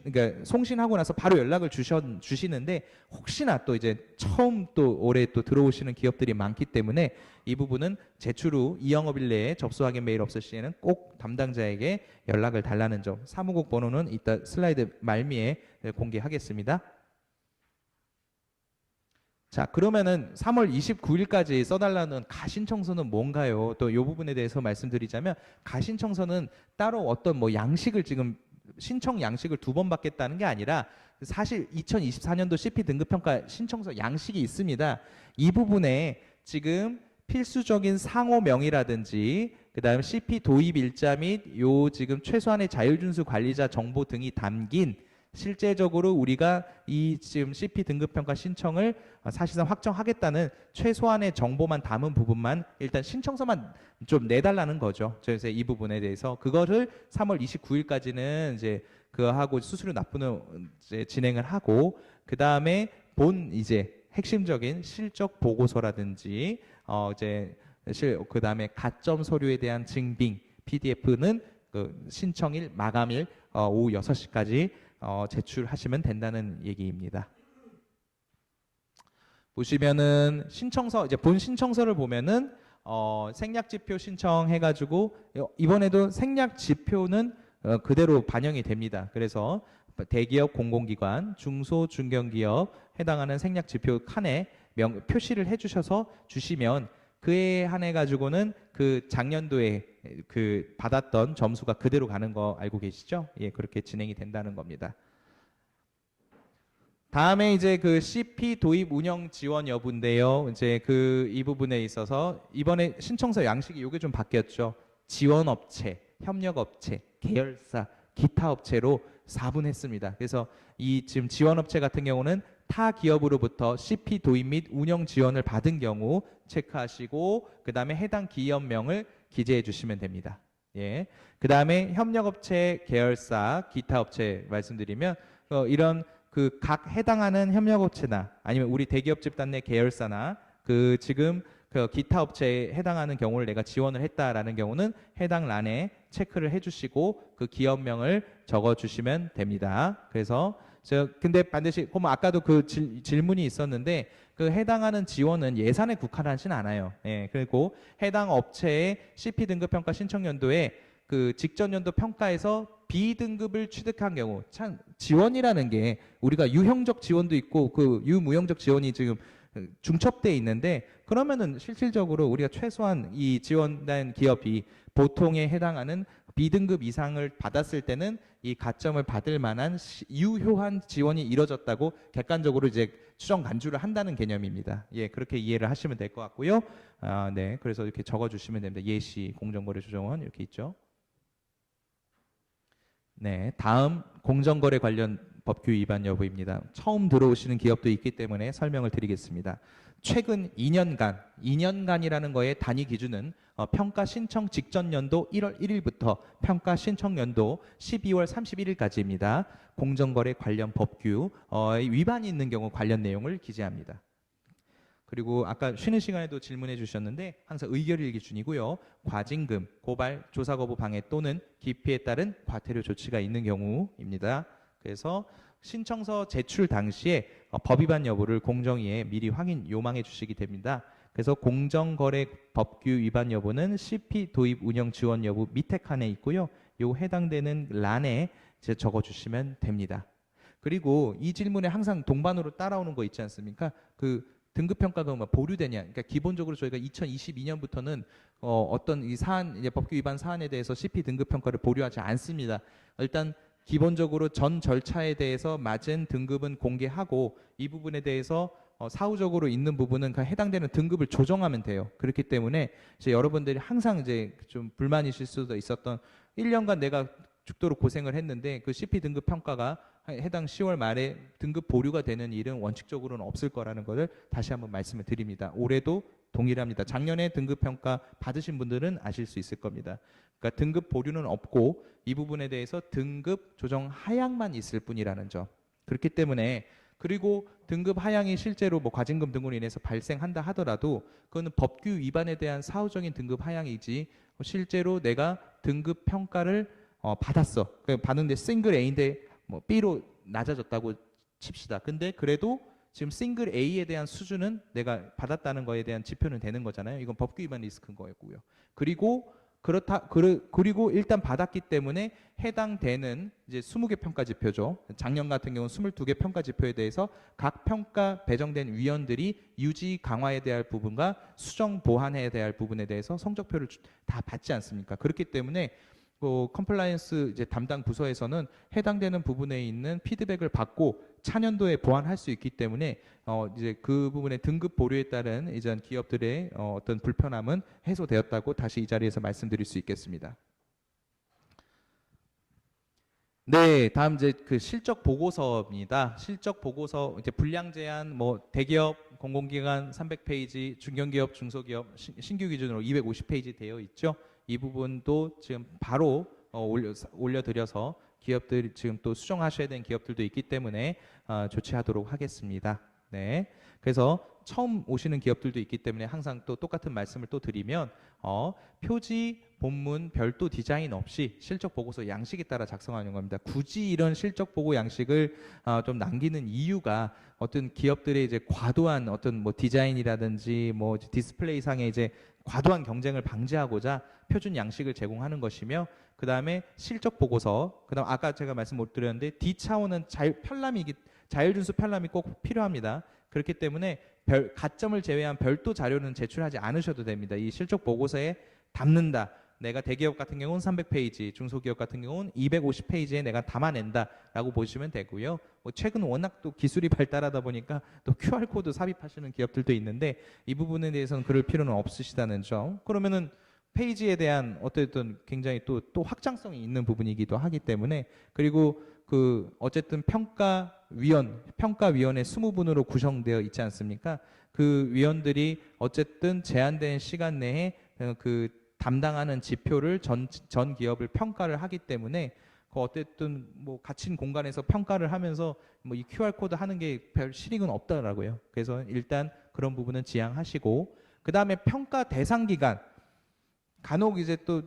그러니까 송신하고 나서 바로 연락을 주시는데 혹시나 또 이제 처음 또 올해 또 들어오시는 기업들이 많기 때문에 이 부분은 제출 후 이 영업일 내에 접수 확인 메일 없을 시에는 꼭 담당자에게 연락을 달라는 점. 사무국 번호는 이따 슬라이드 말미에 공개하겠습니다. 자, 그러면은 3월 29일까지 써달라는 가신청서는 뭔가요? 또 이 부분에 대해서 말씀드리자면 가신청서는 따로 어떤 뭐 양식을 지금 신청 양식을 2번 받겠다는 게 아니라 사실 2024년도 CP 등급평가 신청서 양식이 있습니다. 이 부분에 지금 필수적인 상호명이라든지 그다음에 CP 도입 일자 및 요 지금 최소한의 자율준수 관리자 정보 등이 담긴 실제적으로 우리가 이 지금 CP 등급 평가 신청을 사실상 확정하겠다는 최소한의 정보만 담은 부분만 일단 신청서만 좀 내달라는 거죠. 그래서 이 부분에 대해서 그거를 3월 29일까지는 이제 그거 하고 수수료 납부는 이제 진행을 하고 그 다음에 본 이제 핵심적인 실적 보고서라든지 이제 그 다음에 가점 서류에 대한 증빙 PDF는 그 신청일 마감일 오후 6시까지 제출하시면 된다는 얘기입니다. 보시면은 신청서 이제 본 신청서를 보면은 생략 지표 신청해가지고 이번에도 생략 지표는 그대로 반영이 됩니다. 그래서 대기업, 공공기관, 중소, 중견기업 해당하는 생략 지표 칸에 표시를 해주셔서 주시면 그에 한해 가지고는 그 작년도에 그 받았던 점수가 그대로 가는 거 알고 계시죠? 예, 그렇게 진행이 된다는 겁니다. 다음에 이제 그 CP 도입 운영 지원 여부인데요. 이제 그 이 부분에 있어서 이번에 신청서 양식이 요게 좀 바뀌었죠. 지원 업체, 협력 업체, 계열사, 기타 업체로 4분했습니다. 그래서 이 지금 지원 업체 같은 경우는 타 기업으로부터 CP 도입 및 운영 지원을 받은 경우 체크하시고 그다음에 해당 기업명을 기재해 주시면 됩니다. 예. 그다음에 협력업체, 계열사, 기타 업체 말씀드리면 이런 그 각 해당하는 협력업체나 아니면 우리 대기업 집단 내 계열사나 그 지금 그 기타 업체에 해당하는 경우를 내가 지원을 했다라는 경우는 해당 란에 체크를 해주시고 그 기업명을 적어주시면 됩니다. 그래서 근데 반드시 아까도 그 질문이 있었는데 그 해당하는 지원은 예산에 국한하진 않아요. 예, 그리고 해당 업체의 CP 등급 평가 신청 연도에 그 직전 연도 평가에서 B등급을 취득한 경우 참 지원이라는 게 우리가 유형적 지원도 있고 그 유무형적 지원이 지금 중첩돼 있는데 그러면은 실질적으로 우리가 최소한 이 지원된 기업이 보통에 해당하는 B등급 이상을 받았을 때는 이 가점을 받을 만한 유효한 지원이 이뤄졌다고 객관적으로 이제 추정 간주를 한다는 개념입니다. 예, 그렇게 이해를 하시면 될 것 같고요. 네, 그래서 이렇게 적어주시면 됩니다. 예시 공정거래조정원 이렇게 있죠. 네, 다음 공정거래 관련 법규 위반 여부입니다. 처음 들어오시는 기업도 있기 때문에 설명을 드리겠습니다. 최근 2년간이라는 거의 단위 기준은 평가 신청 직전 연도 1월 1일부터 평가 신청 연도 12월 31일까지입니다. 공정거래 관련 법규 위반이 있는 경우 관련 내용을 기재합니다. 그리고 아까 쉬는 시간에도 질문해 주셨는데 항상 의결일 기준이고요. 과징금, 고발, 조사 거부 방해 또는 기피에 따른 과태료 조치가 있는 경우입니다. 그래서 신청서 제출 당시에 법 위반 여부를 공정위에 미리 확인 요망해 주시기 됩니다. 그래서 공정거래 법규 위반 여부는 CP 도입 운영 지원 여부 밑에 칸에 있고요. 요 해당되는 란에 이제 적어 주시면 됩니다. 그리고 이 질문에 항상 동반으로 따라오는 거 있지 않습니까? 그 등급 평가가 보류되냐? 그러니까 기본적으로 저희가 2022년부터는 어떤 이 사안, 이제 법규 위반 사안에 대해서 CP 등급 평가를 보류하지 않습니다. 일단 기본적으로 전 절차에 대해서 맞은 등급은 공개하고 이 부분에 대해서 사후적으로 있는 부분은 그 해당되는 등급을 조정하면 돼요. 그렇기 때문에 이제 여러분들이 항상 이제 좀 불만이실 수도 있었던 1년간 내가 죽도록 고생을 했는데 그 CP 등급 평가가 해당 10월 말에 등급 보류가 되는 일은 원칙적으로는 없을 거라는 것을 다시 한번 말씀을 드립니다. 올해도 동일합니다. 작년에 등급 평가 받으신 분들은 아실 수 있을 겁니다. 그러니까 등급 보류는 없고 이 부분에 대해서 등급 조정 하향만 있을 뿐이라는 점. 그렇기 때문에 그리고 등급 하향이 실제로 뭐 과징금 등으로 인해서 발생한다 하더라도 그거는 법규 위반에 대한 사후적인 등급 하향이지 실제로 내가 등급 평가를 받았어. 받는데 싱글 A인데 뭐 B로 낮아졌다고 칩시다. 근데 그래도 지금 싱글 A에 대한 수준은 내가 받았다는 거에 대한 지표는 되는 거잖아요. 이건 법규 위반 리스크인 거였고요. 그리고 일단 받았기 때문에 해당되는 이제 20개 평가 지표죠. 작년 같은 경우는 22개 평가 지표에 대해서 각 평가 배정된 위원들이 유지 강화에 대한 부분과 수정 보완에 대한 부분에 대해서 성적표를 다 받지 않습니까? 그렇기 때문에 컴플라이언스 이제 담당 부서에서는 해당되는 부분에 있는 피드백을 받고 차년도에 보완할 수 있기 때문에 이제 그 부분의 등급 보류에 따른 이전 기업들의 어떤 불편함은 해소되었다고 다시 이 자리에서 말씀드릴 수 있겠습니다. 네, 다음 이제 그 실적 보고서입니다. 실적 보고서 이제 분량 제한, 뭐 대기업, 공공기관 300페이지, 중견기업, 중소기업 신규 기준으로 250페이지 되어 있죠. 이 부분도 지금 바로 올려드려서 기업들이 지금 또 수정하셔야 되는 기업들도 있기 때문에 조치하도록 하겠습니다. 네, 그래서 처음 오시는 기업들도 있기 때문에 항상 또 똑같은 말씀을 또 드리면 표지, 본문, 별도 디자인 없이 실적 보고서 양식에 따라 작성하는 겁니다. 굳이 이런 실적 보고 양식을 좀 남기는 이유가 어떤 기업들의 이제 과도한 어떤 뭐 디자인이라든지 뭐 디스플레이 상의 이제 과도한 경쟁을 방지하고자 표준 양식을 제공하는 것이며, 그 다음에 실적 보고서, 그 다음 아까 제가 말씀 못 드렸는데 D 차원은 자율준수 편람이 꼭 필요합니다. 그렇기 때문에 가점을 제외한 별도 자료는 제출하지 않으셔도 됩니다. 이 실적 보고서에 담는다. 내가 대기업 같은 경우는 300페이지, 중소기업 같은 경우는 250페이지에 내가 담아낸다라고 보시면 되고요. 뭐 최근 워낙 또 기술이 발달하다 보니까 또 QR코드 삽입하시는 기업들도 있는데 이 부분에 대해서는 그럴 필요는 없으시다는 점. 그러면은 페이지에 대한 어쨌든 굉장히 또 확장성이 있는 부분이기도 하기 때문에, 그리고 그 어쨌든 평가위원회 20분으로 구성되어 있지 않습니까? 그 위원들이 어쨌든 제한된 시간 내에 그 담당하는 지표를 전 기업을 평가를 하기 때문에 그 어쨌든 뭐 갇힌 공간에서 평가를 하면서 뭐 이 QR 코드 하는 게 별 실익은 없더라고요. 그래서 일단 그런 부분은 지양하시고, 그 다음에 평가 대상 기간, 간혹 이제 또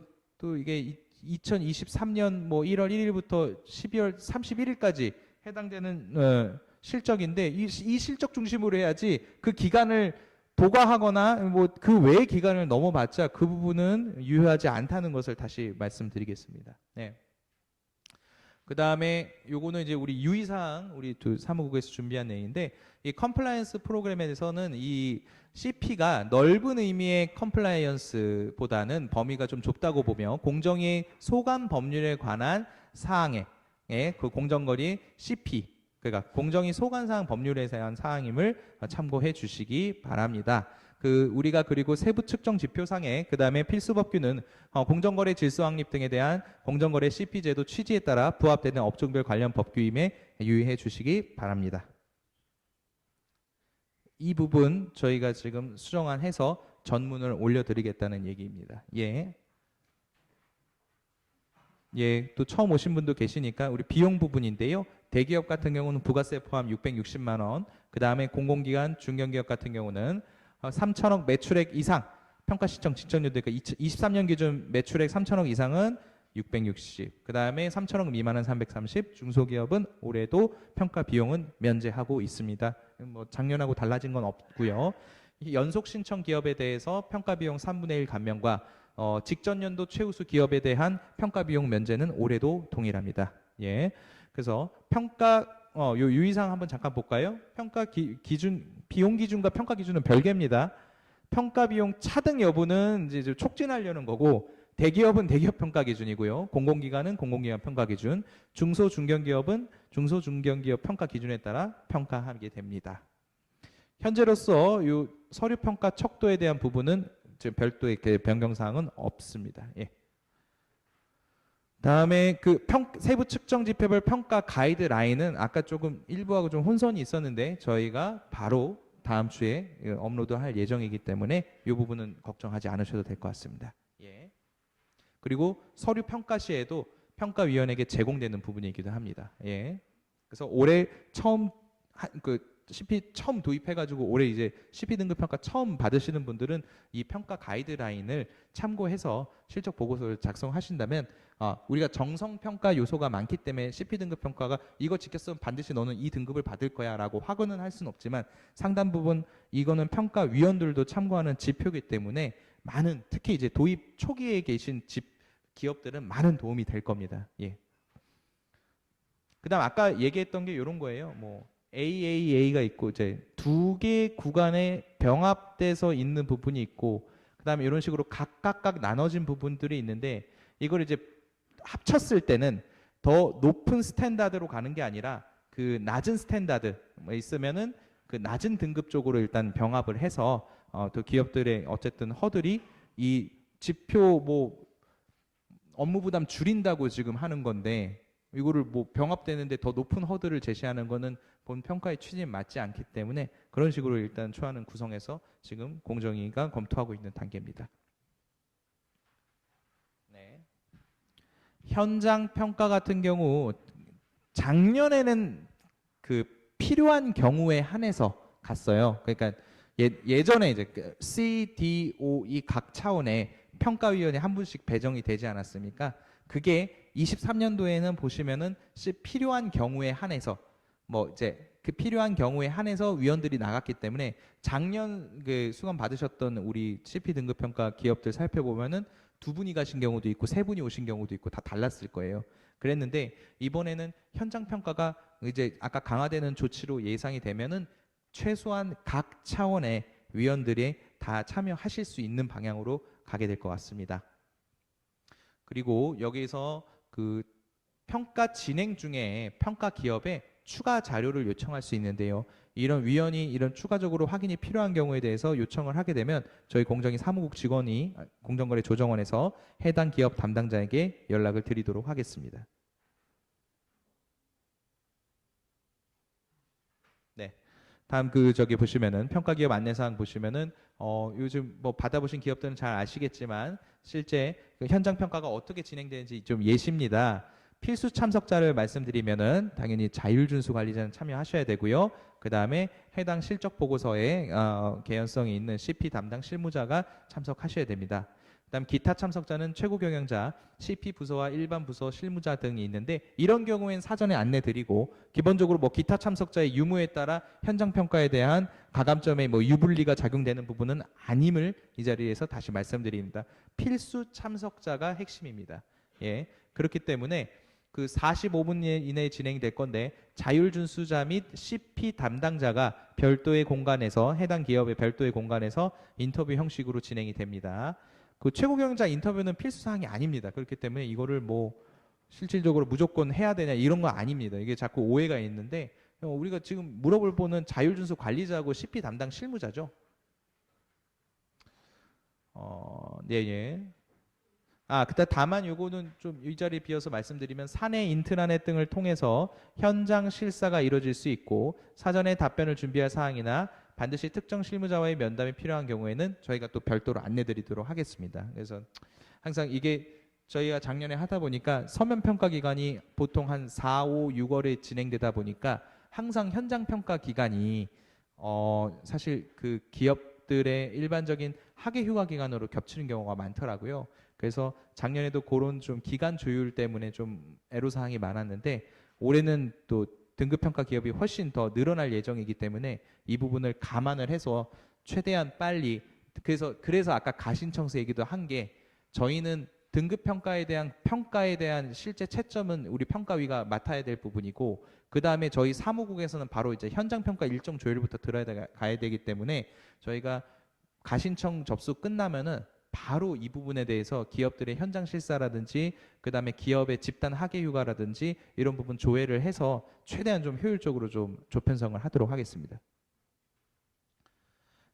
이게 2023년 뭐 1월 1일부터 12월 31일까지 해당되는 실적인데 이 실적 중심으로 해야지 그 기간을 도과하거나 뭐 그 외의 기간을 넘어봤자 그 부분은 유효하지 않다는 것을 다시 말씀드리겠습니다. 네. 그 다음에 요거는 이제 우리 유의사항, 우리 사무국에서 준비한 내용인데, 이 컴플라이언스 프로그램에 대해서는 이 CP가 넓은 의미의 컴플라이언스보다는 범위가 좀 좁다고 보며 공정위 소관 법률에 관한 사항에 그 공정거리 CP, 그러니까 공정위 소관사항 법률에 대한 사항임을 참고해 주시기 바랍니다. 우리가 그리고 세부 측정 지표상에 그 다음에 필수 법규는 공정거래 질서 확립 등에 대한 공정거래 CP 제도 취지에 따라 부합되는 업종별 관련 법규임에 유의해 주시기 바랍니다. 이 부분 저희가 지금 수정안해서 전문을 올려드리겠다는 얘기입니다. 예. 예, 또 처음 오신 분도 계시니까 우리 비용 부분인데요. 대기업 같은 경우는 부가세 포함 660만 원, 그 다음에 공공기관, 중견기업 같은 경우는 3천억 매출액 이상, 평가 시청 직전년도, 그러니까 23년 기준 매출액 3천억 이상은 660, 그 다음에 3천억 미만은 330, 중소기업은 올해도 평가 비용은 면제하고 있습니다. 뭐 작년하고 달라진 건 없고요. 연속 신청 기업에 대해서 평가 비용 3분의 1 감면과 직전년도 최우수 기업에 대한 평가 비용 면제는 올해도 동일합니다. 예. 그래서 평가 요 유의사항 한번 잠깐 볼까요? 평가 기준, 비용 기준과 평가 기준은 별개입니다. 평가 비용 차등 여부는 이제 촉진하려는 거고, 대기업은 대기업 평가 기준이고요. 공공기관은 공공기관 평가 기준, 중소중견기업은 중소중견기업 평가 기준에 따라 평가하게 됩니다. 현재로서 요 서류 평가 척도에 대한 부분은 지금 별도의 변경 사항은 없습니다. 예. 다음에 세부 측정 지표별 평가 가이드라인은 아까 조금 일부하고 좀 혼선이 있었는데 저희가 바로 다음 주에 업로드할 예정이기 때문에 이 부분은 걱정하지 않으셔도 될 것 같습니다. 예. 그리고 서류 평가 시에도 평가위원에게 제공되는 부분이기도 합니다. 예. 그래서 올해 처음 CP 처음 도입해가지고 올해 이제 CP 등급 평가 처음 받으시는 분들은 이 평가 가이드라인을 참고해서 실적 보고서를 작성하신다면 우리가 정성 평가 요소가 많기 때문에 CP 등급 평가가 이거 지켰으면 반드시 너는 이 등급을 받을 거야라고 확언은 할 수는 없지만 상당 부분 이거는 평가위원들도 참고하는 지표이기 때문에 많은, 특히 이제 도입 초기에 계신 기업들은 많은 도움이 될 겁니다. 예. 그다음 아까 얘기했던 게 이런 거예요. 뭐 AAA가 있고 이제 두 개 구간에 병합돼서 있는 부분이 있고, 그다음에 이런 식으로 각각 나눠진 부분들이 있는데 이걸 이제 합쳤을 때는 더 높은 스탠다드로 가는 게 아니라 그 낮은 스탠다드 뭐 있으면은 그 낮은 등급 쪽으로 일단 병합을 해서 또 기업들의 어쨌든 허들이 이 지표 뭐 업무 부담 줄인다고 지금 하는 건데 이거를 뭐 병합되는데 더 높은 허들을 제시하는 거는 본 평가의 취지에 맞지 않기 때문에 그런 식으로 일단 초안은 구성해서 지금 공정위가 검토하고 있는 단계입니다. 네. 현장 평가 같은 경우 작년에는 그 필요한 경우에 한해서 갔어요. 그러니까 예전에 이제 CDOE 각 차원의 평가위원회 한 분씩 배정이 되지 않았습니까? 그게 23년도에는 보시면은 필요한 경우에 한해서 뭐 이제 그 필요한 경우에 한해서 위원들이 나갔기 때문에 작년 그 수감 받으셨던 우리 CP 등급 평가 기업들 살펴보면은 2분이 가신 경우도 있고 3분이 오신 경우도 있고 다 달랐을 거예요. 그랬는데 이번에는 현장 평가가 이제 아까 강화되는 조치로 예상이 되면은 최소한 각 차원의 위원들이 다 참여하실 수 있는 방향으로 가게 될 것 같습니다. 그리고 여기서 그 평가 진행 중에 평가 기업에 추가 자료를 요청할 수 있는데요. 이런 위원이 이런 추가적으로 확인이 필요한 경우에 대해서 요청을 하게 되면 저희 공정위 사무국 직원이 공정거래 조정원에서 해당 기업 담당자에게 연락을 드리도록 하겠습니다. 네. 다음 그 저기 보시면은 평가 기업 안내사항 보시면은 요즘 뭐 받아보신 기업들은 잘 아시겠지만 실제 그 현장 평가가 어떻게 진행되는지 좀 예시입니다. 필수 참석자를 말씀드리면은 당연히 자율준수 관리자는 참여하셔야 되고요. 그 다음에 해당 실적 보고서에 개연성이 있는 CP 담당 실무자가 참석하셔야 됩니다. 그다음 기타 참석자는 최고 경영자, CP 부서와 일반 부서 실무자 등이 있는데 이런 경우에는 사전에 안내드리고 기본적으로 뭐 기타 참석자의 유무에 따라 현장 평가에 대한 가감점에 뭐 유불리가 작용되는 부분은 아님을 이 자리에서 다시 말씀드립니다. 필수 참석자가 핵심입니다. 예, 그렇기 때문에 그 45분 이내에 진행될 건데 자율준수자 및 CP 담당자가 별도의 공간에서 해당 기업의 별도의 공간에서 인터뷰 형식으로 진행이 됩니다. 그 최고 경영자 인터뷰는 필수 사항이 아닙니다. 그렇기 때문에 이거를 뭐 실질적으로 무조건 해야 되냐 이런 거 아닙니다. 이게 자꾸 오해가 있는데 우리가 지금 물어볼 분은 자율준수 관리자하고 CP 담당 실무자죠. 네, 예. 그때 다만 요거는 좀 이 자리에 비어서 말씀드리면 사내 인트라넷 등을 통해서 현장 실사가 이루어질 수 있고 사전에 답변을 준비할 사항이나 반드시 특정 실무자와의 면담이 필요한 경우에는 저희가 또 별도로 안내드리도록 하겠습니다. 그래서 항상 이게 저희가 작년에 하다 보니까 서면 평가 기간이 보통 한 4, 5, 6월에 진행되다 보니까 항상 현장 평가 기간이 사실 그 기업들의 일반적인 학예 휴가 기간으로 겹치는 경우가 많더라고요. 그래서 작년에도 그런 좀 기간 조율 때문에 좀 애로사항이 많았는데 올해는 또 등급평가 기업이 훨씬 더 늘어날 예정이기 때문에 이 부분을 감안을 해서 최대한 빨리 그래서 아까 가신청서 얘기도 한 게 저희는 등급평가에 대한 실제 채점은 우리 평가위가 맡아야 될 부분이고 그 다음에 저희 사무국에서는 바로 이제 현장평가 일정 조율부터 가야 되기 때문에 저희가 가신청 접수 끝나면은 바로 이 부분에 대해서 기업들의 현장 실사라든지 그 다음에 기업의 집단 학예 휴가라든지 이런 부분 조회를 해서 최대한 좀 효율적으로 좀 조편성을 하도록 하겠습니다.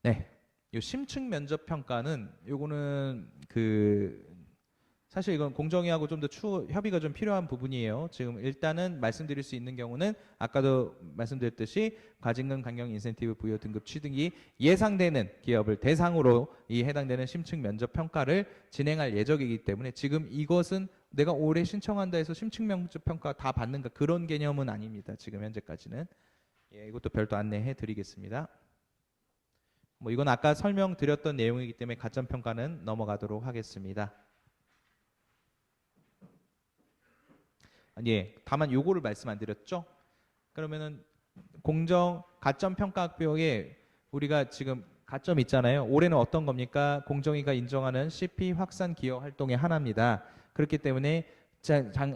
네, 요 심층 면접 평가는 요거는 사실 이건 공정위하고 좀 더 추후 협의가 좀 필요한 부분이에요. 지금 일단은 말씀드릴 수 있는 경우는 아까도 말씀드렸듯이 과징금 강경 인센티브 부여 등급 취득이 예상되는 기업을 대상으로 이 해당되는 심층 면접 평가를 진행할 예정이기 때문에 지금 이것은 내가 올해 신청한다 해서 심층 면접 평가 다 받는가 그런 개념은 아닙니다. 지금 현재까지는. 예, 이것도 별도 안내해 드리겠습니다. 뭐 이건 아까 설명드렸던 내용이기 때문에 가점 평가는 넘어가도록 하겠습니다. 예, 다만 요거를 말씀 안 드렸죠? 그러면은 공정 가점 평가학표에 우리가 지금 가점 있잖아요. 올해는 어떤 겁니까? 공정위가 인정하는 CP 확산 기여 활동의 하나입니다. 그렇기 때문에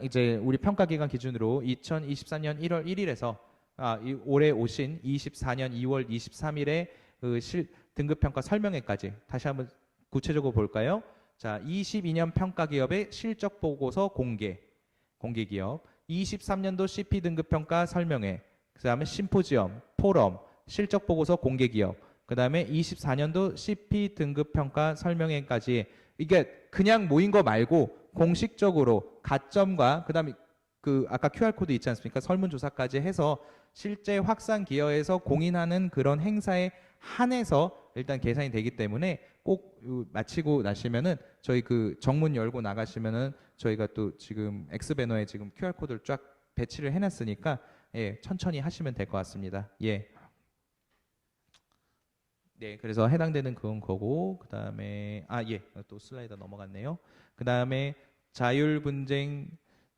이제 우리 평가 기간 기준으로 2024년 1월 1일에서 올해 오신 24년 2월 23일에 등급 평가 설명회까지 다시 한번 구체적으로 볼까요? 자, 22년 평가 기업의 실적 보고서 공개 기업. 23년도 CP 등급 평가 설명회. 그다음에 심포지엄, 포럼, 실적 보고서 공개 기업. 그다음에 24년도 CP 등급 평가 설명회까지 이게 그냥 모인 거 말고 공식적으로 가점과 그다음에 그 아까 QR 코드 있지 않습니까? 설문조사까지 해서 실제 확산 기여에서 공인하는 그런 행사에 한해서 일단 계산이 되기 때문에 꼭 마치고 나시면은 저희 그 정문 열고 나가시면은 저희가 또 지금 X 배너에 지금 QR 코드를 쫙 배치를 해놨으니까 예, 천천히 하시면 될 것 같습니다. 예. 네, 그래서 해당되는 그건 거고 그다음에 예, 또 슬라이더 넘어갔네요. 그다음에 자율분쟁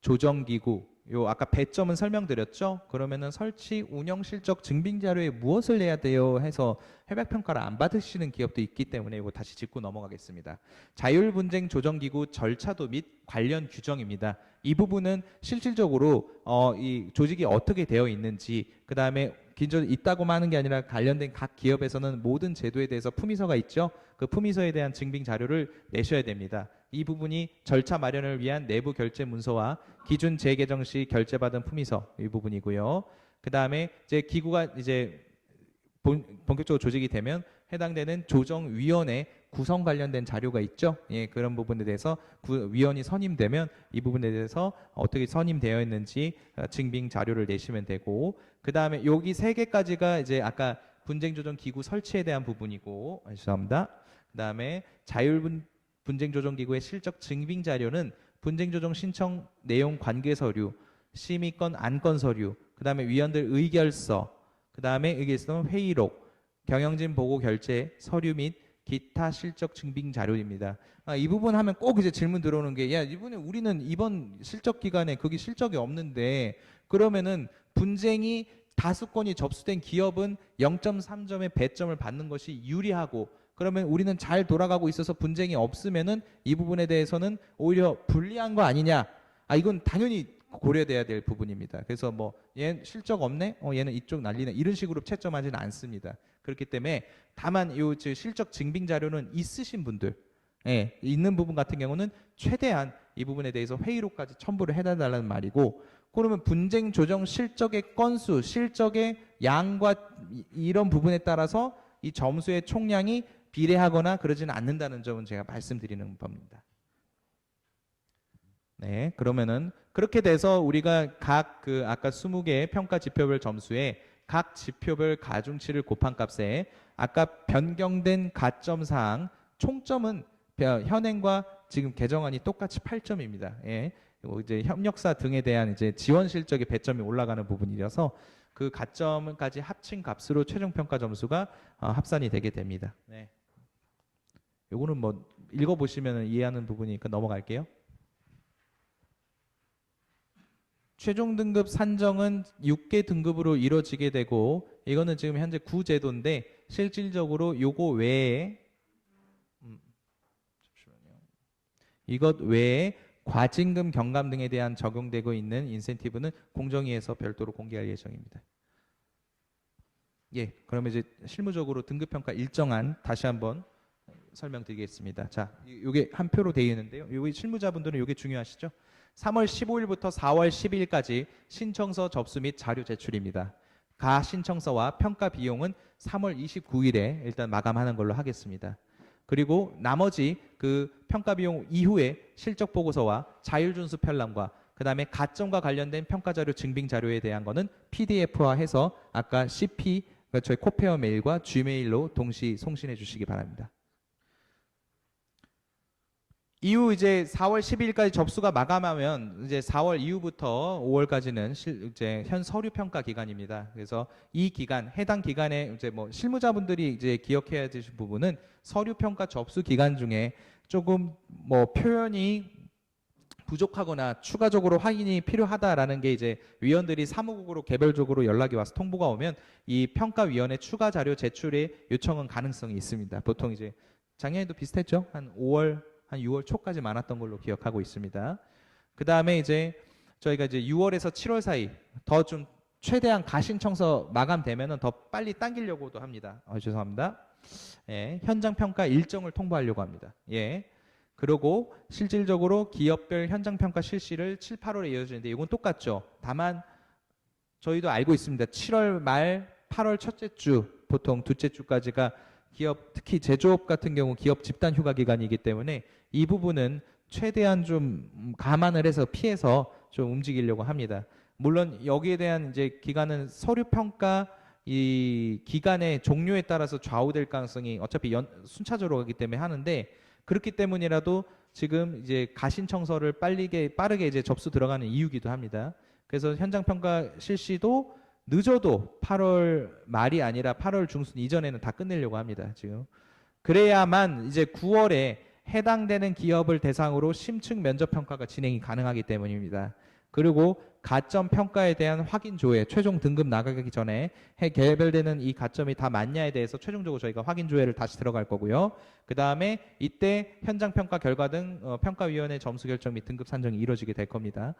조정기구 요 아까 배점은 설명드렸죠. 그러면은 설치 운영 실적 증빙 자료에 무엇을 내야 돼요 해서 협약 평가를 안 받으시는 기업도 있기 때문에 이거 다시 짚고 넘어가겠습니다. 자율분쟁 조정기구 절차도 및 관련 규정입니다. 이 부분은 실질적으로 이 조직이 어떻게 되어 있는지 그다음에 기존 있다고만 하는 게 아니라 관련된 각 기업에서는 모든 제도에 대해서 품위서가 있죠. 그 품위서에 대한 증빙 자료를 내셔야 됩니다. 이 부분이 절차 마련을 위한 내부 결제 문서와 기준 재개정 시 결제받은 품위서 이 부분이고요. 그 다음에 이제 기구가 이제 본격적으로 조직이 되면 해당되는 조정위원회 구성 관련된 자료가 있죠. 예, 그런 부분에 대해서 위원이 선임되면 이 부분에 대해서 어떻게 선임되어 있는지 증빙 자료를 내시면 되고 그 다음에 여기 세 개까지가 이제 아까 분쟁 조정 기구 설치에 대한 부분이고 죄송합니다. 그 다음에 분쟁 조정 기구의 실적 증빙 자료는 분쟁 조정 신청 내용 관계 서류, 심의권 안건 서류, 그 다음에 위원들 의결서, 그 다음에 의결서 회의록, 경영진 보고 결제 서류 및 기타 실적 증빙 자료입니다. 이 부분 하면 꼭 이제 질문 들어오는 게, 야, 이번에 우리는 이번 실적 기간에 거기 실적이 없는데, 그러면은 분쟁이 다수건이 접수된 기업은 0.3점의 배점을 받는 것이 유리하고, 그러면 우리는 잘 돌아가고 있어서 분쟁이 없으면은 이 부분에 대해서는 오히려 불리한 거 아니냐? 이건 당연히 고려돼야 될 부분입니다. 그래서 뭐 얘 실적 없네, 얘는 이쪽 난리네 이런 식으로 채점하지는 않습니다. 그렇기 때문에 다만 요 실적 증빙 자료는 있으신 분들, 예, 있는 부분 같은 경우는 최대한 이 부분에 대해서 회의록까지 첨부를 해달라는 말이고, 그러면 분쟁 조정 실적의 건수, 실적의 양과 이런 부분에 따라서 이 점수의 총량이 비례하거나 그러지는 않는다는 점은 제가 말씀드리는 겁니다. 네, 그러면은 그렇게 돼서 우리가 각 그 아까 20개의 평가 지표별 점수에 각 지표별 가중치를 곱한 값에 아까 변경된 가점 사항 총점은 현행과 지금 개정안이 똑같이 8점입니다. 예. 이제 협력사 등에 대한 이제 지원 실적의 배점이 올라가는 부분이라서 그 가점까지 합친 값으로 최종 평가 점수가 합산이 되게 됩니다. 네. 요거는 뭐 읽어 보시면 이해하는 부분이니까 넘어갈게요. 최종 등급 산정은 6개 등급으로 이루어지게 되고, 이거는 지금 현재 구제도인데 실질적으로 요거 외에 잠시만요. 이것 외에 과징금 경감 등에 대한 적용되고 있는 인센티브는 공정위에서 별도로 공개할 예정입니다. 예, 그러면 이제 실무적으로 등급 평가 일정안 다시 한번 설명드리겠습니다. 자, 이게 한 표로 되어 있는데요. 여기 실무자분들은 이게 중요하시죠? 3월 15일부터 4월 12일까지 신청서 접수 및 자료 제출입니다. 가 신청서와 평가 비용은 3월 29일에 일단 마감하는 걸로 하겠습니다. 그리고 나머지 그 평가 비용 이후에 실적 보고서와 자율준수 편람과 그 다음에 가점과 관련된 평가 자료 증빙 자료에 대한 거는 PDF화해서 아까 CP 저희 코페어 메일과 G메일로 동시 송신해 주시기 바랍니다. 이후 이제 4월 12일까지 접수가 마감하면 이제 4월 이후부터 5월까지는 이제 현 서류 평가 기간입니다. 그래서 이 기간 해당 기간에 이제 뭐 실무자분들이 이제 기억해야 되실 부분은 서류 평가 접수 기간 중에 조금 뭐 표현이 부족하거나 추가적으로 확인이 필요하다라는 게 이제 위원들이 사무국으로 개별적으로 연락이 와서 통보가 오면 이 평가위원회 추가 자료 제출의 요청은 가능성이 있습니다. 보통 이제 작년에도 비슷했죠. 한 6월 초까지 많았던 걸로 기억하고 있습니다. 그 다음에 이제 저희가 이제 6월에서 7월 사이 더 좀 최대한 가신청서 마감되면은 더 빨리 당기려고도 합니다. 죄송합니다. 예, 현장 평가 일정을 통보하려고 합니다. 예. 그리고 실질적으로 기업별 현장 평가 실시를 7, 8월에 이어지는데 이건 똑같죠. 다만 저희도 알고 있습니다. 7월 말 8월 첫째 주 보통 둘째 주까지가 기업 특히 제조업 같은 경우 기업 집단 휴가 기간이기 때문에 이 부분은 최대한 좀 감안을 해서 피해서 좀 움직이려고 합니다. 물론 여기에 대한 이제 기간은 서류 평가 이 기간의 종료에 따라서 좌우될 가능성이 어차피 순차적으로 가기 때문에 하는데 그렇기 때문이라도 지금 이제 가신청서를 빠르게 이제 접수 들어가는 이유기도 합니다. 그래서 현장 평가 실시도 늦어도 8월 말이 아니라 8월 중순 이전에는 다 끝내려고 합니다. 지금 그래야만 이제 9월에 해당되는 기업을 대상으로 심층 면접 평가가 진행이 가능하기 때문입니다. 그리고 가점 평가에 대한 확인 조회, 최종 등급 나가기 전에 개별되는 이 가점이 다 맞냐에 대해서 최종적으로 저희가 확인 조회를 다시 들어갈 거고요. 그 다음에 이때 현장 평가 결과 등 평가위원회 점수 결정 및 등급 산정이 이루어지게 될 겁니다.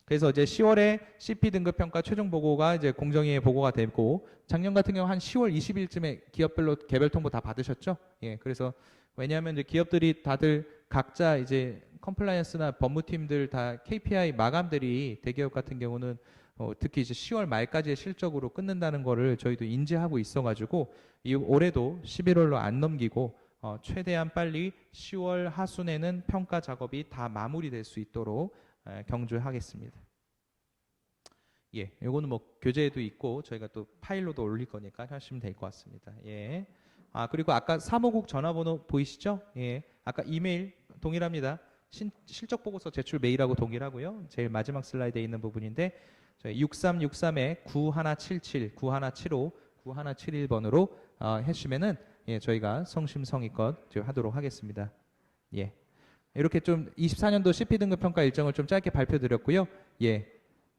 그래서 이제 10월에 CP 등급 평가 최종 보고가 이제 공정위에 보고가 되고 작년 같은 경우 한 10월 20일쯤에 기업별로 개별 통보 다 받으셨죠? 예, 그래서 왜냐하면 이제 기업들이 다들 각자 이제 컴플라이언스나 법무팀들 다 KPI 마감들이 대기업 같은 경우는 특히 이제 10월 말까지의 실적으로 끊는다는 거를 저희도 인지하고 있어가지고 이 올해도 11월로 안 넘기고 최대한 빨리 10월 하순에는 평가 작업이 다 마무리될 수 있도록 경주하겠습니다. 예, 요거는 뭐 교재에도 있고 저희가 또 파일로도 올릴 거니까 하시면 될 것 같습니다. 예. 아 그리고 아까 사무국 전화번호 보이시죠? 예. 아까 이메일 동일합니다. 실적 보고서 제출 메일하고 동일하고요. 제일 마지막 슬라이드에 있는 부분인데 저희 6363-9177, 9175, 9171번으로 해주시면은 예, 저희가 성심성의껏 하도록 하겠습니다. 예. 이렇게 좀 24년도 CP 등급 평가 일정을 좀 짧게 발표드렸고요. 예.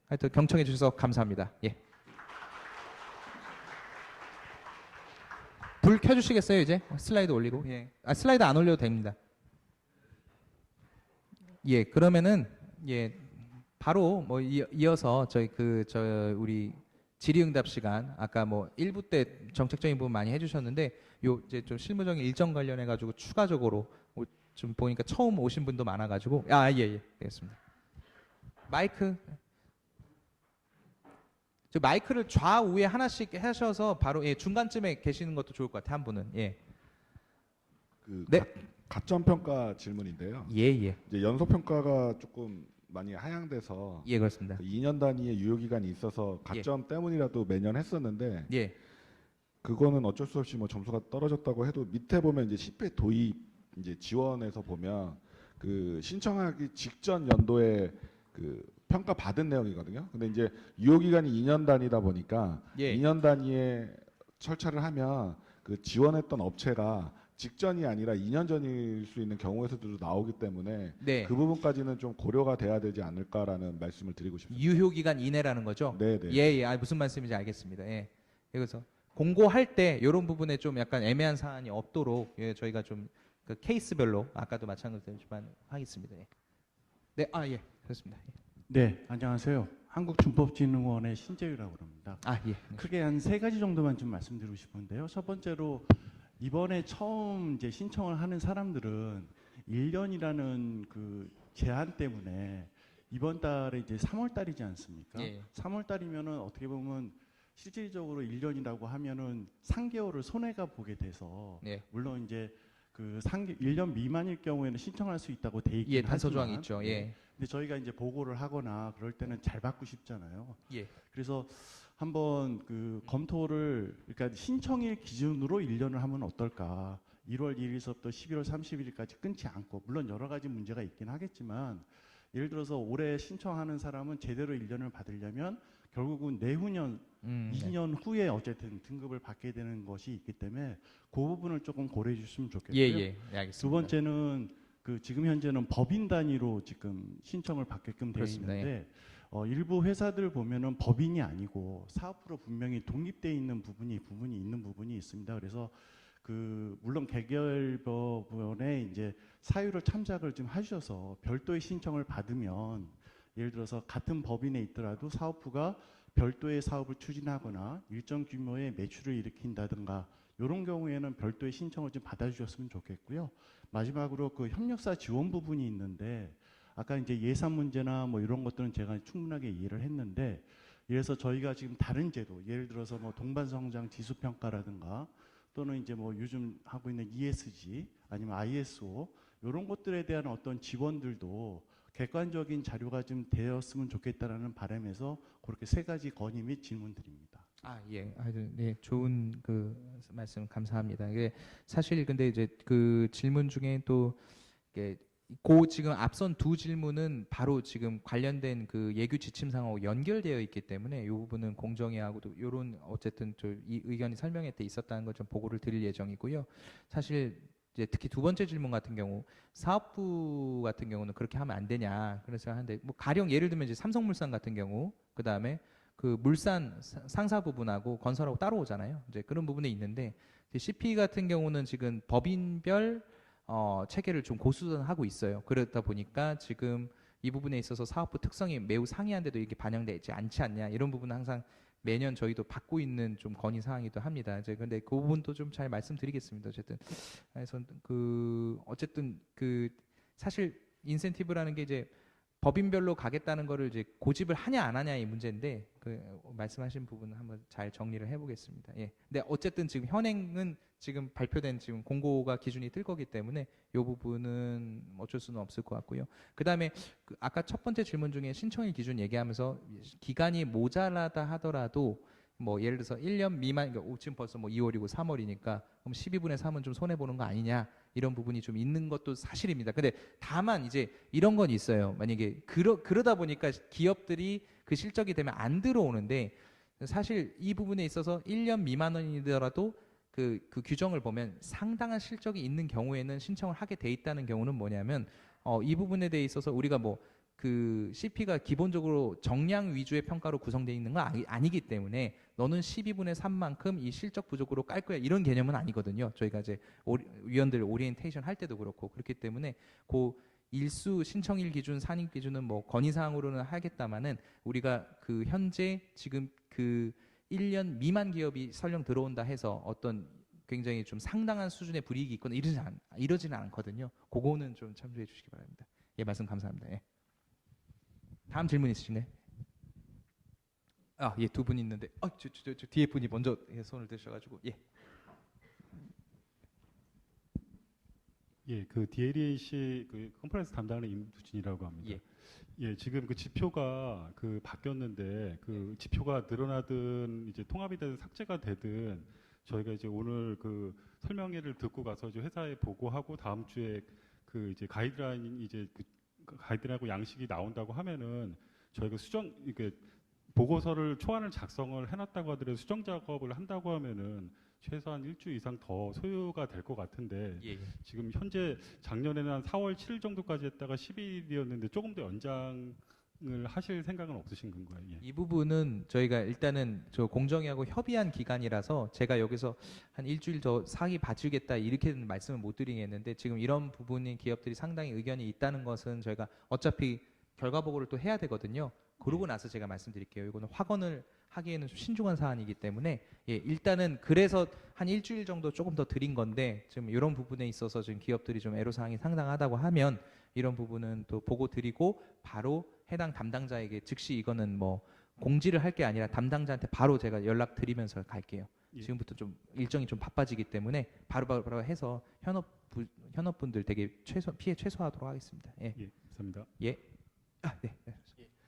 하여튼 경청해 주셔서 감사합니다. 예. 불 켜주시겠어요 이제? 슬라이드 올리고. 예. 아 슬라이드 안 올려도 됩니다. 예. 그러면은 예 바로 뭐 이어서 우리 질의응답 시간 아까 뭐 1부 때 정책적인 부분 많이 해주셨는데 요 이제 좀 실무적인 일정 관련해 가지고 추가적으로 좀 보니까 처음 오신 분도 많아가지고 예 알겠습니다. 마이크 저 마이크를 좌우에 하나씩 하셔서 바로 예, 중간쯤에 계시는 것도 좋을 것 같아요. 한 분은 예. 네. 가점 평가 질문인데요. 예. 이제 연속 평가가 조금 많이 하향돼서 예, 그렇습니다. 2년 단위의 유효 기간이 있어서 가점 때문이라도 매년 했었는데 예. 그거는 어쩔 수 없이 뭐 점수가 떨어졌다고 해도 밑에 보면 이제 10회 도입 이제 지원에서 보면 그 신청하기 직전 연도에 그 평가 받은 내용이거든요. 근데 이제 유효 기간이 2년 단위다 보니까 예. 2년 단위에 철차를 하면 그 지원했던 업체가 직전이 아니라 2년 전일 수 있는 경우에서도 나오기 때문에 네. 그 부분까지는 좀 고려가 돼야 되지 않을까라는 말씀을 드리고 싶습니다. 유효 기간 이내라는 거죠? 네. 예. 아, 무슨 말씀인지 알겠습니다. 예. 그래서 공고할 때 이런 부분에 좀 약간 애매한 사안이 없도록 예, 저희가 좀 그 케이스별로 아까도 마찬가지지만 하겠습니다. 예. 네, 예, 그렇습니다. 예. 네, 안녕하세요. 한국준법진흥원의 신재유라고 합니다. 예. 크게 한 3가지 정도만 좀 말씀드리고 싶은데요. 첫 번째로 이번에 처음 이제 신청을 하는 사람들은 1년이라는 그 제한 때문에 이번 달에 이제 3월 달이지 않습니까? 예. 3월 달이면은 어떻게 보면 실질적으로 1년이라고 하면은 3개월을 손해가 보게 돼서 예. 물론 이제 그 1년 미만일 경우에는 신청할 수 있다고 돼 있긴 예, 단서 조항이 하지만, 있죠. 네. 예. 근데 저희가 이제 보고를 하거나 그럴 때는 잘 받고 싶잖아요. 예. 그래서 한번 그 검토를 그러니까 신청일 기준으로 1년을 하면 어떨까? 1월 1일서부터 11월 30일까지 끊지 않고 물론 여러 가지 문제가 있긴 하겠지만 예를 들어서 올해 신청하는 사람은 제대로 1년을 받으려면 결국은 내후년 2년 후에 어쨌든 등급을 받게 되는 것이 있기 때문에 그 부분을 조금 고려해 주시면 좋겠고요. 예, 알겠습니다. 두 번째는 그 지금 현재는 법인 단위로 지금 신청을 받게끔 되어 그렇습니다. 있는데 일부 회사들 보면은 법인이 아니고 사업부로 분명히 독립되어 있는 부분이 있는 부분이 있습니다. 그래서 그 물론 개별법원에 이제 사유를 참작을 좀 하셔서 별도의 신청을 받으면 예를 들어서 같은 법인에 있더라도 사업부가 별도의 사업을 추진하거나 일정 규모의 매출을 일으킨다든가 이런 경우에는 별도의 신청을 좀 받아주셨으면 좋겠고요. 마지막으로 그 협력사 지원 부분이 있는데 아까 이제 예산 문제나 뭐 이런 것들은 제가 충분하게 이해를 했는데 그래서 저희가 지금 다른 제도 예를 들어서 뭐 동반성장 지수평가라든가 또는 이제 뭐 요즘 하고 있는 ESG 아니면 ISO 이런 것들에 대한 어떤 지원들도 객관적인 자료가 좀 되었으면 좋겠다라는 바람에서 그렇게 세 가지 건의 및 질문드립니다. 예. 아주 네, 좋은 그 말씀 감사합니다. 이게 사실 근데 이제 그 질문 중에 또 이게 지금 앞선 두 질문은 바로 지금 관련된 그 예규 지침상하고 연결되어 있기 때문에 이 부분은 공정위하고도 이런 어쨌든 이 의견이 설명회 때 있었다는 걸 좀 보고를 드릴 예정이고요. 사실 이제 특히 두 번째 질문 같은 경우 사업부 같은 경우는 그렇게 하면 안 되냐 그래서 하는데 뭐 가령 예를 들면 이제 삼성물산 같은 경우 그 다음에 그 물산 상사 부분하고 건설하고 따로 오잖아요. 이제 그런 부분이 있는데 CP 같은 경우는 지금 법인별 체계를 좀 고수하고 있어요. 그러다 보니까 지금 이 부분에 있어서 사업부 특성이 매우 상이한데도 이게 반영되지 않지 않냐 이런 부분은 항상 매년 저희도 받고 있는 좀 건의 사항이기도 합니다. 이제 근데 그 부분도 좀 잘 말씀드리겠습니다. 어쨌든 그래서 그 어쨌든 그 사실 인센티브라는 게 이제 법인별로 가겠다는 거를 이제 고집을 하냐 안 하냐의 문제인데 그 말씀하신 부분은 한번 잘 정리를 해보겠습니다. 예. 근데 어쨌든 지금 현행은 지금 발표된 지금 공고가 기준이 뜰 거기 때문에 이 부분은 어쩔 수는 없을 것 같고요. 그다음에 그 아까 첫 번째 질문 중에 신청일 기준 얘기하면서 기간이 모자라다 하더라도 뭐 예를 들어서 1년 미만 그러니까 지금 벌써 뭐 2월이고 3월이니까 그럼 12분의 3은 좀 손해 보는 거 아니냐 이런 부분이 좀 있는 것도 사실입니다. 근데 다만 이제 이런 건 있어요. 만약에 그러다 보니까 기업들이 그 실적이 되면 안 들어오는데 사실 이 부분에 있어서 1년 미만이더라도 그 규정을 보면 상당한 실적이 있는 경우에는 신청을 하게 돼 있다는 경우는 뭐냐면 이 부분에 대해 있어서 우리가 뭐 그 CP가 기본적으로 정량 위주의 평가로 구성되어 있는 건 아니기 때문에 너는 12분의 3만큼 이 실적 부족으로 깔 거야 이런 개념은 아니거든요. 저희가 이제 위원들 오리엔테이션 할 때도 그렇고 그렇기 때문에 그 일수 신청일 기준, 산입 기준은 뭐 건의사항으로는 하겠다마는 우리가 그 현재 지금 그 1년 미만 기업이 설령 들어온다 해서 어떤 굉장히 좀 상당한 수준의 불이익이 있거나 이러지는 않거든요. 그거는 좀 참조해 주시기 바랍니다. 예, 말씀 감사합니다. 예. 다음 질문 있으신가요? 예, 두 분 있는데, 저 뒤에 분이 먼저 손을 드셔가지고, 예. 예, 그 DLEC 그 컨퍼런스 담당하는 임두진이라고 합니다. 예. 예, 지금 그 지표가 그 바뀌었는데 그 지표가 늘어나든 이제 통합이 되든 삭제가 되든 저희가 이제 오늘 그 설명회를 듣고 가서 이제 회사에 보고하고 다음 주에 그 이제 가이드라인 이제 그 가이드라인하고 양식이 나온다고 하면은 저희가 이게 보고서를 초안을 작성을 해놨다고 하더라도 수정 작업을 한다고 하면은 최소한 일주 이상 더 소요가 될 것 같은데 예. 지금 현재 작년에는 한 4월 7일 정도까지 했다가 10일이었는데 조금 더 연장을 하실 생각은 없으신 건가요? 예. 이 부분은 저희가 일단은 저 공정위하고 협의한 기간이라서 제가 여기서 한 일주일 더 상의 봐주겠다 이렇게는 말씀을 못 드리겠는데 지금 이런 부분이 기업들이 상당히 의견이 있다는 것은 저희가 어차피 결과 보고를 또 해야 되거든요. 그러고 나서 제가 말씀드릴게요. 이거는 확언을 하기에는 좀 신중한 사안이기 때문에 예, 일단은 그래서 한 일주일 정도 조금 더 드린 건데 지금 이런 부분에 있어서 지금 기업들이 좀 애로사항이 상당하다고 하면 이런 부분은 또 보고 드리고 바로 해당 담당자에게 즉시 이거는 뭐 공지를 할 게 아니라 담당자한테 바로 제가 연락 드리면서 갈게요. 예. 지금부터 좀 일정이 좀 바빠지기 때문에 바로 해서 현업분들 되게 피해 최소화하도록 하겠습니다. 예. 예, 감사합니다. 예. 네.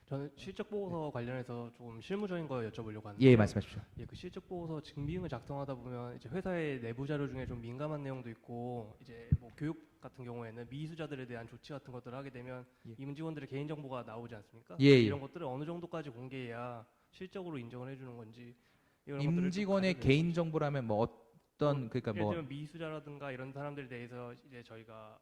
저는 실적 보고서 관련해서 조금 실무적인 거 여쭤보려고 하는데. 예, 말씀하십시오. 예, 그 실적 보고서 증빙을 작성하다 보면 이제 회사의 내부 자료 중에 좀 민감한 내용도 있고 이제 뭐 교육 같은 경우에는 미수자들에 대한 조치 같은 것들을 하게 되면 예. 임직원들의 개인 정보가 나오지 않습니까? 예, 예. 이런 것들을 어느 정도까지 공개해야 실적으로 인정을 해주는 건지. 이런 것들을 좀 임직원의 가려야 개인 되는 정보라면 뭐 어떤 그러니까 예를 뭐 들면 미수자라든가 이런 사람들에 대해서 이제 저희가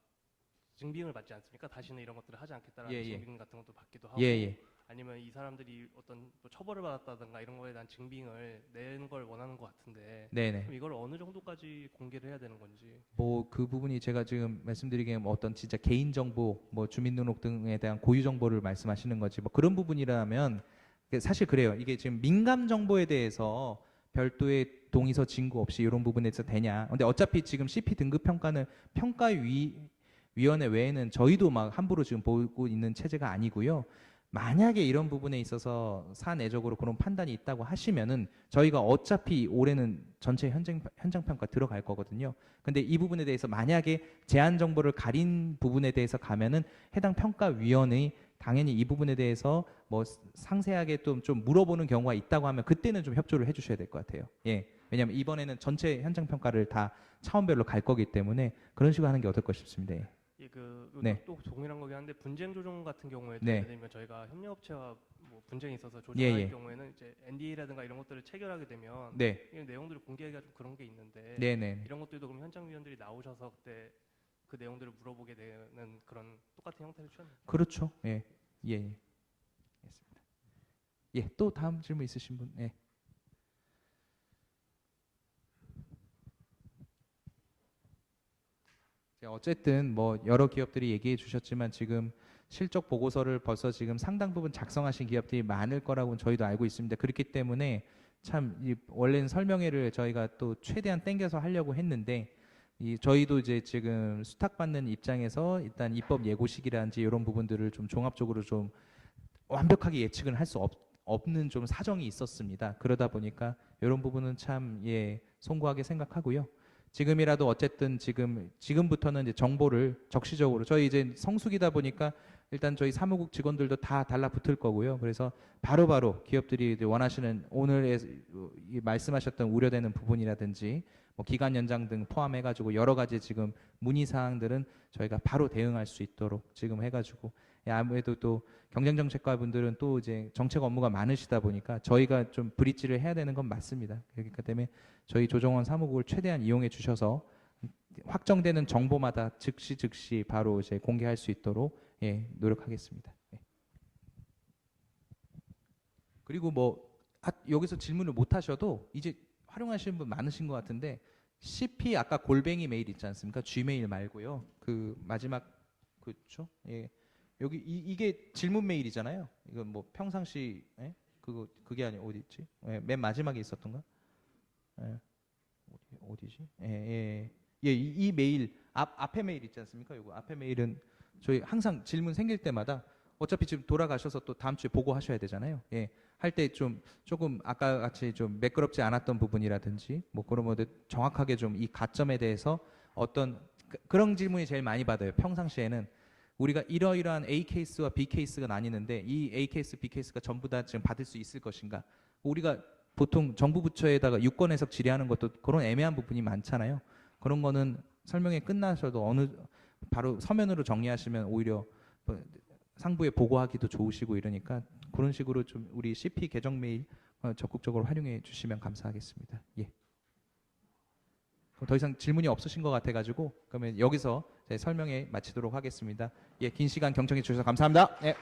증빙을 받지 않습니까? 다시는 이런 것들을 하지 않겠다라는 예, 예. 증빙 같은 것도 받기도 하고. 예, 예. 아니면 이 사람들이 어떤 또 처벌을 받았다든가 이런 거에 대한 증빙을 내는 걸 원하는 것 같은데 네네. 그럼 이걸 어느 정도까지 공개를 해야 되는 건지. 뭐 그 부분이 제가 지금 말씀드리기에 뭐 어떤 진짜 개인 정보, 뭐 주민등록 등에 대한 고유 정보를 말씀하시는 거지 뭐 그런 부분이라면 사실 그래요. 이게 지금 민감 정보에 대해서 별도의 동의서 진구 없이 이런 부분에서 되냐. 근데 어차피 지금 CP 등급 평가는 평가위원회 외에는 저희도 막 함부로 지금 보고 있는 체제가 아니고요. 만약에 이런 부분에 있어서 사내적으로 그런 판단이 있다고 하시면은 저희가 어차피 올해는 전체 현장 평가 들어갈 거거든요. 근데 이 부분에 대해서 만약에 제한 정보를 가린 부분에 대해서 가면은 해당 평가위원회 당연히 이 부분에 대해서 뭐 상세하게 좀 물어보는 경우가 있다고 하면 그때는 좀 협조를 해주셔야 될 것 같아요. 예, 왜냐하면 이번에는 전체 현장 평가를 다 차원별로 갈 거기 때문에 그런 식으로 하는 게 어떨까 싶습니다. 예. 예, 네. 또 동일한 거긴 한데 분쟁 조정 같은 경우에도 네. 예를 들면 저희가 협력업체와 뭐 분쟁이 있어서 조정할 예, 예. 경우에는 이제 NDA라든가 이런 것들을 체결하게 되면 네, 이런 내용들을 공개하기가 좀 그런 게 있는데 네, 네. 이런 것들도 그럼 현장위원들이 나오셔서 그때 그 내용들을 물어보게 되는 그런 똑같은 형태를 취합니다. 그렇죠. 예, 예, 예. 알겠습니다. 예, 또 다음 질문 있으신 분? 예. 어쨌든 뭐 여러 기업들이 얘기해 주셨지만 지금 실적 보고서를 벌써 지금 상당 부분 작성하신 기업들이 많을 거라고는 저희도 알고 있습니다. 그렇기 때문에 참 원래는 설명회를 저희가 또 최대한 땡겨서 하려고 했는데 저희도 이제 지금 수탁받는 입장에서 일단 입법 예고식이라든지 이런 부분들을 좀 종합적으로 좀 완벽하게 예측을 할 수 없는 좀 사정이 있었습니다. 그러다 보니까 이런 부분은 참 송구하게 생각하고요. 지금이라도 어쨌든 지금부터는 이제 정보를 적시적으로 저희 이제 성수기다 보니까 일단 저희 사무국 직원들도 다 달라붙을 거고요. 그래서 바로바로 기업들이 이제 원하시는 오늘 말씀하셨던 우려되는 부분이라든지 뭐 기간 연장 등 포함해가지고 여러 가지 지금 문의 사항들은 저희가 바로 대응할 수 있도록 지금 해가지고 아무래도 또 경쟁정책과 분들은 또 이제 정책 업무가 많으시다 보니까 저희가 좀 브릿지를 해야 되는 건 맞습니다. 그렇기 때문에 저희 조정원 사무국을 최대한 이용해 주셔서 확정되는 정보마다 즉시 바로 이제 공개할 수 있도록 노력하겠습니다. 그리고 뭐 여기서 질문을 못 하셔도 이제 활용하시는 분 많으신 것 같은데 CP 아까 골뱅이 메일 있지 않습니까? G메일 말고요. 그 마지막 그렇죠? 예. 여기 이게 질문 메일이잖아요. 이건 뭐 평상시 그게 아니 어디 있지? 맨 마지막에 있었던가? 어디지? 이 메일 앞에 메일 있지 않습니까? 이거 앞에 메일은 저희 항상 질문 생길 때마다 어차피 지금 돌아가셔서 또 다음 주에 보고하셔야 되잖아요. 할 때 조금 아까 같이 좀 매끄럽지 않았던 부분이라든지 뭐 그런 것들 정확하게 좀 이 가점에 대해서 어떤 그런 질문이 제일 많이 받아요. 평상시에는 우리가 이러이러한 A 케이스와 B 케이스가 나뉘는데 이 A 케이스, B 케이스가 전부 다 지금 받을 수 있을 것인가? 우리가 보통 정부 부처에다가 유권 해석 질의하는 것도 그런 애매한 부분이 많잖아요. 그런 거는 설명회 끝나셔도 바로 서면으로 정리하시면 오히려 상부에 보고하기도 좋으시고 이러니까 그런 식으로 좀 우리 CP 개정 메일 적극적으로 활용해 주시면 감사하겠습니다. 예. 더 이상 질문이 없으신 것 같아가지고 그러면 여기서 설명회 마치도록 하겠습니다. 긴 시간 경청해 주셔서 감사합니다. 예.